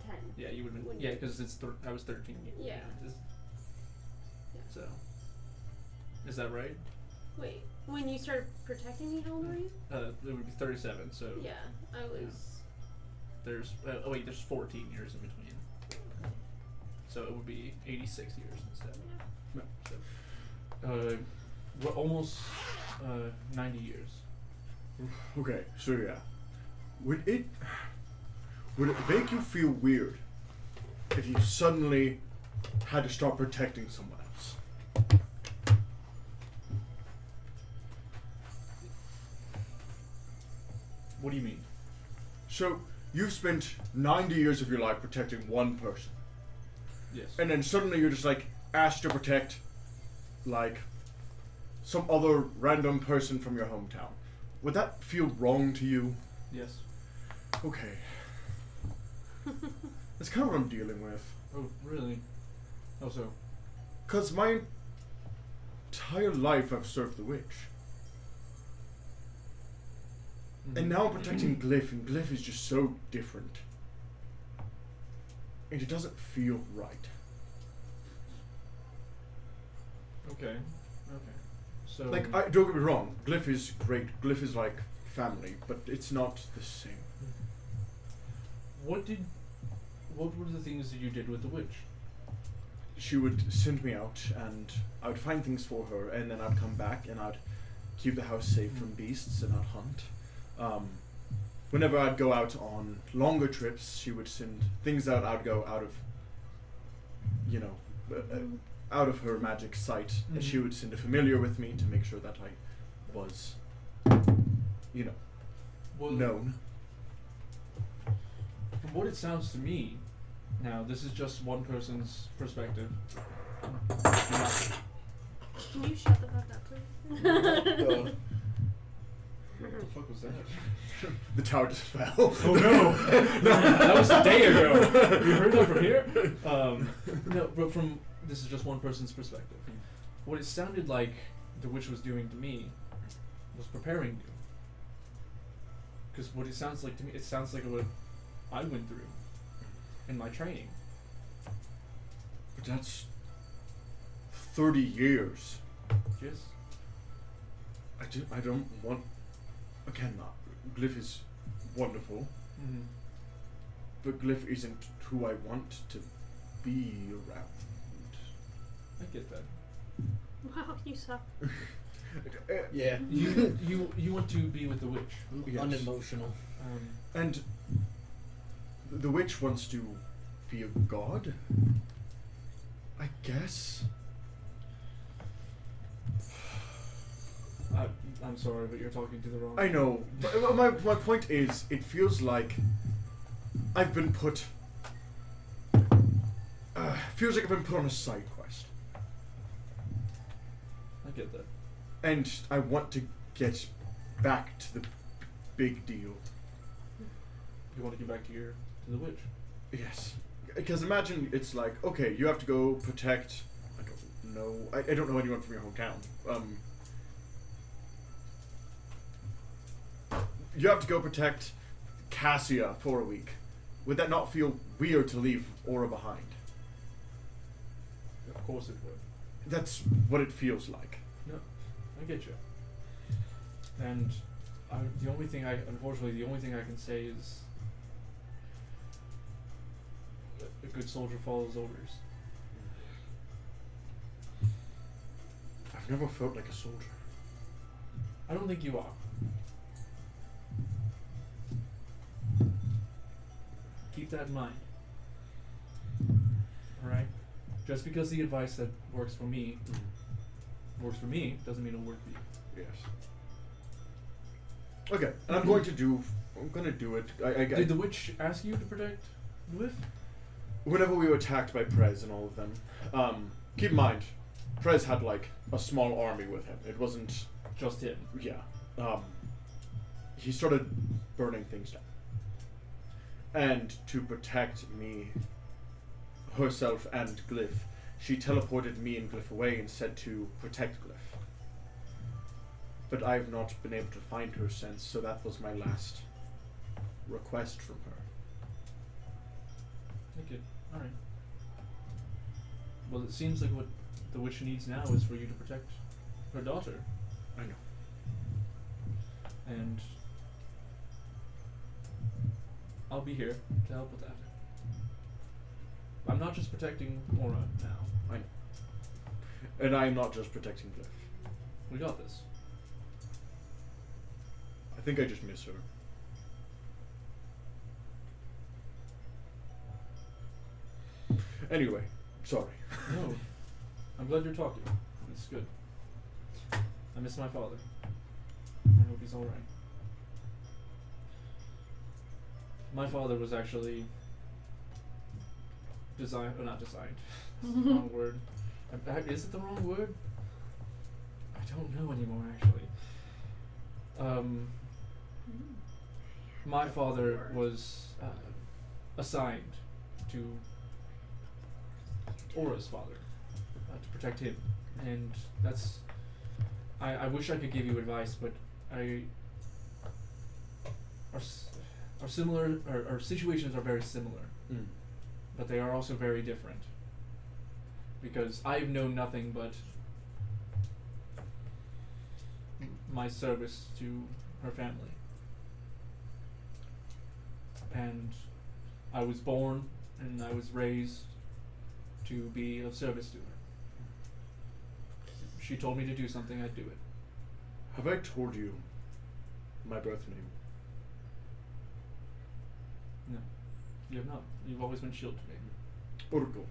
10. Yeah, you would have been. When Yeah, you- because I was 13. Yeah. It's- Yeah. So. Is that right? Wait, when you started protecting me, how old were you? It would be 37. So Yeah, I was. there's there's 14 years in between. So it would be 86 years instead. Yeah. So, we're almost 90 years. Okay, so yeah, would it make you feel weird if you suddenly had to start protecting someone else? What do you mean? So you've spent 90 years of your life protecting one person, Yes. and then suddenly you're just like asked to protect like some other random person from your hometown. Would that feel wrong to you? Yes. Okay. That's kind of what I'm dealing with. Oh, really? Oh, so. Because my entire life I've served the witch. And now I'm protecting Glyph, and Glyph is just so different. And it doesn't feel right. Okay. Okay. So. Like, don't get me wrong, Glyph is great. Glyph is like family, but it's not the same. What were the things that you did with the witch? She would send me out, and I would find things for her, and then I'd come back, and I'd keep the house safe from beasts, and I'd hunt. Whenever I'd go out on longer trips, she would send things out. I'd go out of, out of her magic sight, and she Mhm. would send a familiar with me to make sure that I was, Well, known. From what it sounds to me, now this is just one person's perspective. Can you shut the fuck up, please? What the fuck was that? The tower just fell. Oh no! That was a day ago. You heard that from here? No, but from this is just one person's perspective. What it sounded like the witch was doing to me was preparing you. Because what it sounds like to me, it sounds like what I went through in my training. But that's 30 years. Yes. I don't want. Again, Glyph is wonderful, Mm-hmm. but Glyph isn't who I want to be around. I get that. Wow, you suck. Yeah. You want to be with the witch. Yes. Unemotional. And the witch wants to be a god? I guess. I'm sorry, but you're talking to the wrong. I know. But my point is, it feels like I've been put. Feels like I've been put on a side quest. I get that. And I want to get back to the big deal. You want to get back to the witch. Yes. Because imagine it's like, okay, you have to go protect. I don't know. I don't know anyone from your hometown. You have to go protect Cassia for a week. Would that not feel weird to leave Aura behind? Of course it would. That's what it feels like. No, I get you. And the only thing I can say is a good soldier follows orders. I've never felt like a soldier. I don't think you are. Keep that in mind. Alright? Just because the advice that works for me doesn't mean it'll work for you. Yes. Okay, and I'm gonna do it. Did the witch ask you to protect Glyph? Whenever we were attacked by Prez and all of them, keep in mind, Prez had like a small army with him. It wasn't Just him. Yeah. He started burning things down. And to protect me, herself and Glyph, she teleported me and Glyph away and said to protect Glyph. But I've not been able to find her since, so that was my last request from her. Okay, alright. Well, it seems like what the witch needs now is for you to protect her daughter. I know. And I'll be here to help with that. I'm not just protecting Aura now. I know. And I'm not just protecting Glyph. We got this. I think I just miss her. Anyway, sorry. No. I'm glad you're talking. It's good. I miss my father. I hope he's alright. My father was actually not designed. That's the wrong word. Is it the wrong word? I don't know anymore, actually. My father was assigned to Aura's father to protect him, and that's. I wish I could give you advice, but our similar. Our situations are very similar, but they are also very different. Because I've known nothing but my service to her family, and I was born and I was raised to be of service to her. She told me to do something, I'd do it. Have I told you my birth name? No, you have not. You've always been Shield to me. Urgo.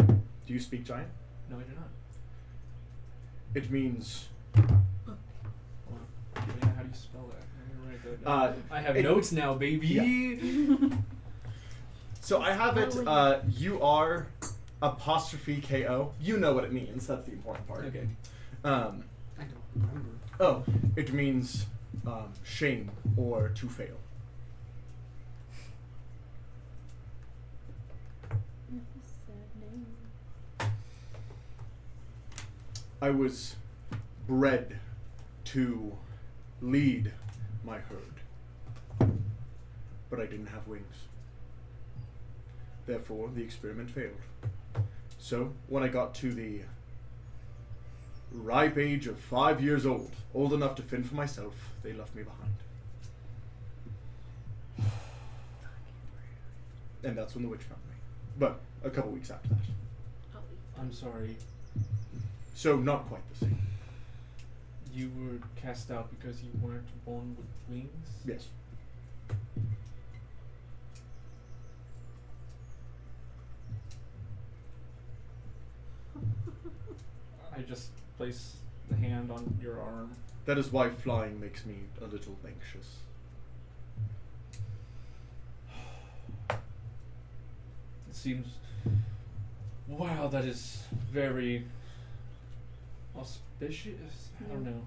Do you speak Giant? No, I do not. It means. Wow. Yeah, how do you spell that? I'm gonna write that down. I have notes now, baby. Yeah. So I have it. UR apostrophe KO. You know what it means. That's the important part. Okay. I don't remember. Oh, it means shame or to fail. I was bred to lead my herd, but I didn't have wings. Therefore, the experiment failed. So, when I got to the ripe age of 5 years old enough to fend for myself, they left me behind. And that's when the witch found me. But a couple weeks after that. I'm sorry. So not quite the same. You were cast out because you weren't born with wings? Yes. I just place the hand on your arm. That is why flying makes me a little anxious. It seems. Wow, that is very auspicious. I don't know.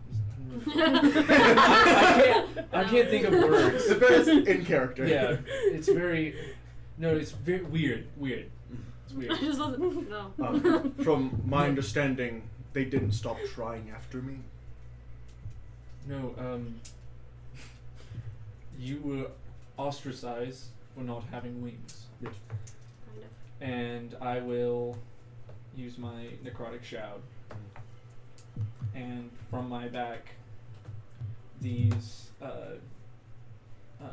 I can't think of words. The best in character. Yeah, it's very. No, it's very weird. Weird. It's weird. I just love it. No. From my understanding, they didn't stop trying after me. No, you were ostracized for not having wings. Yes. Kind of. And I will use my necrotic shout. And from my back, these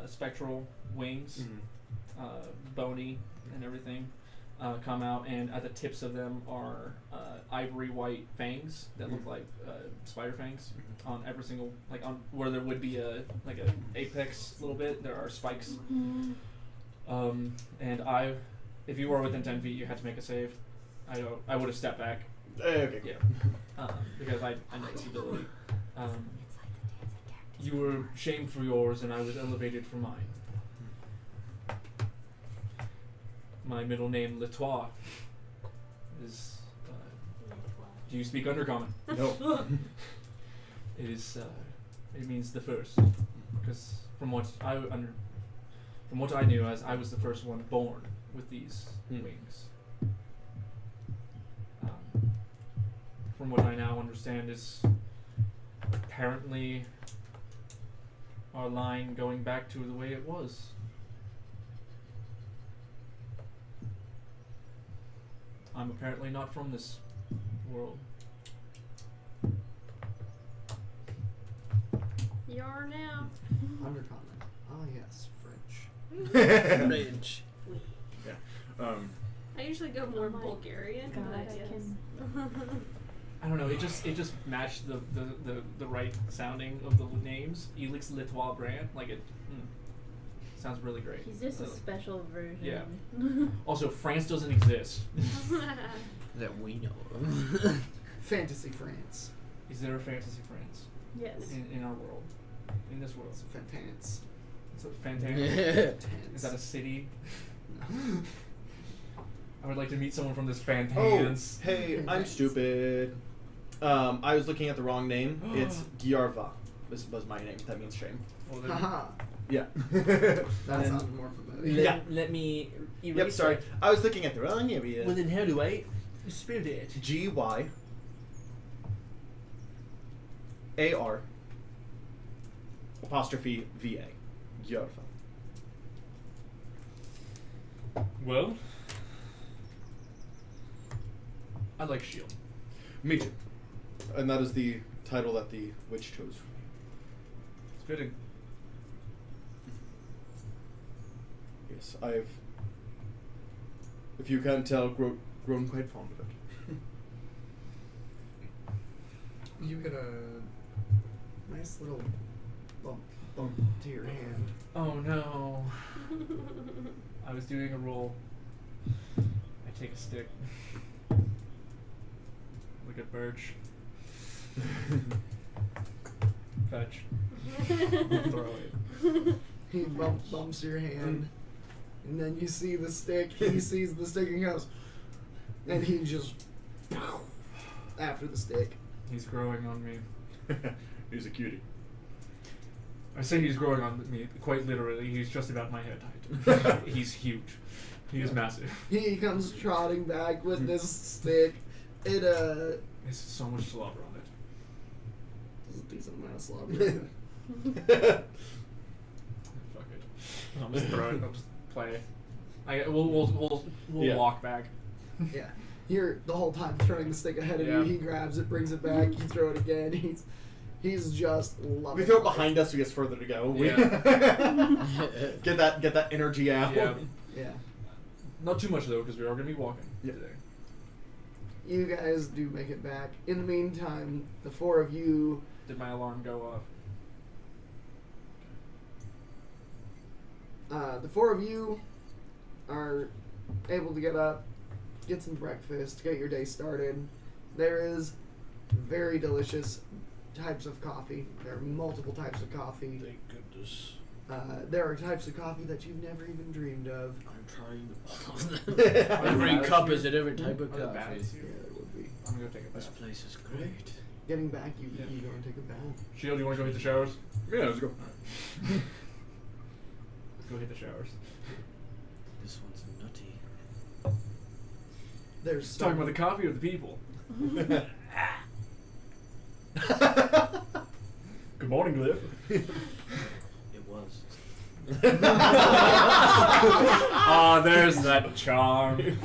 spectral wings, bony and everything, come out, and at the tips of them are ivory white fangs that look like spider fangs. On every single, like on where there would be a apex a little bit, there are spikes. And if you were within 10 feet, you had to make a save. I would have stepped back. Okay. Yeah. Because I know this ability. You were shamed for yours, and I was elevated for mine. My middle name, Latois, is. Do you speak Undercommon? No. It is. It means the first, because from what I knew, as I was the first one born with these wings. From what I now understand, is apparently our line going back to the way it was. I'm apparently not from this world. You are now. Undercommon. Ah, yes, French. French. I usually go more Oh my Bulgarian. God, but I yes. can. I don't know. It just matched the right sounding of the names. Elix Litois Brand, like it. Sounds really great. He's just a special version. Yeah. Also, France doesn't exist. That we know of. Fantasy France. Is there a fantasy France Yes. in our world? In this world? It's Fantance. It's a fantastic. Is that a city? I would like to meet someone from this Oh, Fantance. hey, I'm stupid. I was looking at the wrong name. It's Giarva. This was my name. That means shame. Well, then- Haha. Yeah. That Then- sounded more familiar. Yeah. Let me. Yep, sorry. I was looking at the wrong area. Well, then how do I spell it? GYAR apostrophe VA. Giarva. Well, I like Shield. Me too. And that is the title that the witch chose for me. It's fitting. Yes, I've, if you can't tell, grown quite fond of it. You get a nice little bump to your hand. Oh no. I was doing a roll. I take a stick. Look at Birch. Fetch. Throw it. He bumps your hand, and then you see the stick. He sees the stick and goes, and he just after the stick. He's growing on me. He's a cutie. I say he's growing on me quite literally. He's just about my head height. He's huge. He is massive. He comes trotting back with this stick. It There's so much slobber on it. is a decent amount of slobber. Fuck it. I'll just throw it. I'll just play. We'll Yeah. walk back. Yeah. You're the whole time throwing the stick ahead of you. Yeah. He grabs it, brings it back. You throw it again. He's just loving We throw it life. behind us, so he has further to go. We- Yeah. get that energy out. Yeah. Yeah. Not too much though, because we are gonna be walking today. You guys do make it back. In the meantime, the four of you. Did my alarm go off? The four of you are able to get up, get some breakfast, get your day started. There is very delicious types of coffee. There are multiple types of coffee. Thank goodness. There are types of coffee that you've never even dreamed of. I'm trying all of them. Every bad cup here? is a different type of Are there coffee. bats Yeah, here? there would be. I'm gonna go take a This bath. place is great. Getting back, you Yeah. go and take a bath. Shield, you wanna go hit the showers? Yeah, let's go. Go hit the showers. This one's nutty. There's Talking about the coffee or the people? Good morning, Glyph. It was. Ah, there's that charm. Liv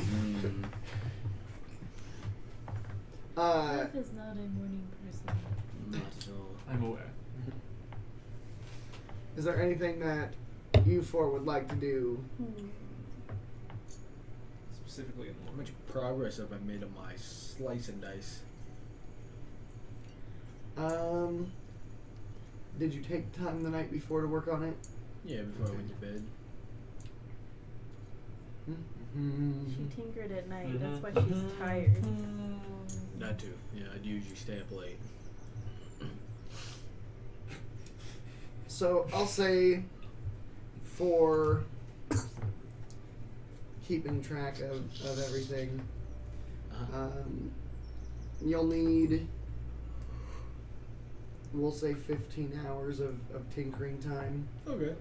is not a morning person. Not at all. I'm aware. Is there anything that you four would like to do? Specifically in the How morning. much progress have I made on my slice and dice? Did you take time the night before to work on it? Yeah, before I went to bed. She tinkered at night. That's why Mhm. she's tired. That too. Yeah, I'd usually stay up late. So I'll say for keeping track of everything, you'll need, we'll say 15 hours of tinkering time. Okay.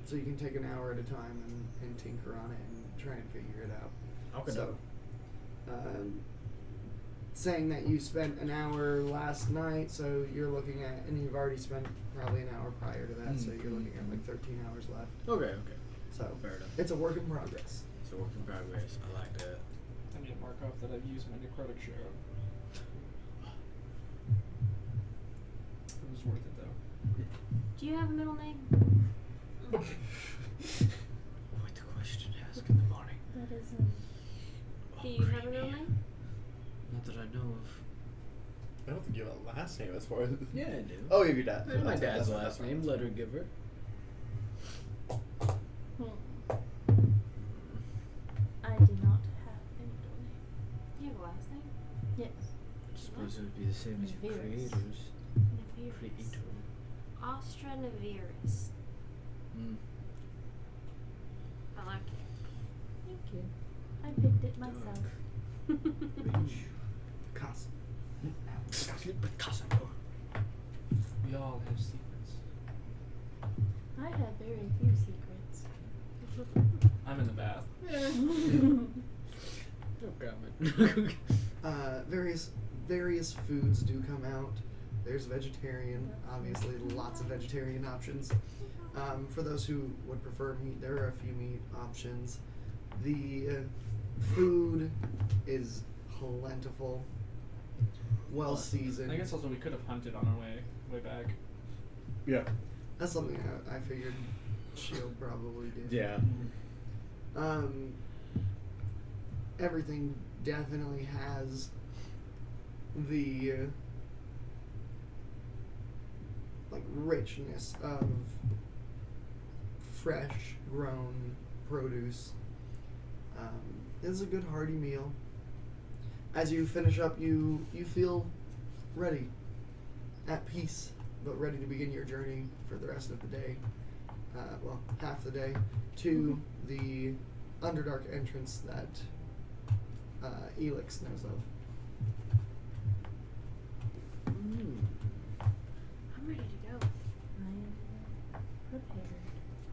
So you can take an hour at a time and tinker on it and try and figure it out. Okay. So, saying that you spent an hour last night, so you're looking at, and you've already spent probably an hour prior to that, so you're looking at like 13 hours left. Okay. So Fair enough. it's a work in progress. It's a work in progress. I like that. I need to mark off that I've used my necrotic share. It was worth it though. Do you have a middle name? Quite the question to ask in the morning. That isn't. Do you have a middle name? Not that I know of. I don't think you have a last name as far as. Yeah, I do. Oh, you have your dad. There's my That's dad's right, last that's name, letter giver. I do not have a middle name. Do you have a last name? Yes. I suppose it would be the same as your Navirus. creators. Navirus. Creator. Astra Navirus. Mm. I like it. Thank you. I picked it myself. Rich. Picasso. Picasso. We all have secrets. I have very few secrets. I'm in the bath. No comment. Various foods do come out. There's vegetarian, obviously, lots of vegetarian options. For those who would prefer meat, there are a few meat options. The food is plentiful, well seasoned. I guess also we could have hunted on our way back. Yeah. That's something I figured Shield probably did. Yeah. Everything definitely has the like richness of fresh grown produce. It's a good hearty meal. As you finish up, you feel ready, at peace, but ready to begin your journey for the rest of the day. Well, half the day to the Underdark entrance that Elix knows of. I'm ready to go. I am prepared.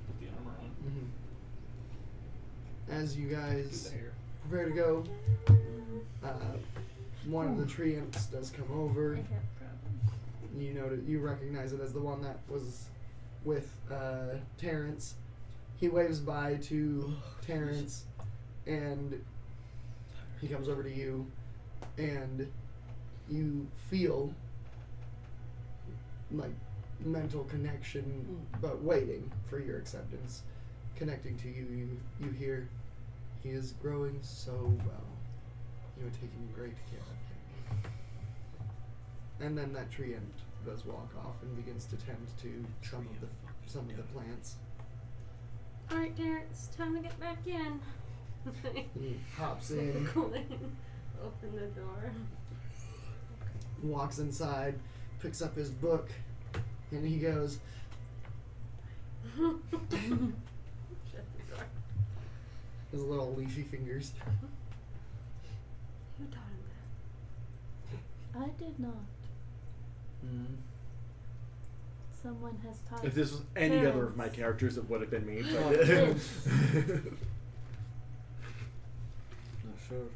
Put the armor on. As you Do guys the hair. prepare to go, one of the tree imps does come over. I have problems. You recognize it as the one that was with Terrence. He waves bye to Terrence and He comes over to you, and you feel like mental connection, but waiting for your acceptance, connecting to you. You hear, he is growing so well. You are taking great care of him. And then that tree end does walk off and begins to tend to some of the plants. Alright, Garrett, it's time to get back in. He hops in, Open the door. walks inside, picks up his book, and he goes, Shut the door. his little leafy fingers. Who taught him that? I did not. Mm. Someone has taught. If this was any other parents. of my characters, it would have been me. Oh, But Not sure.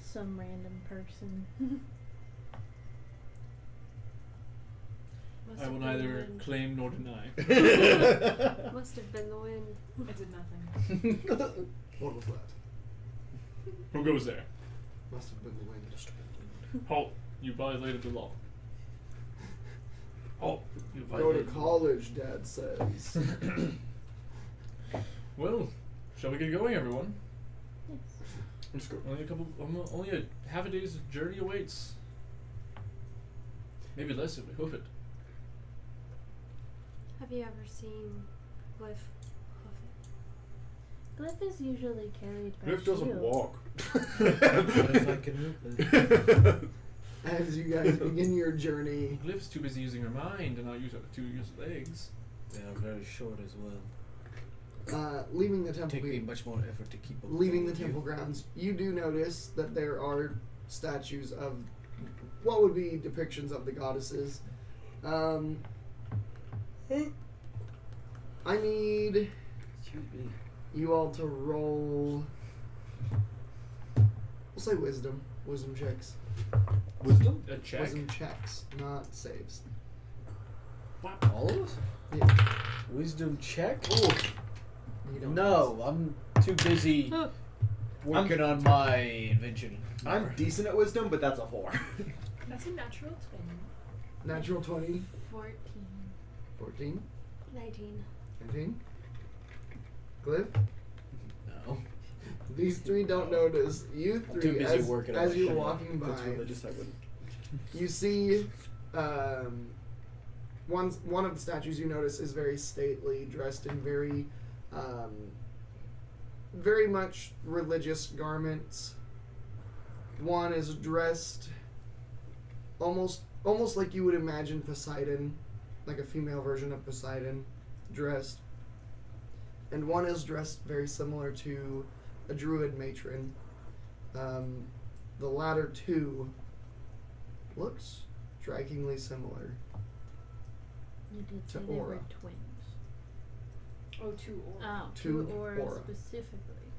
Some random person. Must I have will been the neither wind. claim nor deny. Must have been the wind. I did nothing. What was that? Who goes there? Must have been the wind. Halt! You violated the law. Halt! You Go to violated. college, Dad says. Well, shall we get going, everyone? Yes. let's go. Only a half a day's journey awaits. Maybe less if we hoof it. Have you ever seen Glyph? Glyph is usually carried by Griff doesn't shield. walk. What if I can help it? As you guys begin your journey, Glyph's too busy using her mind and not use legs. They are very short as well. leaving the temple, Take me much more effort to keep up. leaving the with you. temple grounds, you do notice that there are statues of what would be depictions of the goddesses. I need Excuse me. you all to roll. We'll say wisdom checks. Wisdom? A check. Wisdom checks, not saves. All of us? Yeah. Wisdom check? You don't No, I'm too busy working on my invention. I'm decent at wisdom, but that's a 4. That's a natural 20. Natural 20, 14. 14, 19. 19. Glyph? No. These three don't notice. You I'm three, too busy as, working on as my you're shit. walking That's by, religious, I wouldn't. you see one of the statues you notice is very stately, dressed in very much religious garments. One is dressed almost like you would imagine Poseidon, like a female version of Poseidon, dressed. And one is dressed very similar to a druid matron. The latter two looks strikingly similar. You did To say they were Aura. twins. Oh, 2 or. Oh, To to Aura Aura. specifically.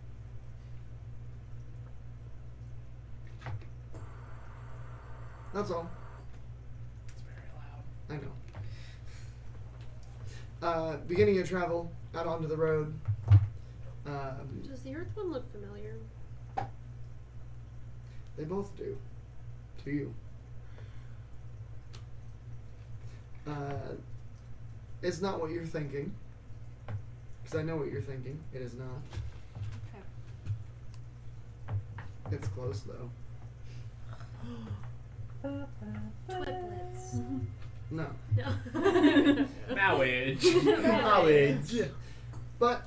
That's all. It's very loud. I know. Beginning your travel out onto the road. Does the Earth one look familiar? They both do. To you. It's not what you're thinking. Because I know what you're thinking. It is not. Okay. It's close, though. Twiplets. No. No. Marriage. Knowledge. But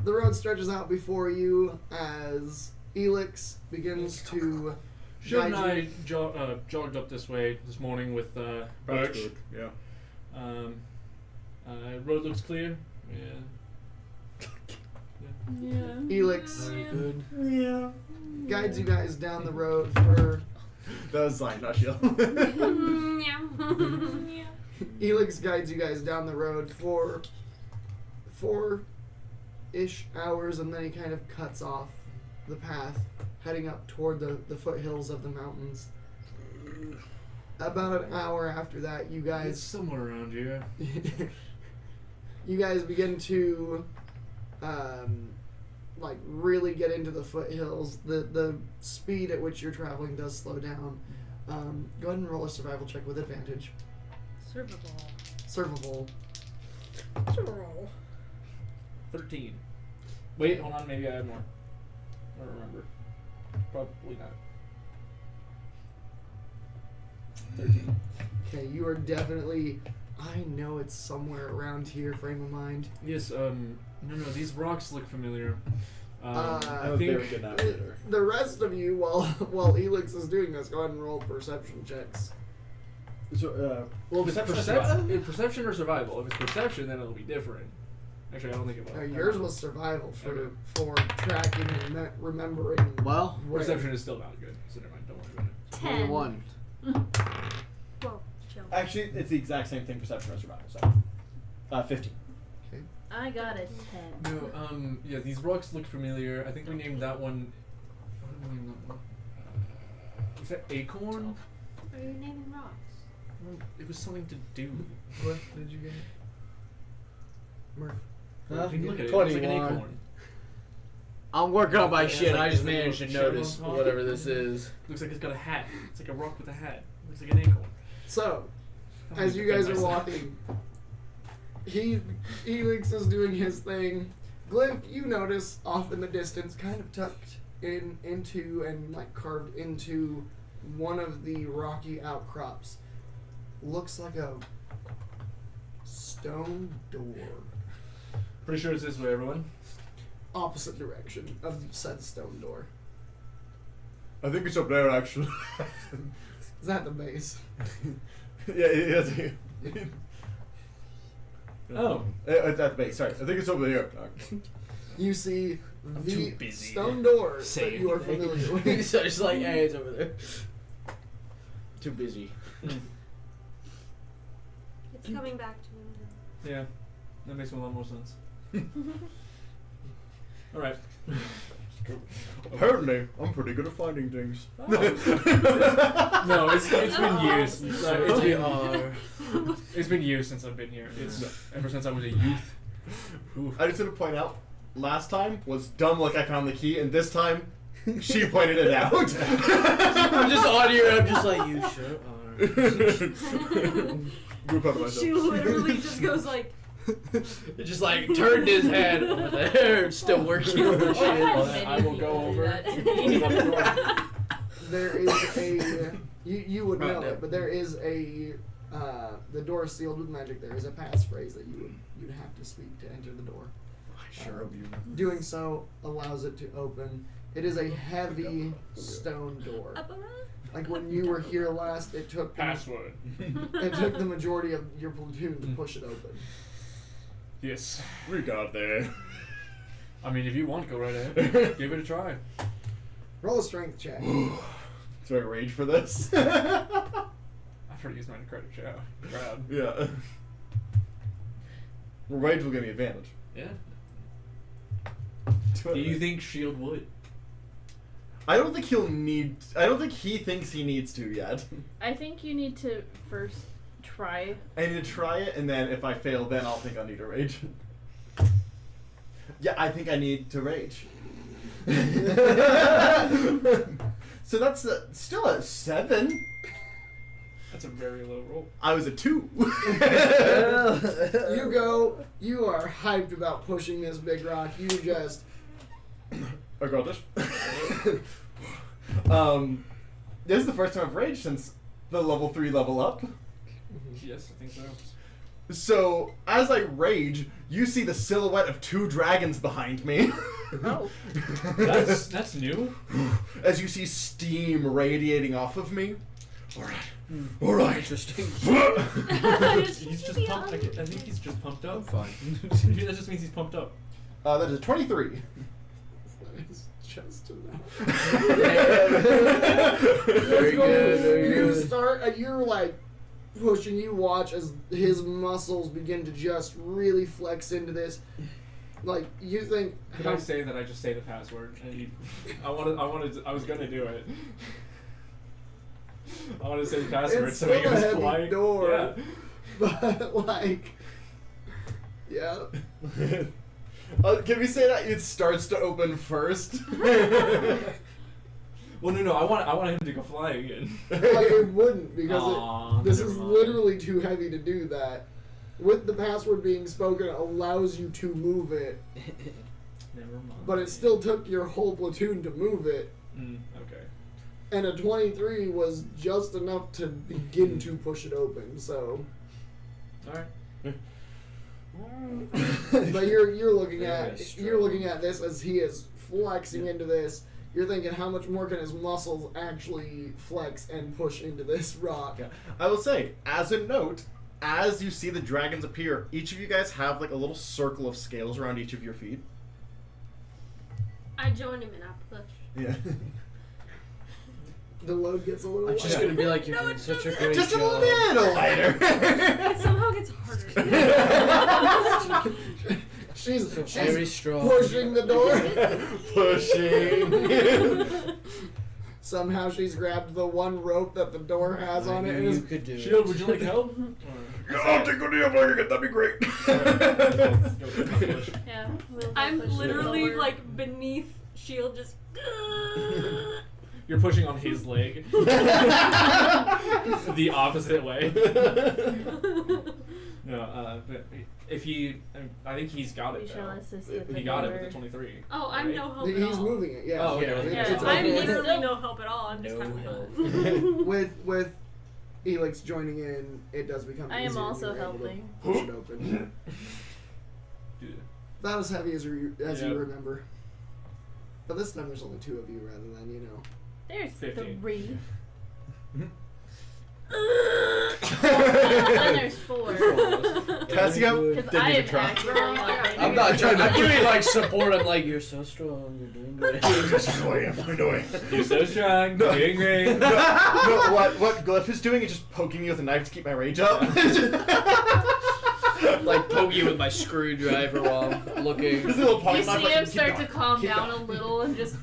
the road stretches out before you as Elix begins to Shield and guide I you. jogged up this way this morning with That's Birch. good. Yeah. Road looks clear. Yeah. Yeah. Elix Very good. Yeah. guides you guys down the road for. That was Zion, not Shield. Yeah. Elix guides you guys down the road for 4-ish hours, and then he kind of cuts off the path, heading up toward the foothills of the mountains. About an hour after that, you It's guys somewhere around here. you guys begin to like really get into the foothills. The speed at which you're traveling does slow down. Go ahead and roll a survival check with advantage. Servable. 13. Wait, hold on. Maybe I have more. I don't remember. Probably not. 13. Okay, you are definitely. I know it's somewhere around here. Frame of mind. Yes. No. These rocks look familiar. I'm I a think. very good navigator. The rest of you, while Elix is doing this, go ahead and roll perception checks. So, Well, if it's perception. perception or survival. If it's perception, then it'll be different. Actually, I don't think it will. Yours was survival for Okay. for tracking and remembering. Well, where- Perception is still not good. So never mind. Don't worry about it. 10. 21. Well, chill. Actually, it's the exact same thing, perception or survival. So, 15. I got a 10. No. Yeah. These rocks look familiar. I think we named that one. What did we name that one? Was that Acorn? Are you naming rocks? Well, it was something to do. What did you get? Murph. Huh? You can look at it. It's like an 21. acorn. I'm working on my It has, shit. like, I just this little managed to shell on notice top. whatever this is. Looks like it's got a hat. It's like a rock with a hat. Looks like an acorn. So, I'm as gonna you guys defend are myself. walking, Helix is doing his thing. Glyph, you notice off in the distance, kind of tucked into and like carved into one of the rocky outcrops, looks like a stone door. Pretty sure it's this way, everyone. Opposite direction of said stone door. I think it's up there, actually. Is that the base? yeah, it is. Oh. It's at the base. Sorry, I think it's over here. You see the too busy stone to door say that you are anything. familiar with. So it's like, hey, it's over there. Too busy. It's coming back to me now. Yeah, that makes a lot more sense. All right. Apparently, I'm pretty good at finding things. No, it's been years. It's been years since I've been here. It's ever since I was a youth. Oof. I just want to point out, last time was dumb like I found the key, and this time, she pointed it out. I'm just on here. I'm just like, you sure are. Group out of myself. She literally just goes like, It just like turned his head over there, still working on the I've had shit. many I will go people do over. that to me. There is a you would know Right, it, but there is a the door is sealed with magic. There is a passphrase that you'd have to speak to enter the door. I sure hope you remember. Doing so allows it to open. It is a heavy stone door. Like when you were here last, it took Password. the majority of your platoon to push it open. Yes. We got there. I mean, if you want, go right ahead. Give it a try. Roll a strength check. Is there a rage for this? I've already used mine to credit crowd. Yeah. Well, rage will give me advantage. Yeah. Do you think Shield would? I don't think he'll need. I don't think he thinks he needs to yet. I think you need to first try. I need to try it, and then if I fail, then I'll think I need to rage. Yeah, I think I need to rage. So that's still a 7. That's a very low roll. I was a 2. You are hyped about pushing this big rock. You just I got this. This is the first time I've raged since the level 3 level up. Yes, I think so. So, as I rage, you see the silhouette of 2 dragons behind me. Oh. That's new. As you see steam radiating off of me. Alright. Interesting. He's just pumped. I think he's just pumped up. Fine. That just means he's pumped up. That is a 23. it's just enough. Very good. Very You good. start and you're like pushing. You watch as his muscles begin to just really flex into this. Like you think, Could I say that I just say the password? And I was gonna do it. I wanted to say the password It's so he still a goes heavy flying. door. Yeah. but like, yeah. Can we say that it starts to open first? Well, no, I want him to go flying again. Like, it wouldn't, because Aw, this never is mind. literally too heavy to do that. With the password being spoken, it allows you to move it, Never mind. but it still took your whole platoon to move it. Okay. And a 23 was just enough to begin to push it open, so. All right. But you're looking Very at strong. this as he is flexing into this. You're thinking, how much more can his muscles actually flex and push into this rock? Yeah. I will say, as a note, as you see the dragons appear, each of you guys have like a little circle of scales around each of your feet. I join him and I push. Yeah. The load gets a little I'm just lighter. gonna be like, you're No, doing it such a doesn't. great Just a job. little lighter. It somehow gets harder. She's Very strong. pushing the door. Pushing. Somehow she's grabbed the one rope that the door has on it and You is could do Shield, it. would you like help? Yeah, I'll take a deal, that'd be great. Yeah. I'm Push it literally lower. like beneath Shield, just. You're pushing on his leg. The opposite way. No, but if he, I think he's got We it shall though. assist with the He got it door. with the 23. Oh, I'm Right? no help at he's all. moving it. Yeah. Oh, okay. It- Yeah, it's I'm okay. literally no help at all. I'm just No having help. fun. with Elix joining in, it does become. I am easier and also you're able to helping. Push it open. Dude. Not as heavy as you Yeah. remember. But this time there's only 2 of you rather than, you know. There's 15. 3. Then there's 4. Cassia Because didn't I even am try. actually helping. I'm not trying. I'm giving like support. I'm like, you're so strong. You're doing great. I know it. You're so strong. No. Doing great. No, what Glyph is doing is just poking me with a knife to keep my rage up. Like poke you with my screwdriver while I'm looking. This little pocket You knife, see like, him keep start to going, calm keep down going. a little and just.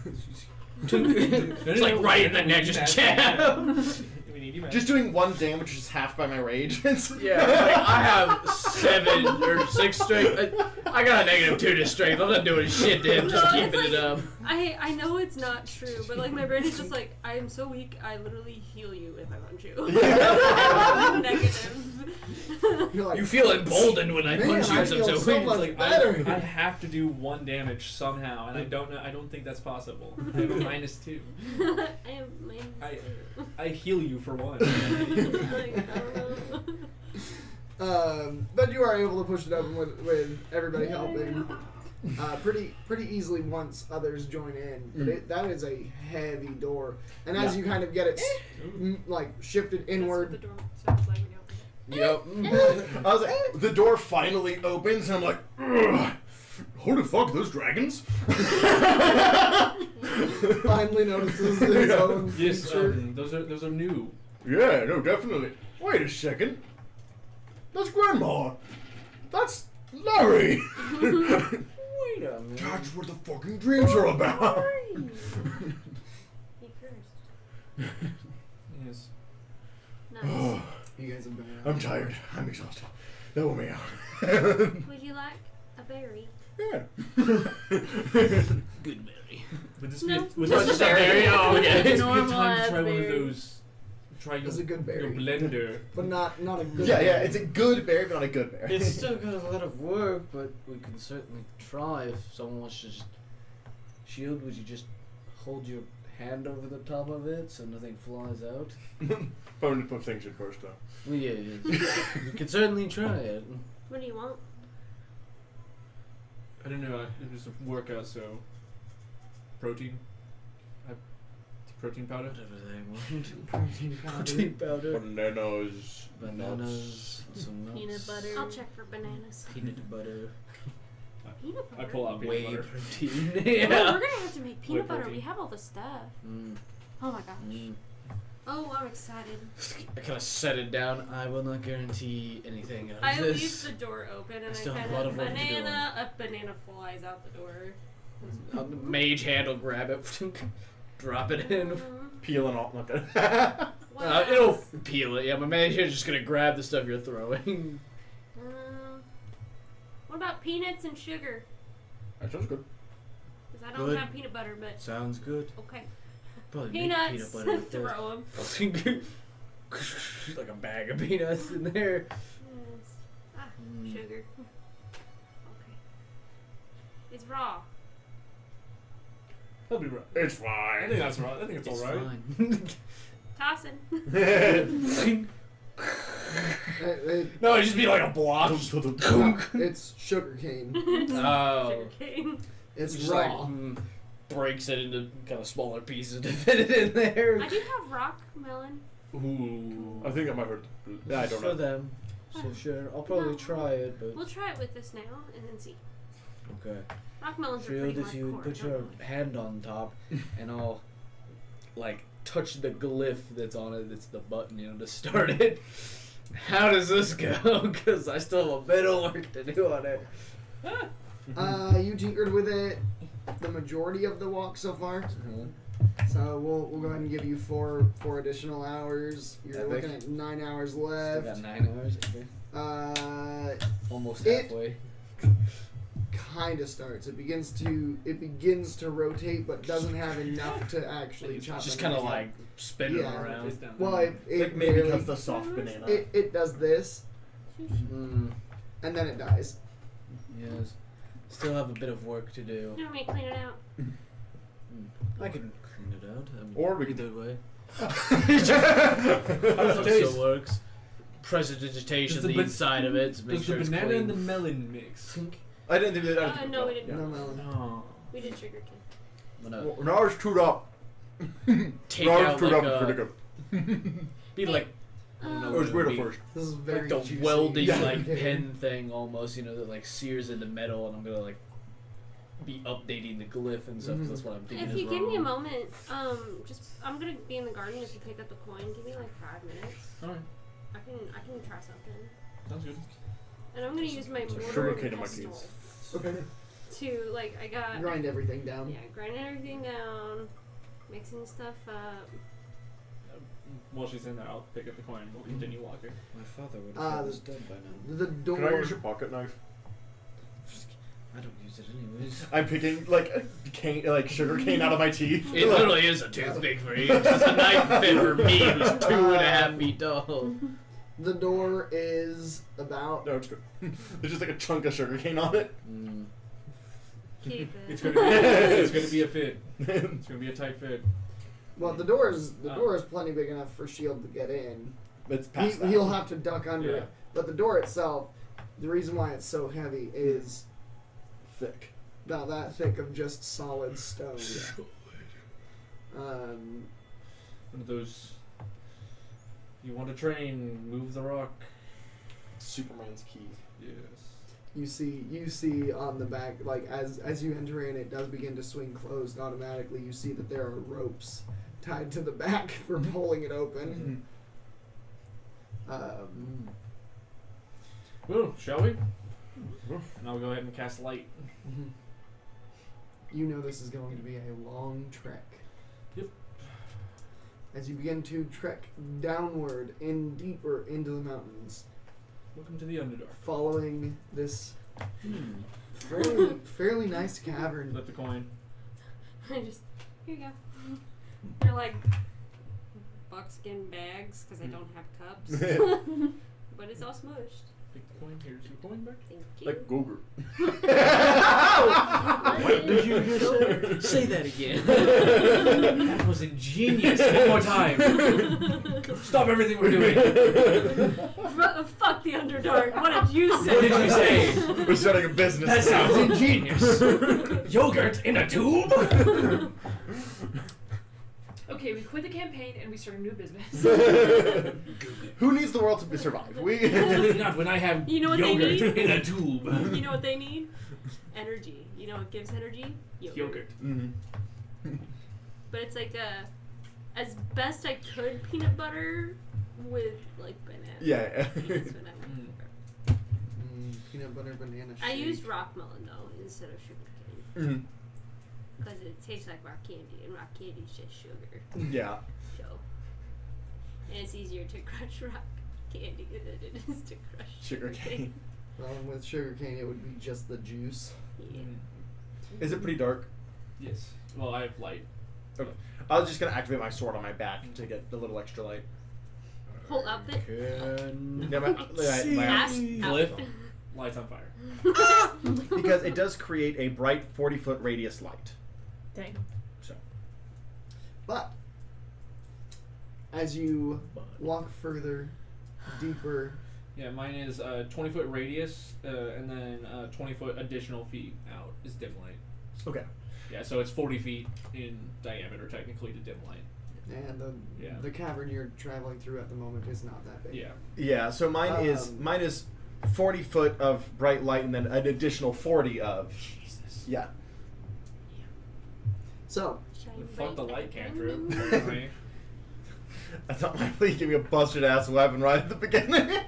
It's like right in the neck, just jam. We need you, man. Just doing 1 damage, which is half by my rage. Yeah, like I have 7 or 6 strength. I got a -2 to strength. I'm not doing shit to him. Just No, keeping it's it up. I know it's not true, but like my brain is just like, I am so weak, I literally heal you if I punch you. Yeah. Negative. You're like, You feel emboldened when I Man, punch you. I I'm feel so so weak. much Like better. I have to do 1 damage somehow, and I don't know. I don't think that's possible. I have a -2. I am my. I heal you for 1. Like, I don't know. But you are able to push it open with everybody helping. Pretty easily once others join in. But that is a heavy door, and as Yeah. you kind of get it like shifted That's what inward, the door sounds like when you open it. Yep. I was like, the door finally opens, and I'm like, ugh, holy fuck, those dragons? finally notices his own Yes, feature. those are new. Yeah, no, definitely. Wait a second. That's Grandma. That's Larry. Wait a minute. That's what the fucking dreams are about. He cursed. Yes. Nice. You guys have been around. I'm tired. I'm exhausted. That wore me out. Would you like a berry? Yeah. Good Mary. Would this No, be? Would just this a berry. Oh, okay. It's a Normal good time to ass try one of berry. those. Try It's a good your berry. blender. But not a good. Yeah, berry. it's a good berry, but not a good berry. It's still got a lot of work, but we can certainly try if someone wants to just shield. Would you just hold your hand over the top of it so nothing flies out? Probably to put things in first, though. Well, yeah, we can certainly try it. What do you want? I don't know. It was a workout, so protein. Protein powder. Whatever they want. Protein powder. Protein powder. Bananas. Bananas. Some nuts. Peanut butter. I'll check for bananas. Peanut butter. Peanut butter? I pull out peanut Whey butter. protein. Oh, Yeah. we're gonna have to make peanut Whey butter. protein. We have all the stuff. Mm, Oh my gosh. mm. Oh, I'm excited. I kind of set it down. I will not guarantee anything out of I leave this. the door open and I still have kind a lot of of work to do on a banana flies out the door. The mage hand will grab it, drop it in. Peeling off. Look at What It'll else? peel it. Yeah, my mage is just gonna grab the stuff you're throwing. What about peanuts and sugar? That sounds good. Because I don't Good. have peanut butter, but Sounds good. okay. Probably make Peanuts. peanut butter with this. Throw them. Like a bag of peanuts in there. Yes. Ah, Mm. sugar. Okay. It's raw. That'll be right. It's I think fine. that's right. I think it's, all right. Fine. Tossing. No, it'd just be like a block. It's sugarcane. Oh. Sugarcane. It's Just raw. like breaks it into kind of smaller pieces to fit it in there. I do have rock melon. Ooh. I think that might hurt. I don't For know. them. So sure, I'll probably No. try it, but We'll try it with this now and then see. okay. Rock melons are Shield, pretty if you hardcore. put don't your they? hand on top, and I'll like touch the glyph that's on it. It's the button, to start it. How does this go? Because I still have a bit of work to do on it. You tinkered with it the majority of the walk so far. So we'll go ahead and give you four additional hours. You're Epic. looking at 9 hours Still left. got 9 hours. Okay. Almost It- halfway. Kind of starts. It begins to rotate, but doesn't have enough to actually chop. Just anything kind of up. like spinning Yeah. around. Face down. Well, it Like maybe barely- cuts the soft banana. it does this, Mm, and then it dies. yes. Still have a bit of work to do. You want me to clean it out? I can clean it out. I mean, Or we either way. How does it Also taste? works. Prestidigitation Does the the ba- inside of it to make Does sure the it's banana clean. and the melon mix? I didn't think that. No, we didn't. No melon. No. We did sugar cane. I'm gonna Well, now it's chewed up. take now out it's chewed like up. a, Pretty good. be like I don't know It what was it weird would at be. first. This is very Like the juicy. welding Yeah. like pin thing almost, that like sears into metal, and I'm gonna like be updating the glyph and stuff. 'Cause that's what I'm thinking If is you give me a wrong. moment, I'm gonna be in the garden. If you pick up the coin, give me like 5 minutes. Alright. I can try something. Sounds good. And I'm gonna use my mortar sugar and cane in my pestle teeth. Okay. to I got Grind everything down. yeah, grinding everything down, mixing stuff up. While she's in there, I'll pick up the coin and we'll continue walking. My father would Ah, have had the- this done by now. The door. Can I use your pocket knife? I don't use it anyways. I'm picking like a cane, like sugar cane out of my teeth. It literally is a toothpick for you. It's just a knife fit for me who's 2.5 feet tall. The door is about. No, it's good. There's just like a chunk of sugar cane on it. Mm. Keep it. It's gonna be a fit. It's gonna be a tight fit. Well, the door is Oh. plenty big enough for Shield to get in. It's past that. He'll have to duck under Yeah. it. But the door itself, the reason why it's so heavy is thick. about that thick of just solid stone. One of those. You want to train? Move the rock. Superman's key. Yes. You see on the back, like as you enter in, it does begin to swing closed automatically. You see that there are ropes tied to the back for pulling it open. Well, shall we? And I'll go ahead and cast light. You know this is going to be a long trek. Yep. As you begin to trek downward and deeper into the mountains, Welcome to the Underdark. following this Hmm. fairly nice cavern. Flip the coin. I just here you go. They're like buckskin bags because I don't have cups, but it's all smushed. Pick the coin. Here's your coin back. Thank you. Like Gogurt. What did you just say? Say that again. That was ingenious. One more time. Stop everything we're doing. Fuck the Underdark. What did you say? What did you say? We're starting a business. That sounds ingenious. Yogurt in a tube? Okay, we quit the campaign and we start a new business. Who needs the world to survive? We. Not when I have You know what they yogurt need? in a tube. You know what they need? Energy. You know what gives energy? Yogurt. Mhm. But it's like as best I could peanut butter with like banana. Yeah. That's what I went for. Peanut butter banana shake. I used rock melon though instead of sugar cane Mhm. because it tastes like rock candy and rock candy is just sugar. Yeah. So, and it's easier to crush rock candy than it is to crush Sugar cane. Well, and with sugarcane, it would be just the juice. Yeah. Is it pretty dark? Yes. Well, I have light. Okay. I was just gonna activate my sword on my back to get a little extra light. Whole outfit. Yeah, my Ass Cliff, outfit. lights on fire. because it does create a bright 40-foot radius light. Dang. So But as you walk further, deeper, Yeah, mine is 20-foot radius, and then 20-foot additional feet out is dim light. okay. Yeah, so it's 40 feet in diameter technically to dim light. and Yeah. the cavern you're traveling through at the moment is not that big. Yeah. Yeah. So mine is 40 foot of bright light and then an additional 40 of. Jesus. Yeah. So, Fuck the light cantrip. Right? I thought my fleet gave me a busted ass weapon right at the beginning. As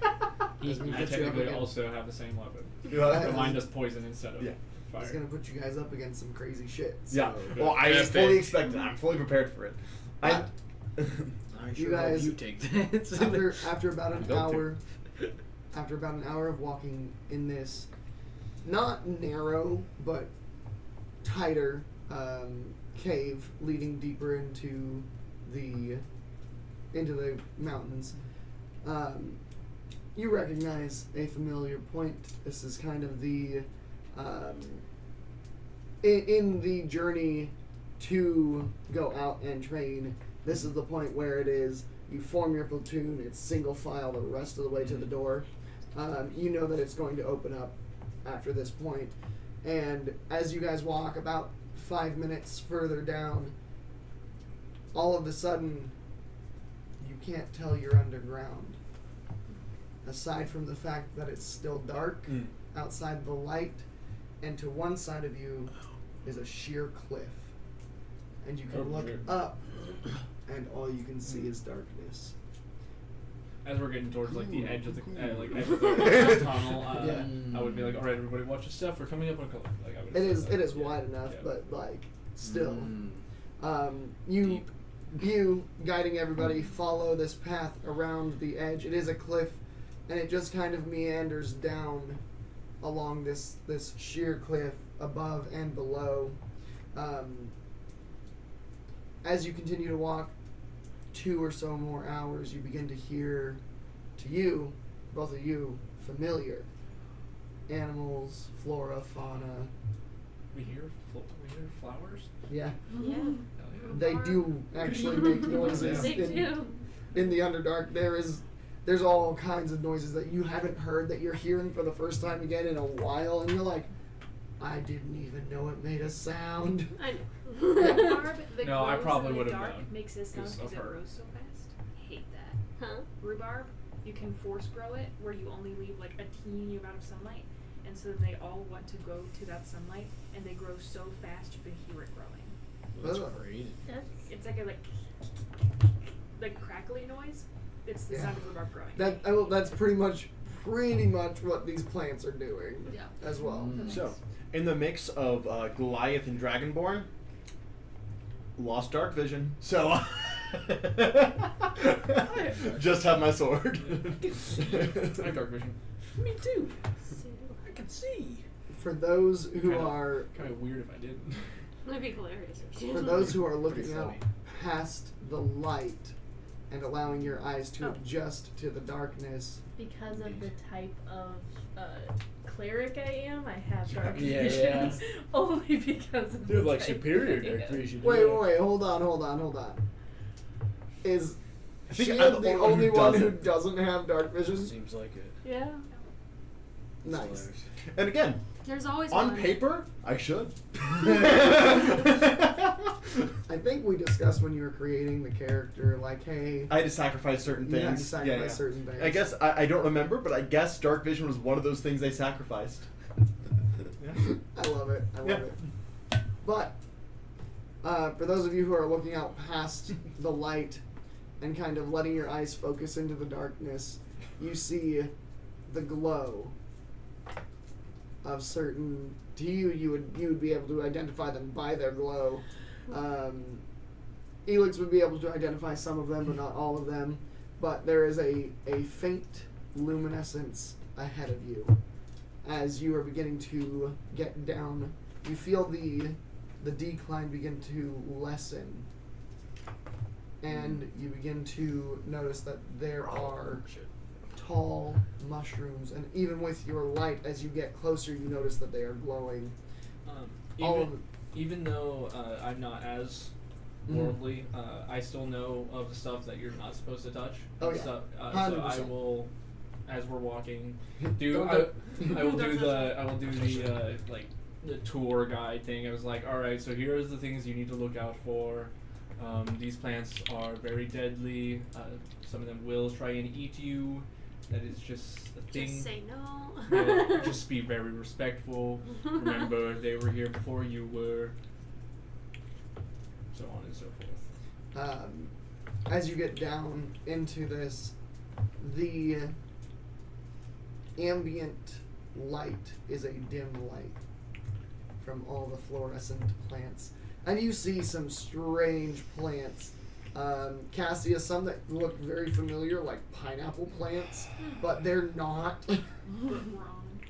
we I put you up technically against- also have the same weapon. Yeah. But mine does poison instead of Yeah. It's fire. gonna put you guys up against some crazy shit. So. Yeah. Well, I Epic. fully expected. I'm fully prepared for it. I. I You sure hope guys- you take that. After about an Don't do hour, after about an hour of walking in this, not narrow but tighter cave leading deeper into the mountains, you recognize a familiar point. This is kind of the in the journey to go out and train. This is the point where it is you form your platoon. It's single file the rest of the way to the door. You know that it's going to open up after this point, and as you guys walk about 5 minutes further down, all of a sudden you can't tell you're underground. Aside from the fact that it's still dark outside the light, and to one side of you is a sheer cliff, and you can Oh, look shit. up, and all you can see is darkness. As we're getting towards like the edge of the edge of the tunnel, Yeah. I would be like, all right, everybody, watch your step. We're coming up on a cliff. Like I would. It have is said that. it is Yeah. wide enough, Yeah. but like still, Mm. you guiding everybody follow this path around the edge. It is a cliff, and it just kind of meanders down along this sheer cliff above and below. As you continue to walk 2 or so more hours, you begin to hear, to you, both of you, familiar animals, flora, fauna. We hear flowers. Yeah, Yeah. Hell yeah. they do actually make noises. They do. In the Underdark, there's all kinds of noises that you haven't heard that you're hearing for the first time again in a while, and you're like, I didn't even know it made a sound. I know. Rhubarb that No, I grows probably in the would've dark known, makes it sound 'cause because of it her. grows so fast. Hate that. Huh? Rhubarb, you can force grow it where you only leave like a teeny amount of sunlight, and so then they all want to go to that sunlight, and they grow so fast you can hear it growing. That's Ugh. crazy. That's It's like a like crackly noise. It's the Yeah. sound of rhubarb growing. That's pretty much what these plants are doing Yeah. as well. Mm. So, in the mix of Goliath and Dragonborn, lost dark vision. So, just have my sword. I have dark vision. Me too. So, I can see. For those who Kinda- are Kind of weird if I didn't. that'd be hilarious. for those who are Pretty looking out funny. past the light and allowing your eyes to Oh. adjust to the darkness. because of the type of cleric I am. I have dark Yeah, vision yeah. only because of Dude, the like type superior I dark am. vision. Wait, hold on. Is I think she I'm the only one who doesn't. doesn't have dark vision? Seems like it. Yeah. It's Nice. hilarious. And again, There's always on one. paper, I should. I think we discussed when you were creating the character, like, hey, I had to sacrifice certain you things. had to sacrifice yeah. certain things. I guess I don't remember, but I guess dark vision was one of those things they sacrificed. I love it. Yeah. But for those of you who are looking out past the light and kind of letting your eyes focus into the darkness, you see the glow of certain. To you, you would be able to identify them by their glow. Elix would be able to identify some of them, but not all of them. But there is a faint luminescence ahead of you as you are beginning to get down you feel the decline begin to lessen, and you begin to notice that there are tall mushrooms, and even with your light, as you get closer, you notice that they are glowing. All of Even though I'm not as worldly, I still know of the stuff that you're not supposed to touch. Oh, yeah. So I 100%. will, as we're walking, Don't I will do the like the tour guide thing. I was like, all right, so here's the things you need to look out for. These plants are very deadly. Some of them will try and eat you. That is just a thing. Just say no. Just be very respectful. Remember, they were here before you were. So on and so forth. As you get down into this, the ambient light is a dim light from all the fluorescent plants. And you see some strange plants. Cassia, some that look very familiar, like pineapple plants, but they're not. Wrong.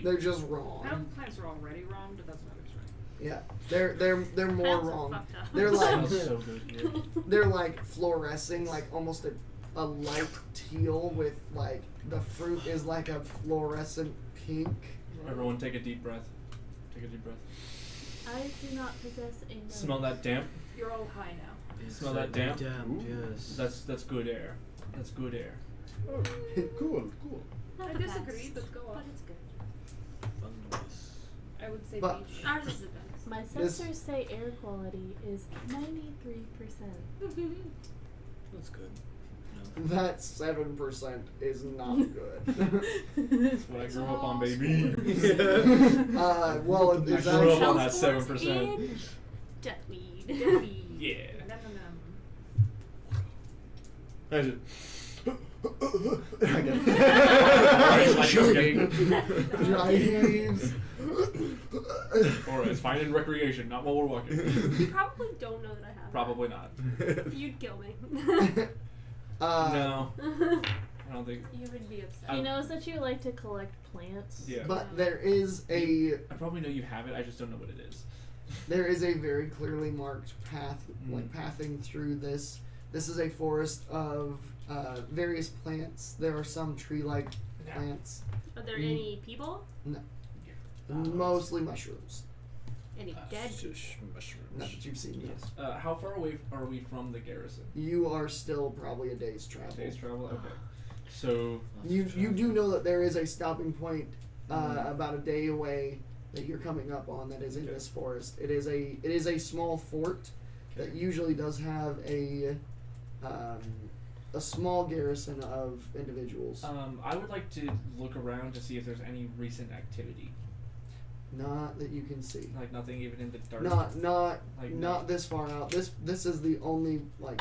They're just wrong. Pineapple plants are already wrong, but that's not right. Yeah, they're more Plants are wrong. fucked up. They're like Smells so good here. they're like fluorescing, like almost a light teal with like the fruit is like a fluorescent pink. Everyone, take a deep breath. Take a deep breath. I do not possess a nose. Smell that damp. You're all high now. Smell that damp? Ooh. Yes. That's good air. That's good air. Oh, cool. Not I the disagree, best, but go on. But it's good. Fungus. I would say But- beach. Ours is the best. My This- sensors say air quality is 93%. That's good. That 7% is not good. That's what I grew up on, baby. Well, it's I grew up on actually that 7%. In Jetweed. Yeah. I did. dry heaves. Alright, it's fine in recreation, not while we're walking. You probably don't know that I have. Probably not. That. You'd kill me. No, I don't think. You would be upset. He knows that you like to collect plants. Yeah. But there is a I probably know you have it, I just don't know what it is. very clearly marked path, like pathing through this. This is a forest of various plants. There are some tree-like plants, Are there any people? mostly mushrooms. Any dead people? Shush, mushrooms. Not that you've seen yet. How far away are we from the garrison? You are still probably a day's travel. Days travel? Okay. So, You do know that there is a stopping point about a day away that you're coming up on that is in Okay. this forest. It is a small fort that usually does have a small garrison of individuals. I would like to look around to see if there's any recent activity. Not that you can see. Like nothing even in the dark. Like, Not this far out. This is the only, like,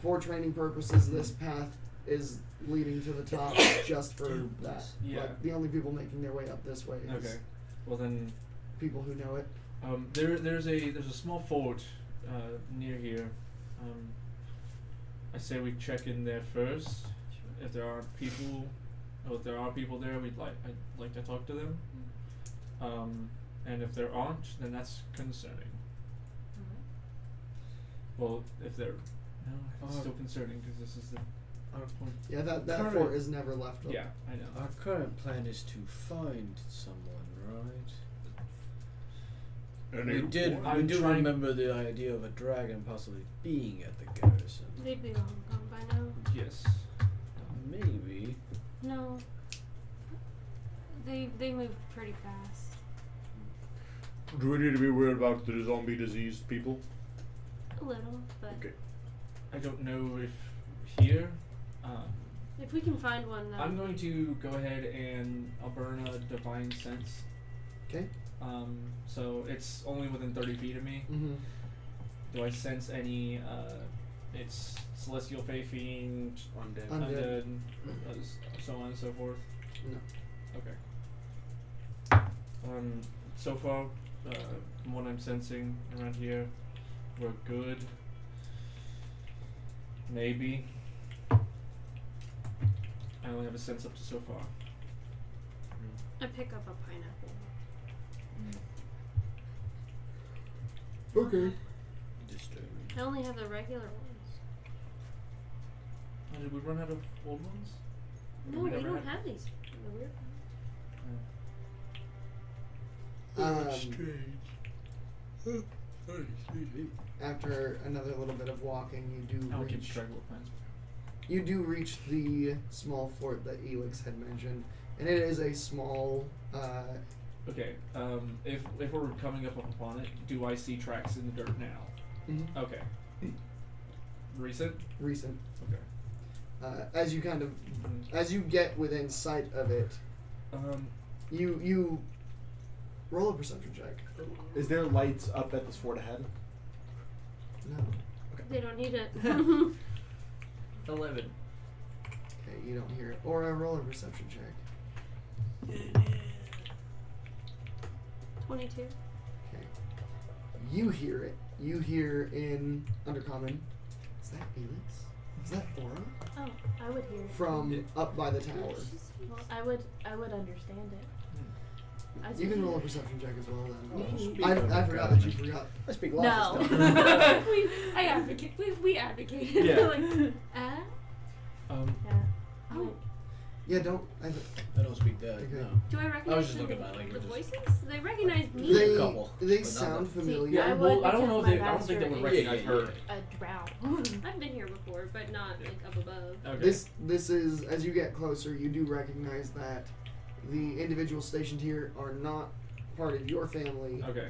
for training purposes, this path is leading to the top just for that. Yeah. Like, the only people making their way up this way is Okay. Well then, people who know it. there's a small fort near here. I say we check in there first. If there are people there, I'd like to talk to them. And if there aren't, then that's concerning. Well, if they're it's still concerning because this is the point. Yeah, that Current- fort is never left up. Yeah, I know. Our current plan is to find someone, right? We do I'm trying- remember the idea of a dragon possibly being at the garrison. They'd be long gone by now. Yes. Maybe. No. They move pretty fast. Do we need to be worried about the zombie disease people? A little, but Okay. I don't know if here. if we can find one, I'm going to go ahead and I'll burn a divine sense. Okay. So it's only within 30 feet of me. Mm-hmm. Do I sense any? It's celestial, fey, fiend, Undead. Undead. so on and so forth. No. Okay. So far, from what I'm sensing around here, we're good. Maybe. I only have a sense up to so far. I pick up a pineapple. Okay. I only have the regular ones. Did we run out of old ones? No, we don't have these. The weird After another little bit of walking, I'll keep track of what plans. you do reach the small fort that Elix had mentioned, and it is a small. Okay. If we're coming up upon it, do I see tracks in the dirt now? Mhm. Okay. Recent. Recent. Okay. As you kind of, as you get within sight of it, you roll a perception check. Is there lights up at this fort ahead? No. They don't need it. 11. Okay, you don't hear it. Or roll a perception check. 22. Okay. You hear it. You hear in Undercommon. Is that Elix? Is that Aura? Oh, I would hear it. From up by the tower. Well, I would understand it. As You can roll a hear it. perception check as well then. Speak I forgot that you forgot. I speak No. lots of stuff. I advocate. We advocated. Yeah. Like, Yeah. oh, Yeah, don't. I don't speak that. Okay. No. Do I recognize just looking at my the languages. voices? They recognize me. They couple, they but not sound much. familiar. Yeah, I well, would I don't know if because they. my I don't think they would master recognize is- her. A drow. I've been here before, but not like up above. Okay. This is, as you get closer, you do recognize that the individuals stationed here are not part of your family, Okay.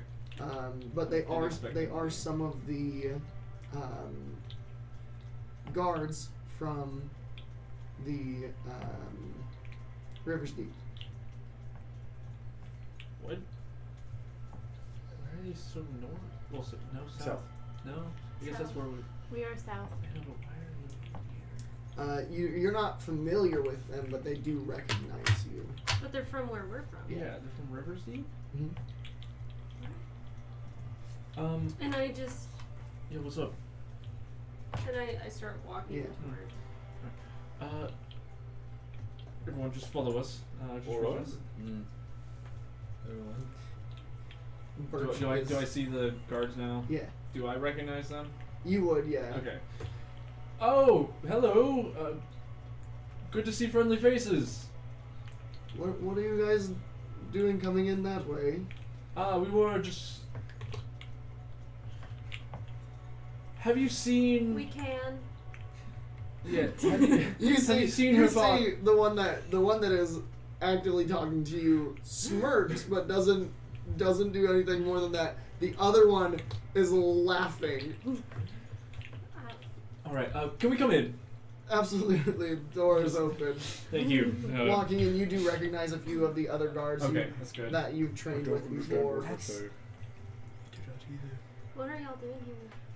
but they are Unexpected. some of the guards from the Rivers Deep. What? Where are they so north? Well, so, no, south. South. No? I guess that's where we. We are south. I don't know, why are you here? You're not familiar with them, but they do recognize you. But they're from where we're from. Yeah, they're from Rivers Deep? Mhm. And I just Yeah, what's up? I start walking Yeah. toward. Everyone just follow us. Just All with right. us. Everyone. Birch Do I is- see the guards now? Yeah, Do I recognize them? you would. Yeah. Okay. Oh, hello. Good to see friendly faces. What are you guys doing coming in that way? We were just. Have you seen? We can. Yeah. Have you, You see, have you seen you her see father? the one that is actively talking to you smirks, but doesn't do anything more than that. The other one is laughing. All right. Can we come in? Absolutely, the door is open. Thank you. Walking in, you do recognize a few of the other guards who- Okay, that's good. that you've trained with before. What are y'all doing here?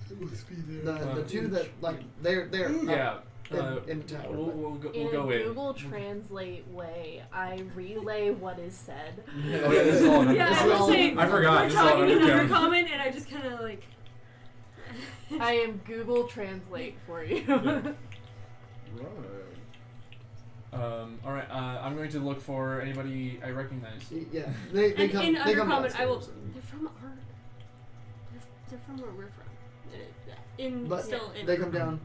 The two that they're Yeah. up in the tower. We'll In go a in. Google Translate way, I relay what is said. Oh yeah, this is all in Yeah, This I is was all- saying I forgot, we're this is all talking in undercover. undercommon, and I just kind of like. I am Google Translate for you. All right. I'm going to look for anybody I recognize. Yeah, they And come. in they come undercommon, I will. downstairs and- They're from our. They're from where we're from. In But still in. they come down.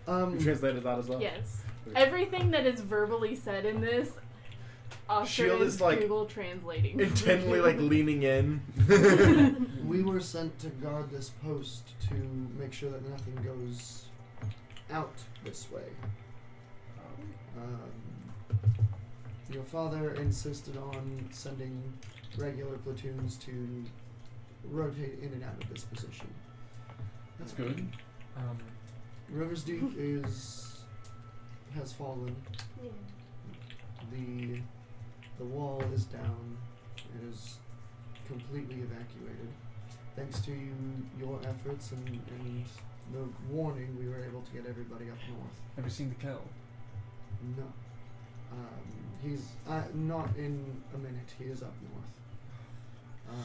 You translated that as well? Yes. Everything that is verbally said in this, Oscar Shield is is, like, Google translating. Intently like leaning in. We were sent to guard this post to make sure that nothing goes out this way. Your father insisted on sending regular platoons to rotate in and out of this position. That's good. Rivers Deep has fallen. Yeah. The wall is down. It is completely evacuated. Thanks to your efforts and the warning, we were able to get everybody up north. Have you seen the Kel? No. He's not in a minute. He is up north.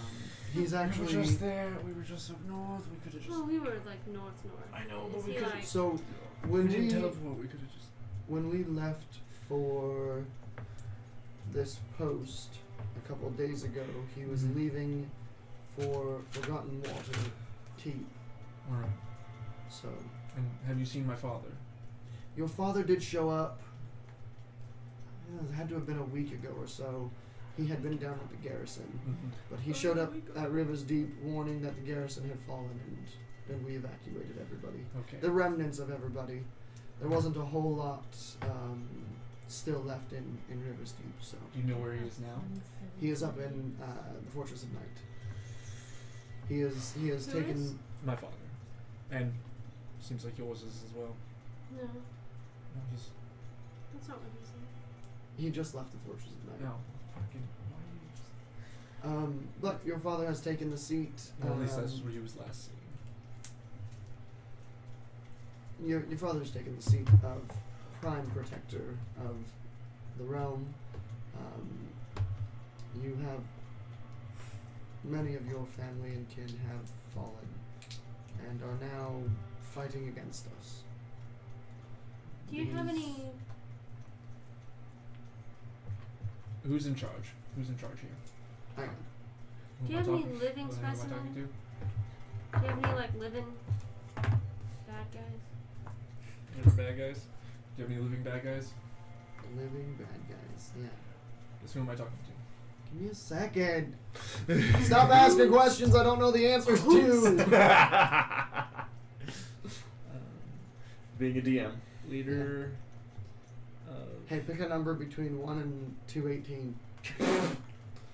He's actually. We were just there. We were just up north. We could have just. Well, we were like north. I know, but Is we he could. like? So when didn't we teleport. We could have just. when we left for this post a couple of days ago, he was Mhm. leaving for Forgotten Water keep. Alright. So, And have you seen my father? your father did show up. It had to have been a week ago or so. He had been down at the garrison, Mm-hmm. but he showed up at Rivers Deep, warning that the garrison had fallen, and we evacuated everybody. Okay. The remnants of everybody. There wasn't a whole lot still left in Rivers Deep, so Do you know where he is now? he is up in the Fortress of Night. He has Who taken. is? My father. And seems like yours is as well. No, No, he's that's not what he said. He just left the Fortress of Night. no. Fucking why are you just But your father has taken the seat. well, at least that's where he was last seen. Your father's taken the seat of Prime Protector of the realm. You have many of your family and kin have fallen and are now fighting against us. Do you have These- any? Who's in charge? Who's in charge here? I am. Who Do you am I have any talking- living who am I talking specimen? to? Do you have any like living bad guys? Living bad guys? Do you have any living bad guys? Living bad guys. Yeah. Yes, who am I talking to? Give me a second. Stop asking questions I don't know the answers to. Being a DM. Leader. Hey, pick a number between 1 and 218.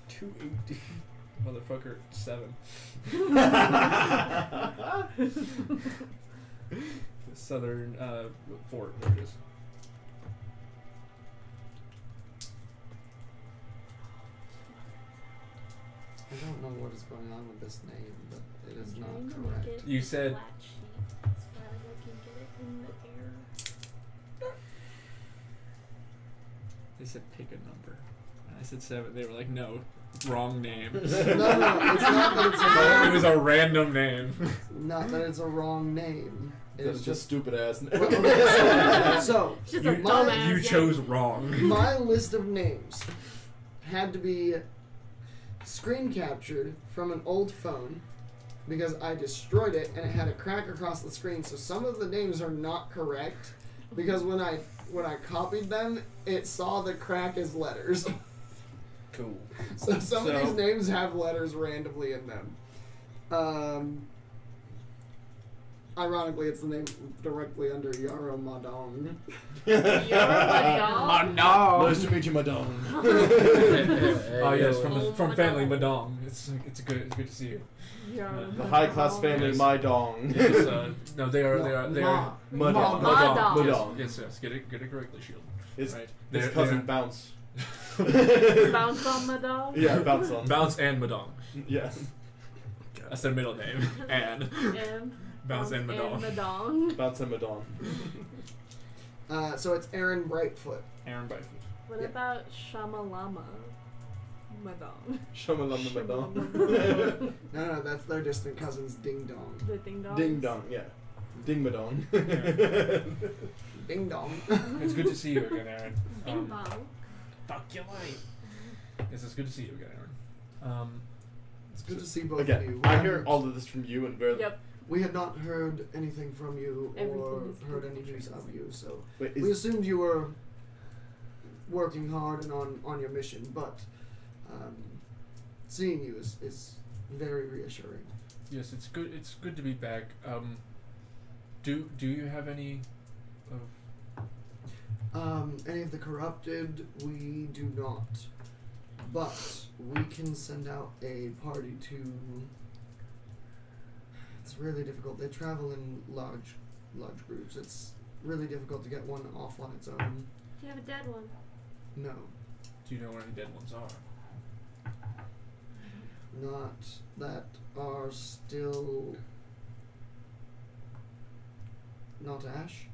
280. Motherfucker, 7. Southern fort. There it is. I don't know what is going on with this name, but it is I'm not trying to correct. make it You said- flat sheet as far as I can get it in the air. They said pick a number. And I said 7. They were like, no, wrong name. No, it's not that it's a It was a random name. not that it's a wrong name. It That's is just just stupid ass. well, okay, so It's just You- a dumbass. You name. chose wrong. my list of names had to be screen captured from an old phone because I destroyed it and it had a crack across the screen. So some of the names are not correct because when I copied them, it saw the crack as letters. Cool. So some of So- these names have letters randomly in them. Ironically, it's the name directly under Yaro Madong. You're a dog. Nice to meet you, madame. Oh yes, Oh from my family God. Madong. It's good to see you. You're The high class family, Yes. my dong. Yes, no, they are Ma. Madong. Madong. Madong. Yes, get it correctly, Shield. His, Right. his They're- cousin they're- Bounce. Bounce on my dog. Yeah, Bounce on. Bounce and Madong. Yeah. That's their middle name. And And Bounce and Madong. Madong. Bounce and Madong. So it's Aaron Brightfoot. Aaron Byfoot. What Yeah. about Shamalama? Madong. Shamalama Madong. No, that's their distant cousins, Ding Dong. The ding dong. Ding dong, yeah. Ding madong. Ding Dong. It's good to see you again, Aaron. Bing bong. Fuck your life. Yes, it's good to see you again, Aaron. It's good to see both of Again, you. I hear all of this from you and very. Yep. We had not heard anything from you or Everything is heard good. any news of you, so Wait, we is, assumed you were working hard and on your mission, but seeing you is very reassuring. Yes, it's good. It's good to be back. Do you have any of Any of the corrupted, we do not. But we can send out a party to. It's really difficult. They travel in large groups. It's really difficult to get one off on its own. Do you have a dead one? No, Do you know where any dead ones are? not that are still. Not Ash.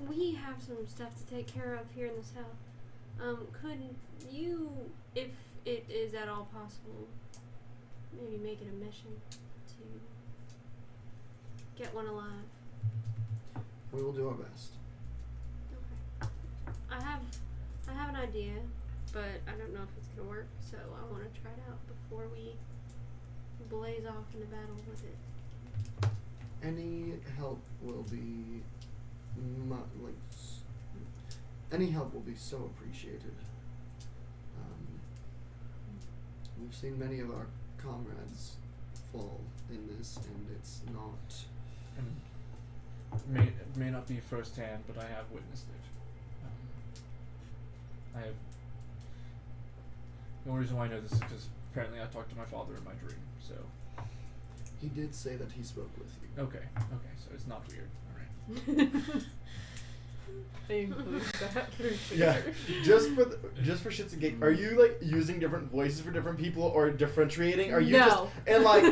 We have some stuff to take care of here in the south. Could you, if it is at all possible, maybe make it a mission to get one alive? We will do our best. Okay. I have an idea, but I don't know if it's gonna work, so I want to try it out before we blaze off into battle with it. Any help will be any help will be so appreciated. We've seen many of our comrades fall in this, and it's not. And may not be firsthand, but I have witnessed it. I have. The only reason why I know this is because apparently I talked to my father in my dream. So. He did say that he spoke with you. Okay. So it's not weird. All right. I include that for sure. Yeah, just for shits and gigs, are you like using different voices for different people or differentiating? Are you No. just and like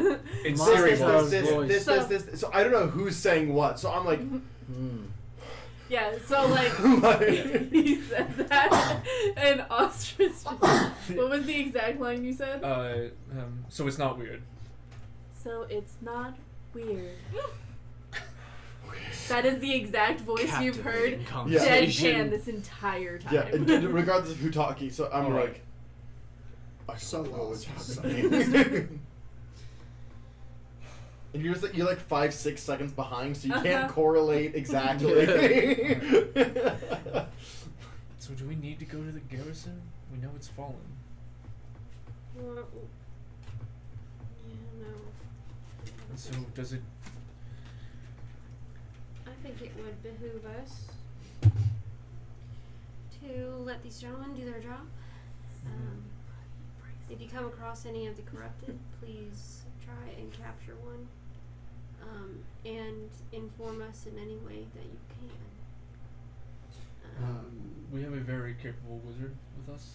It's Mine Siri is voice. this, So- so I don't know who's saying what. So I'm like, Yeah, so like Like- he said that and ostrich. What was the exact line you said? So it's not weird. So it's not weird. That is the exact voice you've heard deadpan this entire time. yeah, and regardless of who talking. So I'm Alright. like, I So don't know what's lost. happening. And you're like 5-6 seconds behind, so you can't correlate exactly. So do we need to go to the garrison? We know it's fallen. Well, yeah, no. And so does it? I think it would behoove us to let these gentlemen do their job. If you come across any of the corrupted, please try and capture one. And inform us in any way that you can. We have a very capable wizard with us.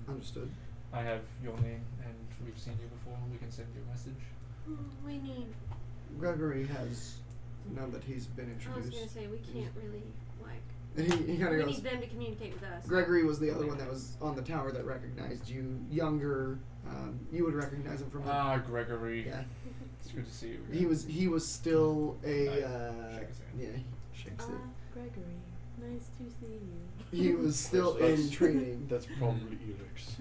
Understood. I have your name, and we've seen you before. We can send you a message. We need. Gregory has, now that he's been I was introduced, gonna say we can't really like. he kind We of goes. need them to communicate with us. Gregory was the other one that was on the tower that recognized you. Younger, you would recognize him from. Gregory. Yeah, It's good to see you. he was still a. Shake his hand. Yeah, he shakes it. Gregory, nice to see you. He was still That's- in training. That's probably Elix.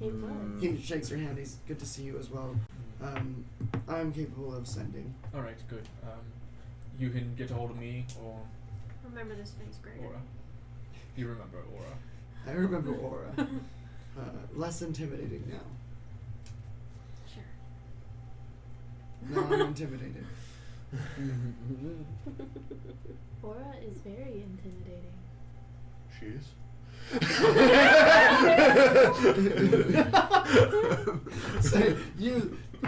It was. He shakes her hand. He's good to see you as well. I'm capable of sending. All right, good. You can get a hold of me or Remember this face, Gregory. Aura. You remember Aura? I remember Aura. Less intimidating now. Sure. Now I'm intimidated. Aura is very intimidating. She is.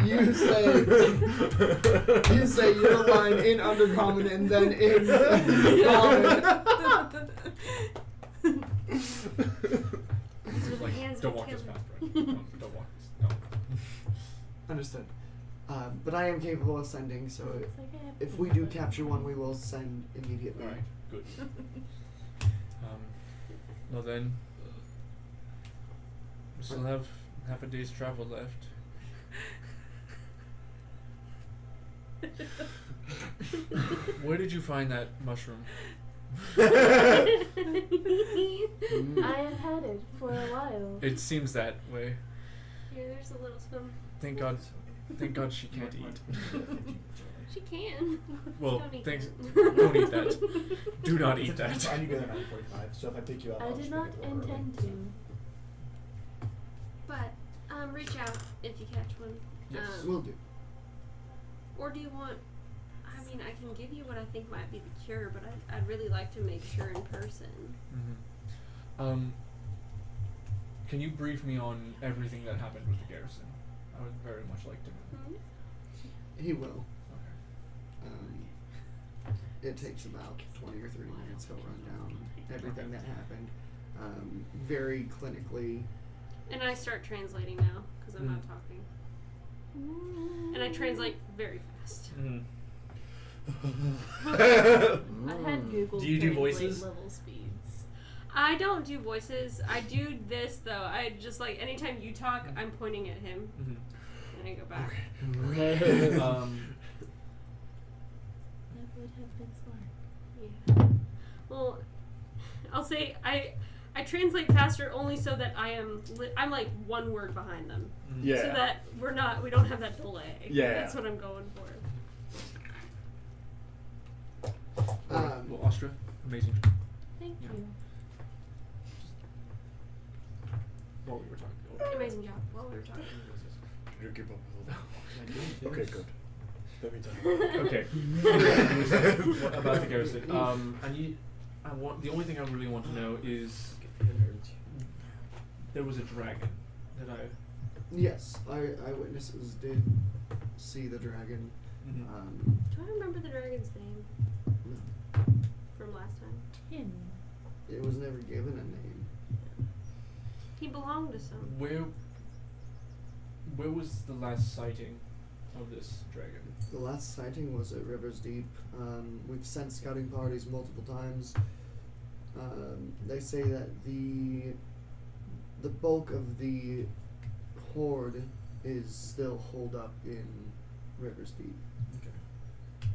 You say your line in Undercommon and then in Common. These are the Like, hands don't that walk kill this him. path, Fred. Don't walk this. No. Understood. But I am capable of sending, so Looks like I have if we do capture one, we will send immediately. All right, good. Well then, we still have half a day's travel left. Where did you find that mushroom? I have had it for a while. It seems that way. Here, there's a little some. Thank God she can't eat. She can. Well, Don't eat thanks. that. Don't eat that. Do not eat that. I need to go there at 9:45, so if I pick you up, I I'll did just not make it a little intend early. to. But reach out if you catch one. Yes. Will do. Or do you want? I mean, I can give you what I think might be the cure, but I'd really like to make sure in person. Mm-hmm. Can you brief me on everything that happened with the garrison? I would very much like to know. He will. Okay. It takes about 20 or 30 minutes. He'll run down everything that happened. Very clinically. And I start translating now because I'm not talking, and I translate very fast. Mm-hmm. I had Google Do you do Translate voices? level speeds. I don't do voices. I do this though. I just like anytime you talk, I'm pointing at him, and I go back. That would have been smart. Yeah. Well, I'll say I I translate faster only so that I'm like one word behind them. Yeah. So that we don't have that delay. Yeah. That's what I'm going for. Well, Astra, amazing. Thank Yeah. you. What we were talking about. Amazing job. While we were talking. Did you keep up with all that? Okay, good. Let me tell you. Okay. What about the garrison? The only thing I really want to know is there was a dragon that I. Yes, eyewitnesses did see the dragon. Mhm. Do I remember the dragon's name No, from last time? Tin. it was never given a name. He belonged to some. Where was the last sighting of this dragon? The last sighting was at Rivers Deep. We've sent scouting parties multiple times. They say that the bulk of the horde is still holed up in Rivers Deep, Okay.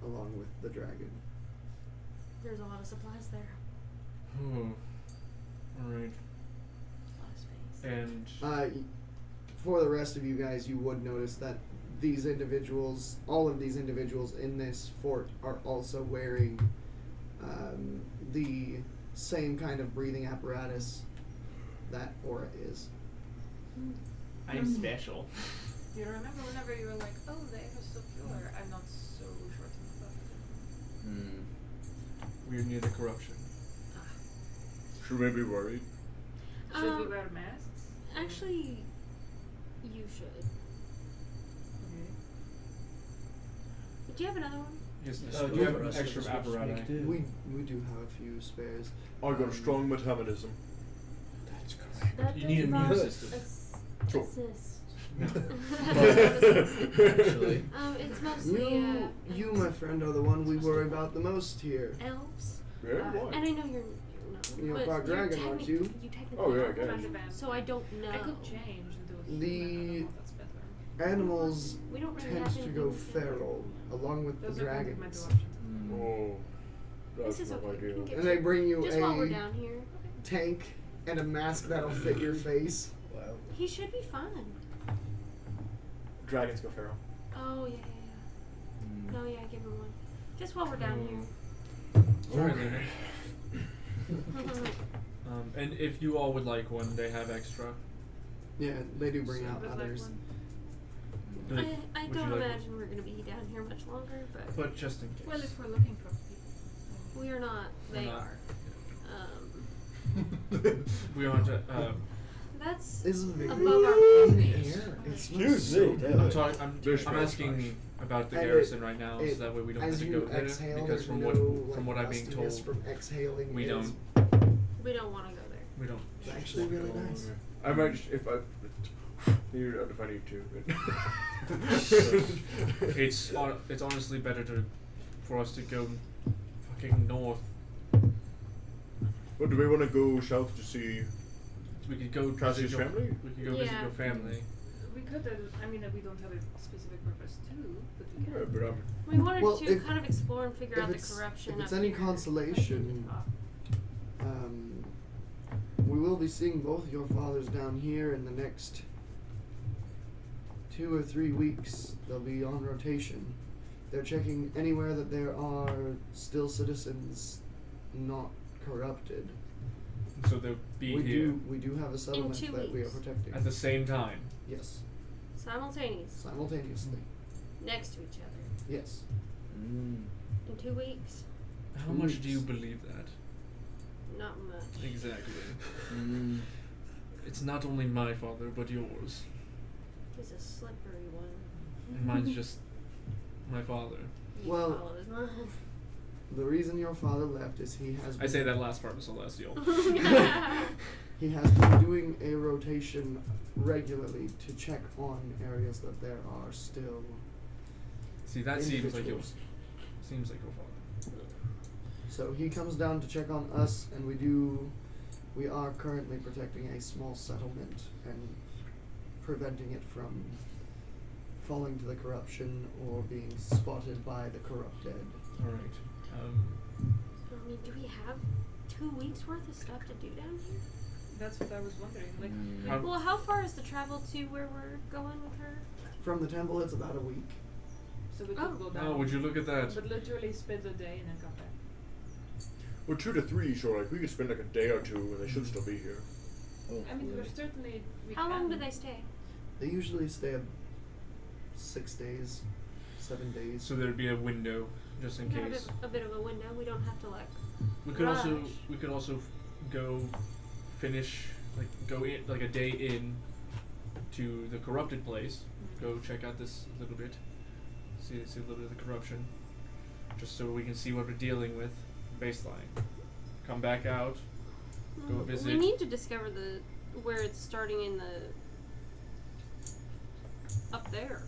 along with the dragon. There's a lot of supplies there. Oh. Alright. A lot of space. And For the rest of you guys, you would notice that these individuals, all of these individuals in this fort, are also wearing the same kind of breathing apparatus that Aura is. I'm special. Do you remember whenever you were like, oh, the air is so pure? I'm not so short in the bucket. We're near the corruption. Should we be worried? Should we wear masks? Actually, you should. Okay. Do you have another one? Yes. Yes, Do you have for us, extra that's what we apparatus? do. We do have a few spares. I got a strong metabolism. That's correct. That You need does a not mute system. Sure. assist. No. Actually. It's mostly You, my friend, are the one we worry about the most here. elves. Yeah, why? And I know you're not. You're but part dragon, aren't technic- you? You technically Oh, yeah, I are. guess. Kind of am. So I don't know. I could change into a The- human. I don't know if that's better. Animals We don't really tend have to anything go to say. feral, along with Those the are kind of my dragons. two options. Oh, that's This is no okay. We idea. can get And they bring you Just while we're a down here. tank and a mask that'll fit your face. Wow. He should be fine. Dragons go feral. Oh, yeah. No, yeah, give him one. Just while we're down here. Sorry, Luna. And if you all would like one, they have extra. Yeah, they do bring So out would like others. one. Like, I would you don't like imagine we're going to be down here much longer, but But just in case. Well, if we're looking for people. we are not. We're They not. are. We want to. That's This is very above our in pay here. It smells Excuse so me, good. I'm talking. I'm There's asking fresh. about the And garrison right now, it- so that way we don't have As to you go there. exhale, Because there's from no, what I'm being mustiness told, from exhaling we is don't. We don't want to go there. We don't. It's actually really nice. I might just, if I need to. But It's honestly better for us to go fucking north. Well, do we want to go south to see We could go Cassie's visit your family? We could go visit Yeah. your family. We could, I mean, we don't have a specific purpose too, but we Yeah, can. but We wanted Well, to if- kind of explore and figure if out the it's- corruption. if it's up any here. consolation, we will be seeing both your fathers down here in the next 2 or 3 weeks. They'll be on rotation. They're checking anywhere that there are still citizens not corrupted. So they'll be we here do have a settlement 2 that we are weeks. protecting. at the same time. Yes, Simultaneous, simultaneously. next to each other. Yes. In 2 weeks, How 2 much do you weeks. believe that? not much. Exactly. It's not only my father, but yours. He's a slippery one. And mine's just my father. You Well- follow his mind. The reason your father left is he has. I say that last part was celestial. He has been doing a rotation regularly to check on areas that there are still. See, that seems like individuals. your father. So he comes down to check on us, and we are currently protecting a small settlement and preventing it from falling to the corruption or being spotted by the corrupted. All right. I mean, do we have 2 weeks worth of stuff to do down here? That's what I was wondering. Like, How- Well, how far is the travel to where we're going with her? From the temple, it's about a week. so we could Oh. go down. Oh, would you look at that? But literally spend the day and then come back. We're 2 to 3, so like we could spend like a day or two, and they should still be here. I mean, we're certainly. We How can. long do they stay? They usually stay 6 days, 7 days. So there'd be a window, just in We got case. a bit of a window. We don't have to like. We could also Rush. go finish go in like a day in to the corrupted place. Go check out this a little bit. See a little bit of the corruption. Just so we can see what we're dealing with. Baseline. Come back out. Go We visit. need to discover where it's starting in the up there.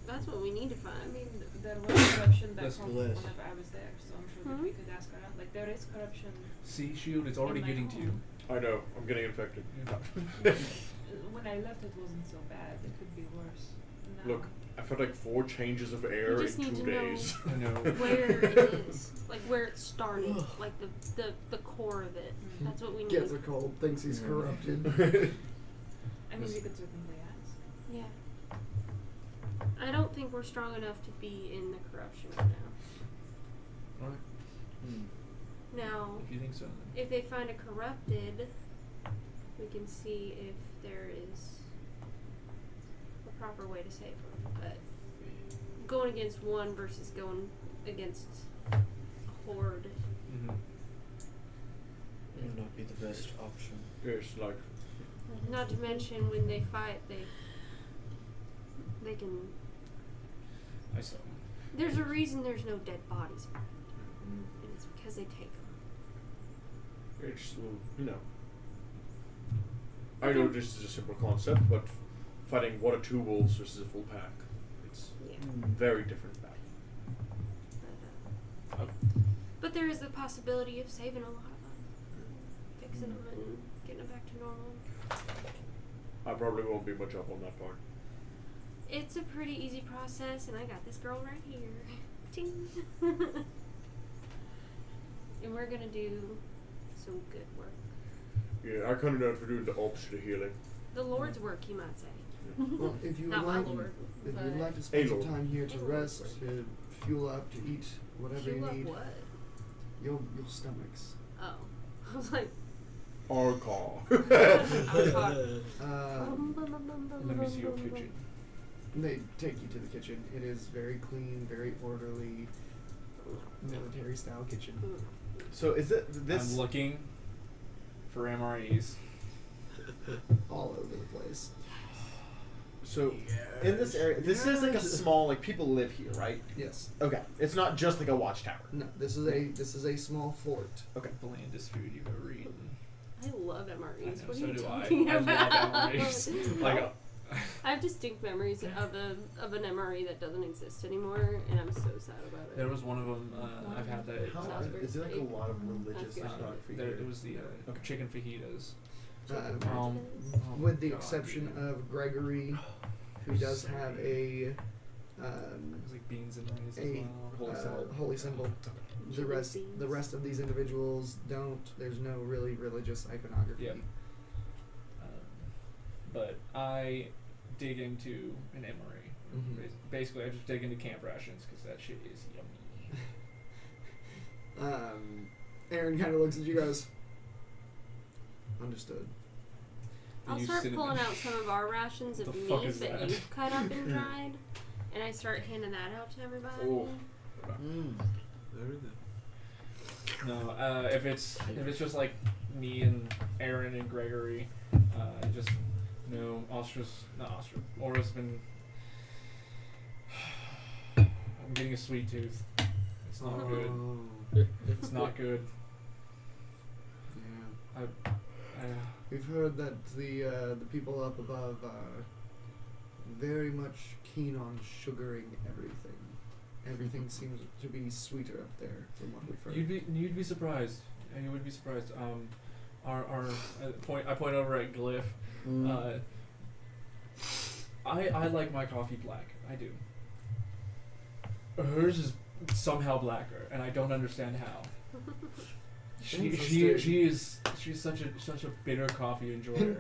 That's what we need to I find. mean, there was corruption back That's home bliss. whenever I was there, so I'm sure that we could ask around. Like, there is corruption. See, Shield, it's already my getting to you. home. I know. I'm getting infected. When I left, it wasn't so bad. It could be worse. Now. Look, I felt like 4 changes of air just in need 2 to know. days. I know. Where it is, like where it started, like the core of it. That's what we need. Gets a cold, thinks he's Yeah. corrupted. I mean, we could certainly ask. Yeah. I don't think we're strong enough to be in the corruption right now. Alright. Now, If you think so. Then. if they find a corrupted, we can see if there is a proper way to save them. But going against one versus going against a horde. Mm-hmm. May not be the best option. Yes, like Not to mention when they fight, they can. I saw. There's a reason there's no dead bodies around, and it's because they take them. it's you know. I know this is a simple concept, but fighting 1 or 2 wolves versus a full pack, it's Yeah. very different battle. But there is the possibility of saving a lot of them, fixing them, and getting them back to normal. I probably won't be much up on that part. It's a pretty easy process, and I got this girl right here. Ting. And we're gonna do some good work. Yeah, I kind of know if we're doing the opposite of healing. The Lord's work, you might say. Well, if you would Not my like, Lord. if but you'd like to spend some Lord. time here to A Lord. rest, to fuel up, to eat whatever Fuel you up need, what? your stomachs. Oh. I was like, Arcar. Let me see your kitchen. They take you to the kitchen. It is very clean, very orderly, military style kitchen. So is it this? I'm looking for MREs. All over the place. So in this area, this is like a small like people live here, right? Yes. Okay, it's not just like a watchtower. No, this is a small fort. Okay. Blandest food you've ever eaten. I love MREs. I know, What so are you do talking I. about? I love MREs. Like, I have distinct memories of an MRE that doesn't exist anymore, and I'm so sad about it. there was one of them. I've had that. How, Salisbury is there like a steak. lot of religious That's good. iconography There, here? it was the chicken fajitas. Um, Oh with the God, exception dude. of Gregory, who was does so have good. a It was like beans and rice as a well. holy symbol. The Chili rest, beans. the rest of these individuals don't. There's no really religious iconography. Yep. But I dig into an MRE. Mhm. Basically, I just dig into camp rations because that shit is yummy. Aaron kind of looks at you guys. Understood. I'll use start cinnamon. pulling out some of our rations What of the fuck meat is that that? you've cut up and dried, and I start handing that out to everybody. Oh. Very good. No, if it's just like me and Aaron and Gregory, just no Aura's been. I'm getting a sweet tooth. It's not good. It's not good. Yeah. I We've heard that the people up above are very much keen on sugaring everything. Everything seems to be sweeter up there, from what we've heard. You'd be surprised. You would be surprised. Our I point over at Glyph. I like my coffee black. I do. Hers is somehow blacker, and I don't understand how. She's such a bitter coffee enjoyer.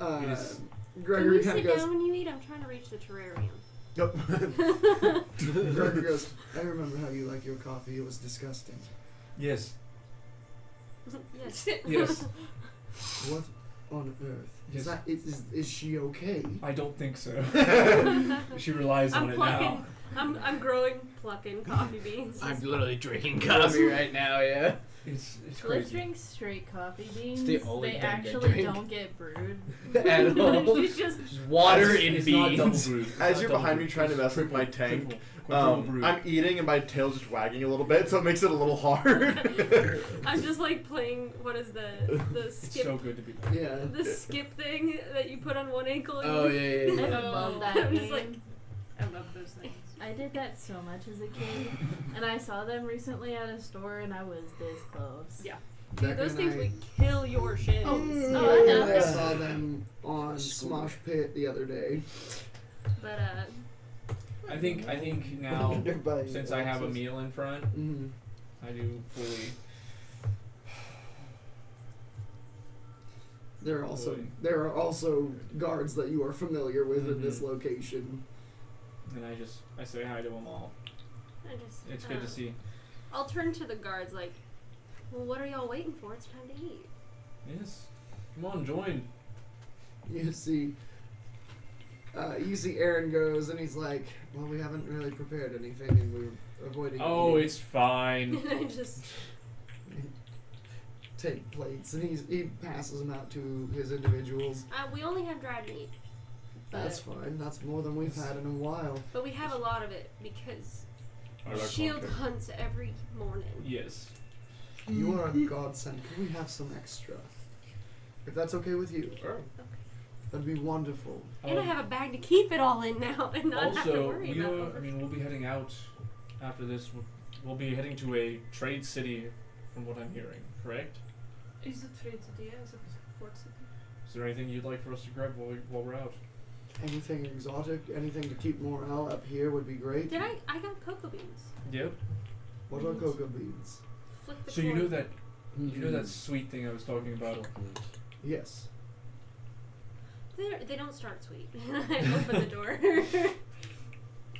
Yes. Can Gregory you kind sit of goes. down when you eat? I'm trying to reach the terrarium. Gregory goes. I remember how you like your coffee. It was disgusting. Yes. Yes. Yes. What on earth? Yes. Is she okay? I don't think so. She relies on I'm it plucking. now. I'm plucking coffee beans. I'm literally drinking coffee right now. Yeah. It's Let's crazy. drink straight coffee beans. the only They thing I actually drink. don't get brewed. At all. She's just Water It's- and it's not double beans. brewed. It's As not you're double behind me brewed. trying to It's mess with my triple- tank, quadruple brewed. I'm eating and my tail's just wagging a little bit, so it makes it a little hard. I'm just like playing. What is the It's skip? so good to be back. Yeah. The skip thing that you put on one ankle. And Oh yeah, yeah, I yeah. love that I'm game. just like, I love those things. I did that so much as a kid, and I saw them recently at a store, and I was this close. Yeah. dude, those things would kill your shins. Oh, I I know. saw them on Smosh Pit the other day. But I think now Everybody since I have a access. meal in front, Mhm. I do fully. There Boy. are also guards that you are familiar with in this Mhm. location. And I say hi to them all. I just. It's good to see. I'll turn to the guards like, well, what are y'all waiting for? It's time to eat. Yes. Come on, join. You see Aaron goes and he's like, well, we haven't really prepared anything and we're avoiding Oh, eating." it's fine. And I just. Take plates and he passes them out to his individuals. We only have dried meat. That's fine. That's more than we've had in a while. But we have a lot of it because I like Shield vodka. hunts every morning. Yes. You are a godsend. Can we have some extra? If that's okay with you, that'd be wonderful. And I have a bag to keep it all in now and not have to Also, worry about it. we'll be heading out after this. We'll be heading to a trade city, from what I'm hearing. Correct? Is it trade city? Is it port city? Is there anything you'd like for us to grab while we're out? Anything exotic, anything to keep morale up here would be great. Did I got cocoa beans. Yep. What are cocoa beans? Flip the So you coin. know that sweet thing I was talking about. Yes. They don't start sweet. I open the door.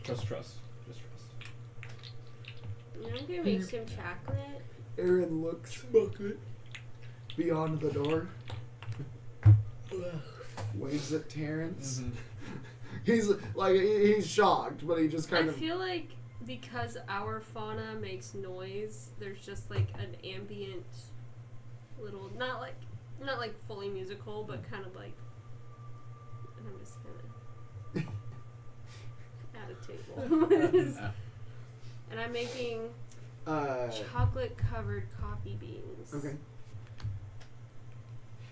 Trust. Just trust. You know, I'm gonna make some chocolate. Aaron looks beyond the door. Waves at Terrence. Mhm. He's shocked, but he just kind I of feel like because our fauna makes noise, there's just like an ambient little not like fully musical, but kind of like, and I'm just gonna at a table. And I'm making chocolate covered coffee beans. okay.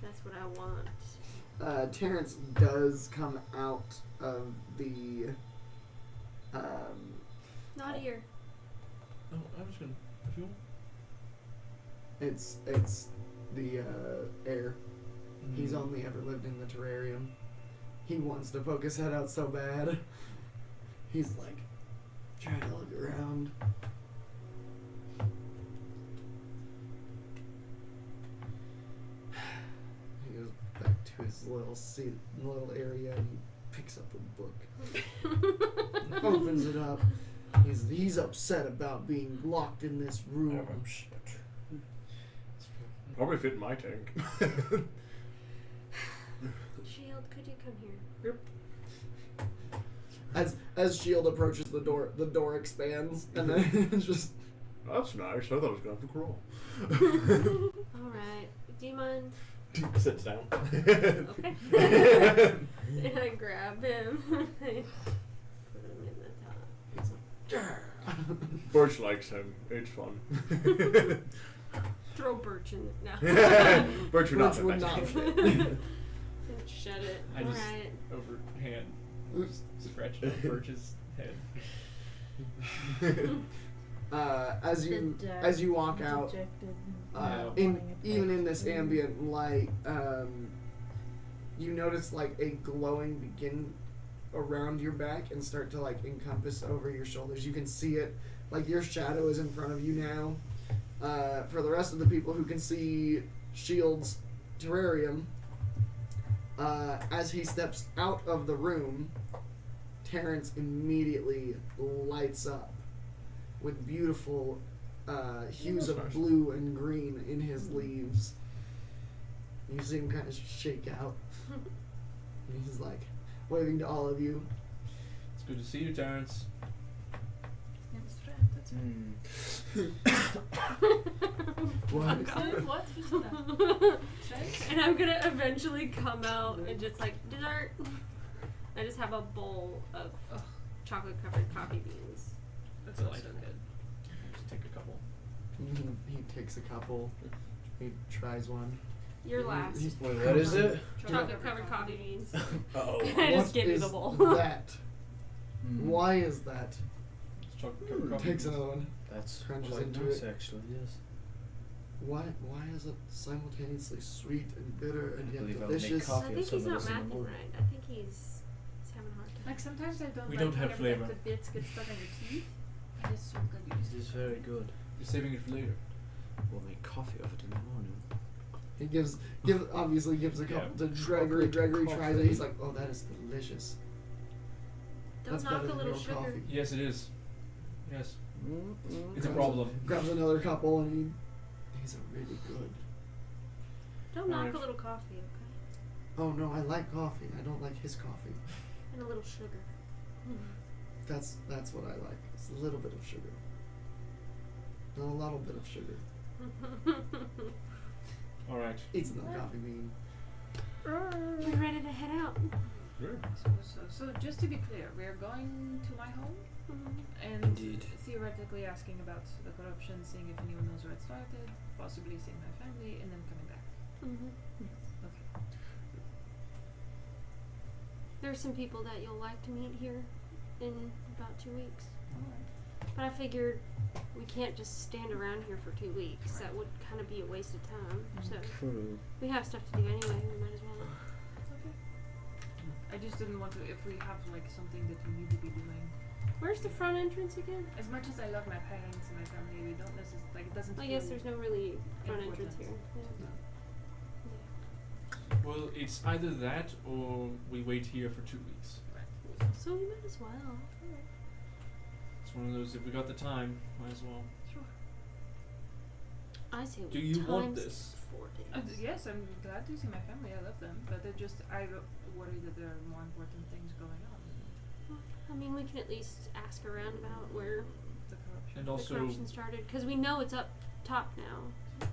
That's what I want. Terrence does come out of the Not here. Oh, I was gonna. Fuel. it's the air. He's only ever lived in the terrarium. He wants to poke his head out so bad. He's like trying to look around. He goes back to his little area and he picks up a book. Opens it up. He's upset about being locked in this room. Probably fit in my tank. Shield, could you come here? As Shield approaches the door expands and then it's just That's nice. I thought I was gonna have to crawl. Alright. Do you mind? Sits down. Okay. And I grab him. I put him in the top. Birch likes him. It's fun. Throw Birch in it now. Birch would not Birch fit would my not tank. fit. Shut it. I just Alright. overhand Oops. scratched up Birch's head. As you walk out, Dejected. even in this ambient light, you notice like a glowing begin around your back and start to like encompass over your shoulders. You can see it, like your shadow is in front of you now, For the rest of the people who can see Shield's terrarium, as he steps out of the room, Terrence immediately lights up with beautiful hues of blue and green in his leaves. You see him kind of shake out. And he's like waving to all of you. It's good to see you, Terrence. What? What? Who's that? And I'm gonna eventually come out and just like dessert. I just have a bowl of chocolate covered coffee beans. That's also good. Just take a couple. He takes a couple. He tries one. You're last. Wait, what is it? Chocolate covered coffee beans. Oh. I just What give you is the bowl. that? Why is that? It's chocolate covered coffee. Takes beans. another one. That's Crunches quite into nice, it. actually. Yes. Why is it simultaneously sweet and bitter and I yet believe I would make delicious? coffee. I think Some he's of not this in the mathing morning. right. I think he's having a hard time. Like sometimes I don't We like don't have whenever, flavor. like, the bits get stuck on your teeth. It is so good. It is very good. You're saving it for later. We'll make coffee of it in the morning. He obviously gives a couple to chocolate Gregory tries coffee. it. He's like, oh, that is delicious. Don't That's knock better a than little real sugar. coffee. Yes, it is. Yes. It's a Grabs problem. Grabs another couple and he's a really good. Don't knock Alright. a little coffee, okay? Oh no, I like coffee. I don't like his coffee. And a little sugar. That's what I like. It's a little bit of sugar. Not a little bit of sugar. All right. Eats another coffee bean. We ready to head out? So just to be clear, we are going to my home and Indeed. theoretically asking about the corruption, seeing if anyone knows where it started, possibly seeing my family, and then coming back. Okay. There's some people that you'll like to meet here in about 2 weeks. Alright. But I figured we can't just stand around here for 2 weeks. Right. That would kind of be a waste of time. So True. we have stuff to do anyway. We might as well. Okay. I just didn't want to, if we have like something that we need to be doing. Where's the front entrance again? As much as I love my parents and my family, we don't necessarily, like, it doesn't I feel guess there's no really front entrance here. important. Yeah. Well, it's either that or we wait here for 2 weeks. So we might as well. It's one of those. If we got the time, might as well. Sure. I say Do you want times this? 4 days. Yes, I'm glad to see my family. I love them, but I worry that there are more important things going on. I mean, we can at least ask around about where The corruption. And the also, corruption started, because we know it's up top now.